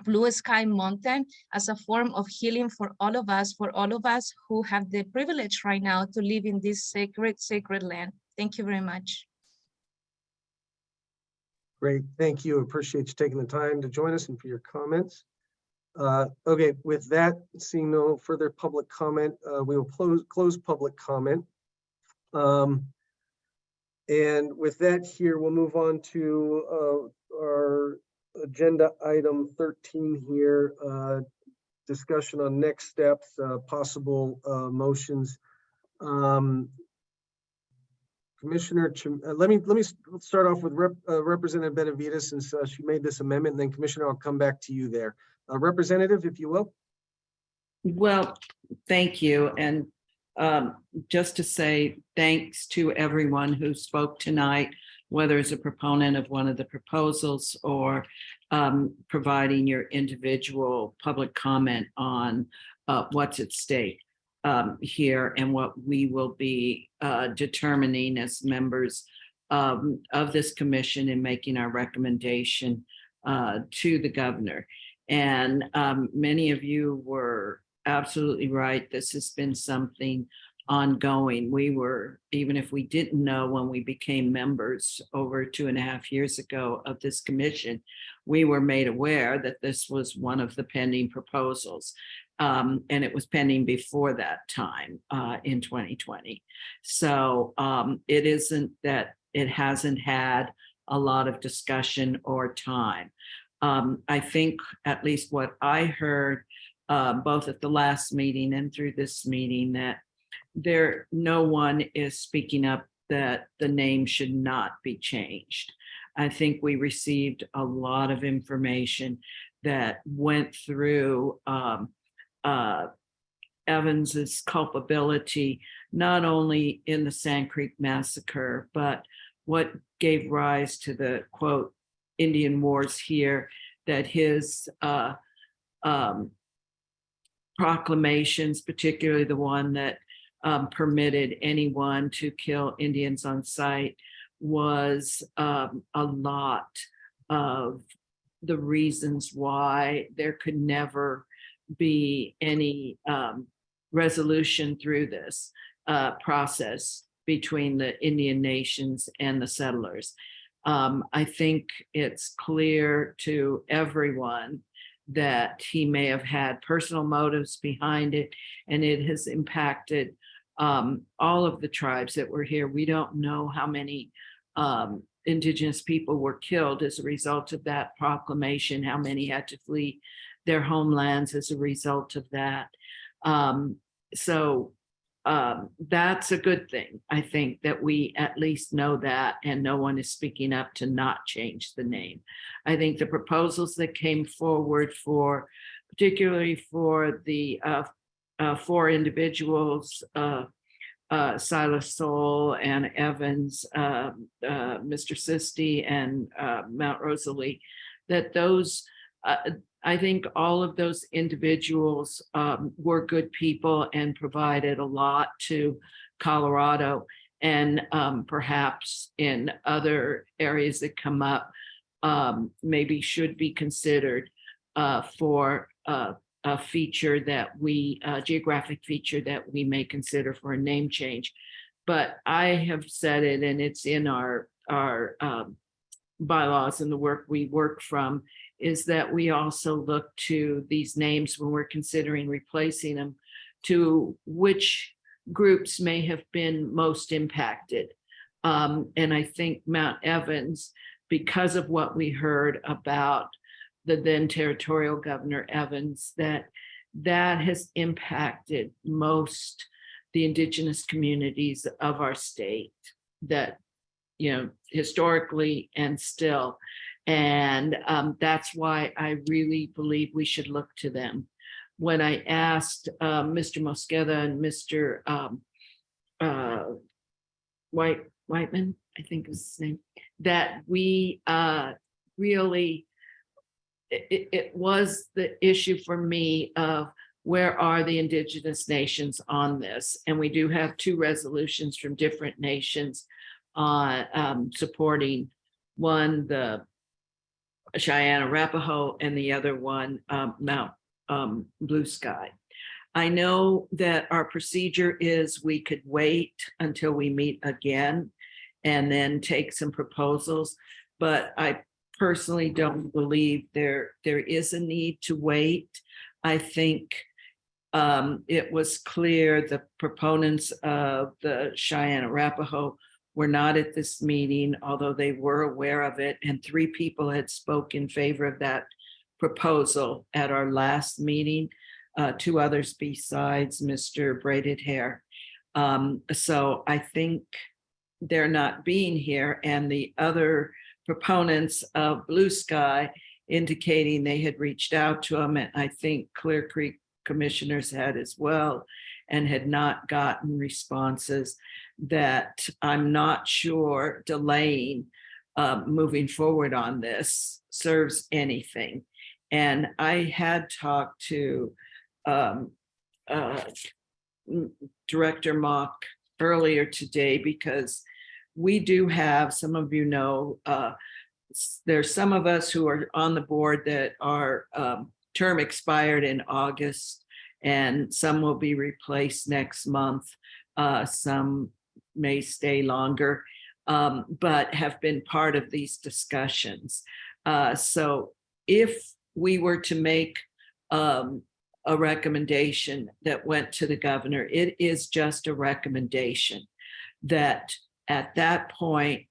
Blue Sky Mountain as a form of healing for all of us who have the privilege right now to live in this sacred land. Thank you very much. Great, thank you. Appreciate you taking the time to join us and for your comments. Okay, with that, seeing no further public comment, we will close public comment. And with that here, we'll move on to our agenda item 13 here, discussion on next steps, possible motions. Commissioner, let me start off with Representative Benavides, since she made this amendment, and then Commissioner, I'll come back to you there. Representative, if you will. Well, thank you. And just to say thanks to everyone who spoke tonight, whether as a proponent of one of the proposals or providing your individual public comment on what's at stake here and what we will be determining as members of this commission in making our recommendation to the governor. And many of you were absolutely right. This has been something ongoing. We were, even if we didn't know when we became members over 2.5 years ago of this commission, we were made aware that this was one of the pending proposals. And it was pending before that time in 2020. So it isn't that it hasn't had a lot of discussion or time. I think at least what I heard both at the last meeting and through this meeting, that no one is speaking up that the name should not be changed. I think we received a lot of information that went through Evans's culpability, not only in the Sand Creek Massacre, but what gave rise to the quote, Indian Wars here, that his proclamations, particularly the one that permitted anyone to kill Indians on sight, was a lot of the reasons why there could never be any resolution through this process between the Indian nations and the settlers. I think it's clear to everyone that he may have had personal motives behind it, and it has impacted all of the tribes that were here. We don't know how many Indigenous people were killed as a result of that proclamation, how many had to flee their homelands as a result of that. So that's a good thing. I think that we at least know that, and no one is speaking up to not change the name. I think the proposals that came forward for, particularly for the 4 individuals, Silas Soul and Evans, Mr. Sisti and Mount Rosalie, that those, I think all of those individuals were good people and provided a lot to Colorado, and perhaps in other areas that come up, maybe should be considered for a feature that we, geographic feature that we may consider for a name change. But I have said it, and it's in our bylaws and the work we work from, is that we also look to these names when we're considering replacing them to which groups may have been most impacted. And I think Mount Evans, because of what we heard about the then territorial governor Evans, that has impacted most the Indigenous communities of our state, that, you know, historically and still. And that's why I really believe we should look to them. When I asked Mr. Mosqueda and Mr. Whiteman, I think is his name, that we really, it was the issue for me of where are the Indigenous nations on this? And we do have 2 resolutions from different nations on supporting, one, the Cheyenne Arapaho, and the other one, Mount Blue Sky. I know that our procedure is we could wait until we meet again and then take some proposals, but I personally don't believe there is a need to wait. I think it was clear the proponents of the Cheyenne Arapaho were not at this meeting, although they were aware of it, and 3 people had spoken in favor of that proposal at our last meeting, 2 others besides Mr. Braided Hair. So I think they're not being here, and the other proponents of Blue Sky indicating they had reached out to them, and I think Clear Creek commissioners had as well, and had not gotten responses, that I'm not sure delaying moving forward on this serves anything. And I had talked to Director Mock earlier today, because we do have, some of you know, there's some of us who are on the board that are term expired in August, and some will be replaced next month. Some may stay longer, but have been part of these discussions. So if we were to make a recommendation that went to the governor, it is just a recommendation that at that point,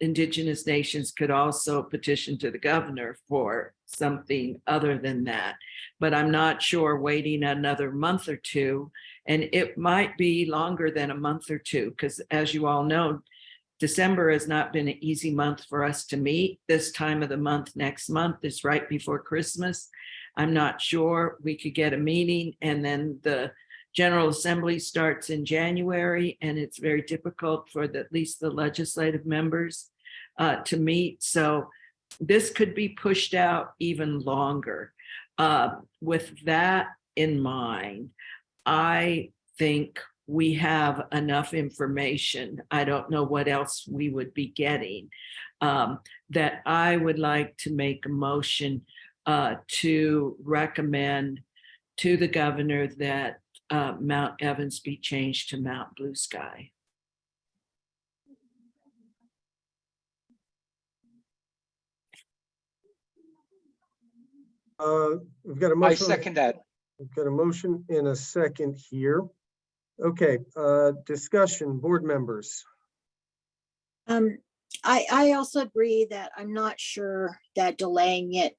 Indigenous nations could also petition to the governor for something other than that. But I'm not sure waiting another month or 2, and it might be longer than a month or 2, because as you all know, December has not been an easy month for us to meet. This time of the month, next month, is right before Christmas. I'm not sure we could get a meeting, and then the General Assembly starts in January, and it's very difficult for at least the legislative members to meet. So this could be pushed out even longer. With that in mind, I think we have enough information. I don't know what else we would be getting. That I would like to make a motion to recommend to the governor that Mount Evans be changed to Mount Blue Sky. We've got a I motion. second that. We've got a motion in a second here. Okay, discussion, board members. I also agree that I'm not sure that delaying it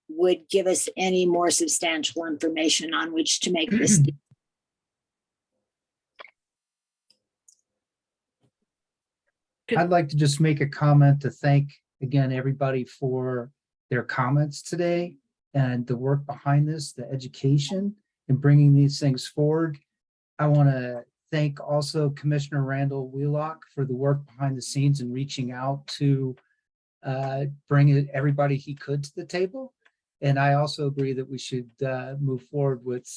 would give us any more substantial information on which to make this. I'd like to just make a comment to thank again everybody for their comments today and the work behind this, the education and bringing these things forward. I want to thank also Commissioner Randall Wheelock for the work behind the scenes and reaching out to bring everybody he could to the table. And I also agree that we should move forward with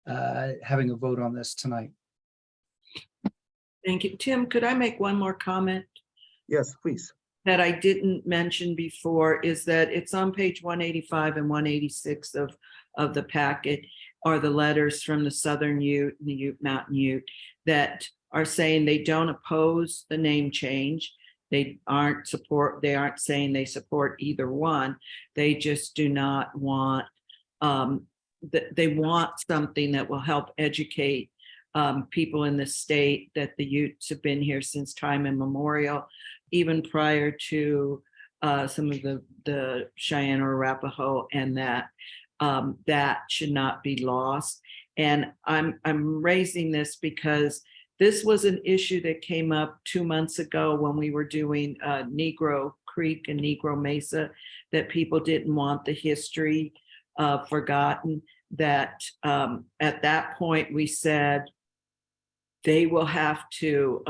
having a vote on this tonight. Thank you. Tim, could I make one more comment? Yes, please. That I didn't mention before is that it's on page 185 and 186 of the packet are the letters from the Southern Ute and the Ute Mountain Ute that are saying they don't oppose the name change. They aren't saying they support either one. They just do not want, they want something that will help educate people in the state that the Utes have been here since time immemorial, even prior to some of the Cheyenne or Arapaho, and that that should not be lost. And I'm raising this because this was an issue that came up 2 months ago when we were doing Negro Creek and Negro Mesa, that people didn't want the history forgotten. That at that point we said they will have to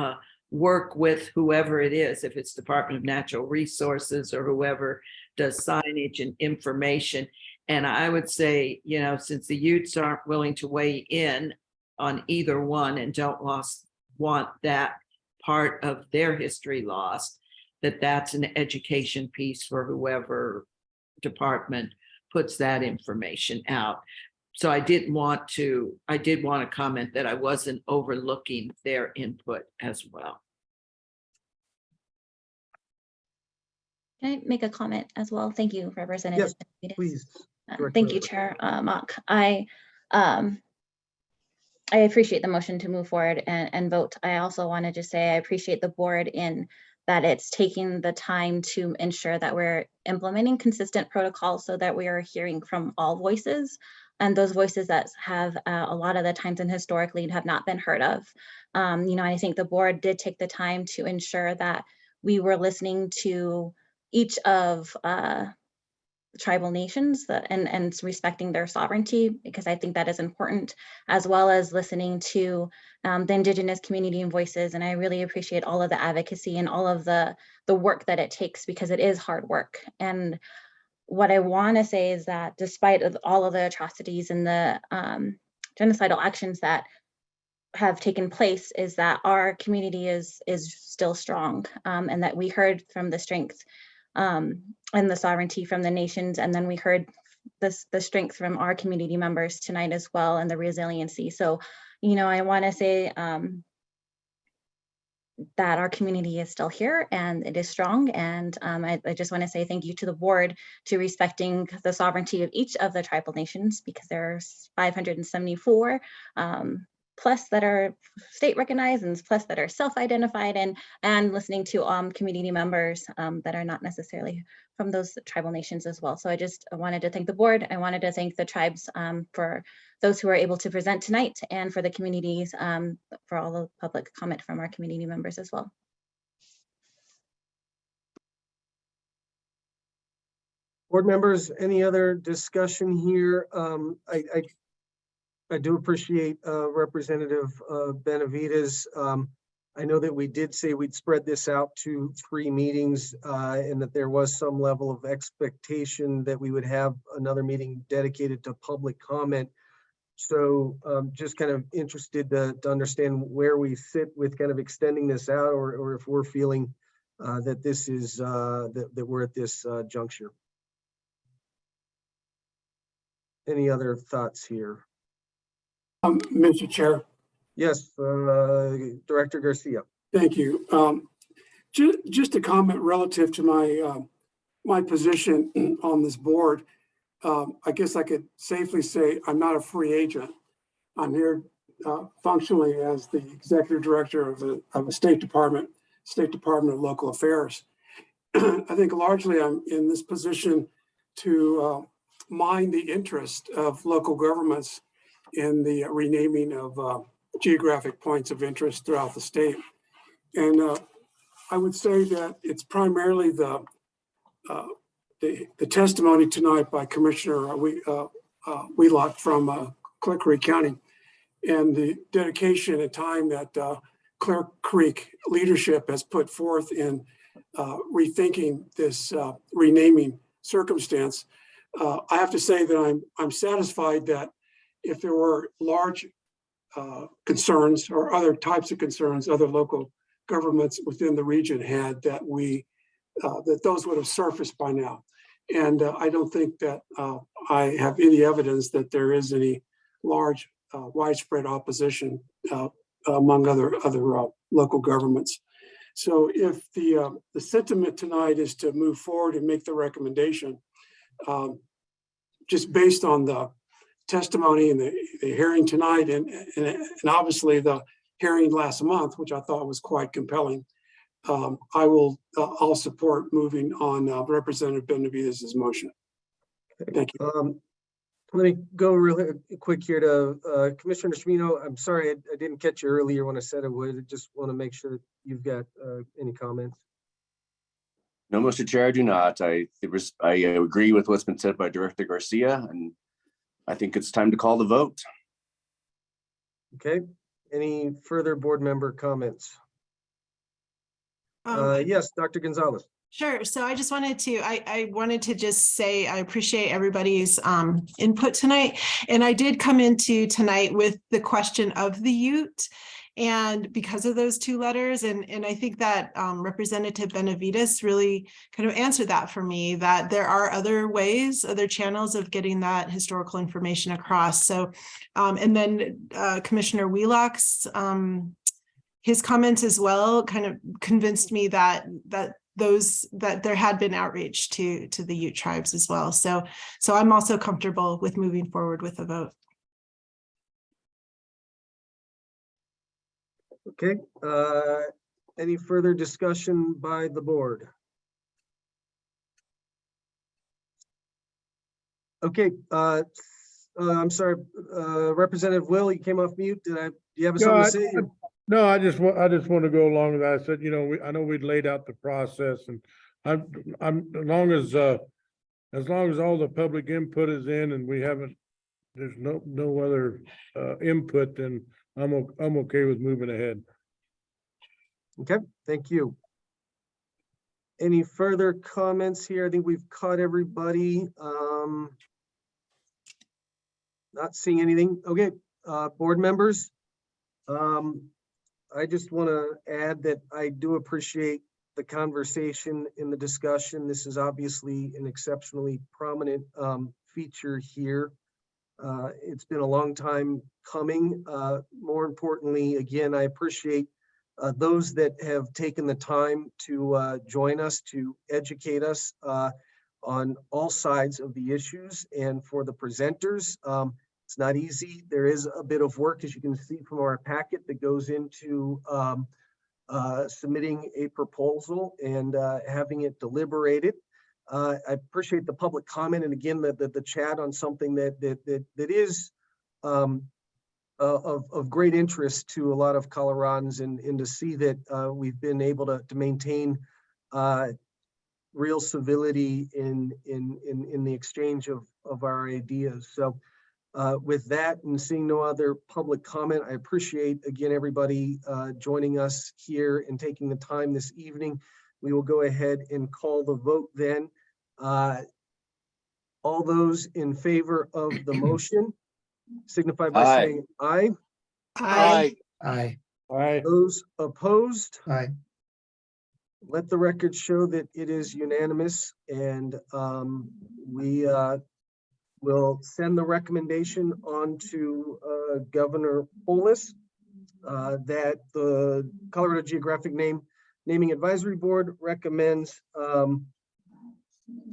work with whoever it is, if it's Department of Natural Resources or whoever does signage and information. And I would say, you know, since the Utes aren't willing to weigh in on either one and don't want that part of their history lost, that's an education piece for whoever department puts that information out. So I did want to comment that I wasn't overlooking their input as well. Can I make a comment as well? Thank you, Representative. Yes, please. Thank you, Chair Mock. I appreciate the motion to move forward and vote. I also want to just say I appreciate the board in that it's taking the time to ensure that we're implementing consistent protocols so that we are hearing from all voices, and those voices that have a lot of the times and historically have not been heard of. You know, I think the board did take the time to ensure that we were listening to each of tribal nations and respecting their sovereignty, because I think that is important, as well as listening to the Indigenous community and voices. And I really appreciate all of the advocacy and all of the work that it takes, because it is hard work. And what I want to say is that despite all of the atrocities and the genocidal actions that have taken place, is that our community is still strong, and that we heard from the strength and the sovereignty from the nations, and then we heard the strength from our community members tonight as well, and the resiliency. So, you know, I want to say that our community is still here and it is strong. And I just want to say thank you to the board to respecting the sovereignty of each of the tribal nations, because there's 574 plus that are state recognized and plus that are self-identified, and listening to community members that are not necessarily from those tribal nations as well. So I wanted to thank the board. I wanted to thank the tribes for those who are able to present tonight, and for the communities for all the public comment from our community members as well. Board members, any other discussion here? I do appreciate Representative Benavides. I know that we did say we'd spread this out to 3 meetings and that there was some level of expectation that we would have another meeting dedicated to public comment. So just kind of interested to understand where we sit with kind of extending this out, or if we're feeling that this is, that we're at this juncture. Any other thoughts here? Mr. Chair, Yes, Director Garcia. thank you. Just a comment relative to my position on this board. I guess I could safely say I'm not a free agent. I'm here functionally as the executive director of a State Department of Local Affairs. I think largely I'm in this position to mind the interest of local governments in the renaming of geographic points of interest throughout the state. And I would say that it's primarily the testimony tonight by Commissioner Wheelock from Clear Creek County, and the dedication and time that Clear Creek leadership has put forth in rethinking this renaming circumstance. I have to say that I'm satisfied that if there were large concerns or other types of concerns other local governments within the region had, that that those would have surfaced by now. And I don't think that I have any evidence that there is any large widespread opposition among other local governments. So if the sentiment tonight is to move forward and make the recommendation, just based on the testimony and the hearing tonight, and obviously the hearing last month, which I thought was quite compelling, I'll support moving on Representative Benavidez's motion. Thank you. Let me go really quick here to Commissioner Schmino. I'm sorry, I didn't catch you earlier when I said I would. I just want to make sure that you've got any comments. No, Mr. Chair, I do not. I agree with what's been said by Director Garcia, and I think it's time to call the vote. Okay. Any further board member comments? Yes, Dr. Gonzalez. Sure. So I just wanted to, I wanted to just say, I appreciate everybody's input tonight. And I did come into tonight with the question of the Ute, and because of those two letters. And I think that Representative Benavidez really kind of answered that for me, that there are other ways, other channels of getting that historical information across. So, and then Commissioner Wheelock's, his comments as well kind of convinced me that there had been outreach to the Ute tribes as well. So I'm also comfortable with moving forward with a vote. Okay. Any further discussion by the board? Okay. I'm sorry, Representative Will, you came off mute. Do you have something to say? No, I just want to go along with that. I said, I know we'd laid out the process, and I'm as long as all the public input is in and we haven't, there's no other input, then I'm okay with moving ahead. Okay, thank you. Any further comments here? I think we've caught everybody. Not seeing anything. Okay, board members. I just want to add that I do appreciate the conversation in the discussion. This is obviously an exceptionally prominent feature here. It's been a long time coming. More importantly, again, I appreciate those that have taken the time to join us, to educate us on all sides of the issues. And for the presenters, it's not easy. There is a bit of work, as you can see from our packet, that goes into submitting a proposal and having it deliberated. I appreciate the public comment, and again, the chat on something that is of great interest to a lot of Coloradans, and to see that we've been able to maintain real civility in the exchange of our ideas. So with that, and seeing no other public comment, I appreciate again everybody joining us here and taking the time this evening. We will go ahead and call the vote then. All those in favor of the motion, signify by Aye. saying aye. Aye. Aye. Aye. Those opposed, Aye. let the record show that it is unanimous, and we will send the recommendation on to Governor Polis that the Colorado Geographic Naming Advisory Board recommends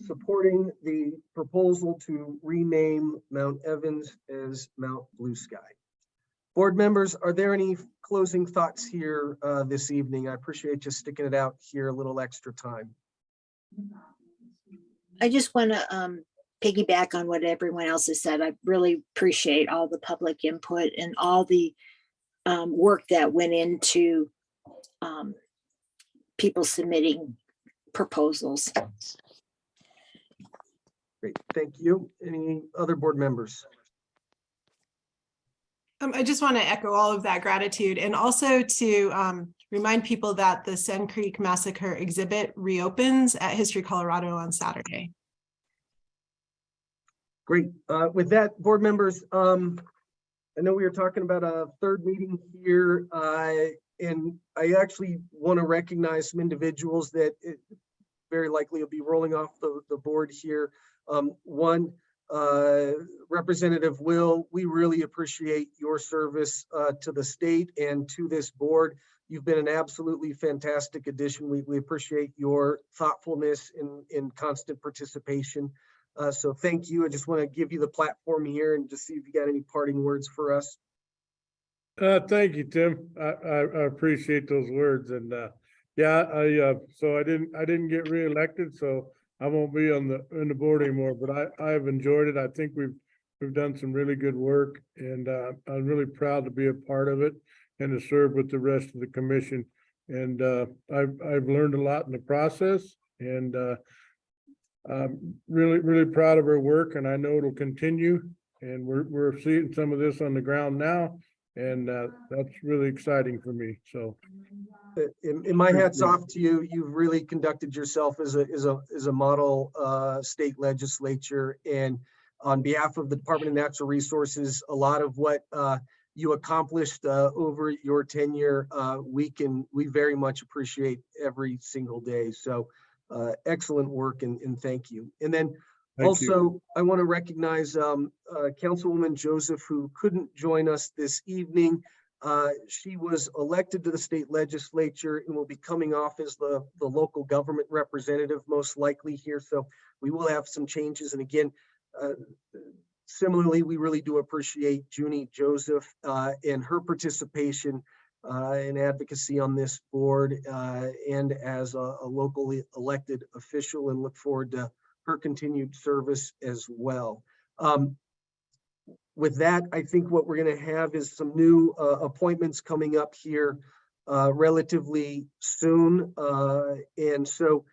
supporting the proposal to rename Mount Evans as Mount Blue Sky. Board members, are there any closing thoughts here this evening? I appreciate you sticking it out here a little extra time. I just want to piggyback on what everyone else has said. I really appreciate all the public input and all the work that went into people submitting proposals. Great, thank you. Any other board members? I just want to echo all of that gratitude and also to remind people that the Sand Creek Massacre exhibit reopens at History Colorado on Saturday. Great. With that, board members, I know we were talking about a third meeting here, and I actually want to recognize some individuals that very likely will be rolling off the board here. One, Representative Will, we really appreciate your service to the state and to this board. You've been an absolutely fantastic addition. We appreciate your thoughtfulness and constant participation. So thank you. I just want to give you the platform here and just see if you got any parting words for us. Thank you, Tim. I appreciate those words, and yeah, so I didn't get reelected, so I won't be on the board anymore. But I've enjoyed it. I think we've done some really good work, and I'm really proud to be a part of it and to serve with the rest of the commission. And I've learned a lot in the process, and I'm really proud of our work, and I know it'll continue. And we're seeing some of this on the ground now, and that's really exciting for me. So, in my hats off to you. You've really conducted yourself as a model state legislature, and on behalf of the Department of Natural Resources, a lot of what you accomplished over your tenure, we very much appreciate every single day. So excellent work, and thank you. And then also, I want to recognize Councilwoman Joseph, who couldn't join us this evening. She was elected to the state legislature and will be coming off as the local government representative most likely here. So we will have some changes. And again, similarly, we really do appreciate Junie Joseph and her participation and advocacy on this board and as a locally elected official, and look forward to her continued service as well. With that, I think what we're going to have is some new appointments coming up here relatively soon. And so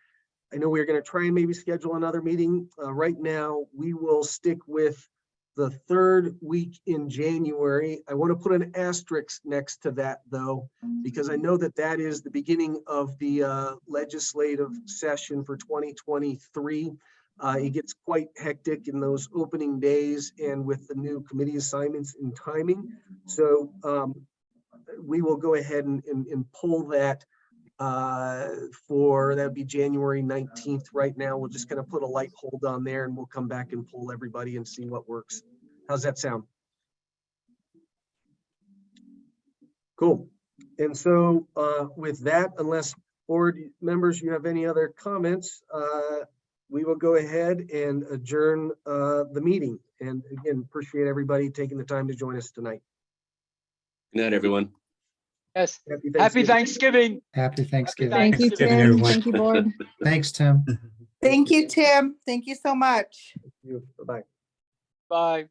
I know we're going to try and maybe schedule another meeting. Right now, we will stick with the third week in January. I want to put an asterisk next to that, though, because I know that that is the beginning of the legislative session for 2023. It gets quite hectic in those opening days and with the new committee assignments and timing. So we will go ahead and pull that for, that'd be January 19th. Right now, we'll just kind of put a light hold on there, and we'll come back and pull everybody and see what works. How's that sound? Cool. And so with that, unless board members, you have any other comments, we will go ahead and adjourn the meeting. And again, appreciate everybody taking the time to join us tonight. Good night, everyone. Yes. Happy Thanksgiving. Happy Thanksgiving. Thank you, Tim. Thank you, board. Thanks, Tim. Thank you, Tim. Thank you so much. Thank you. Bye-bye. Bye.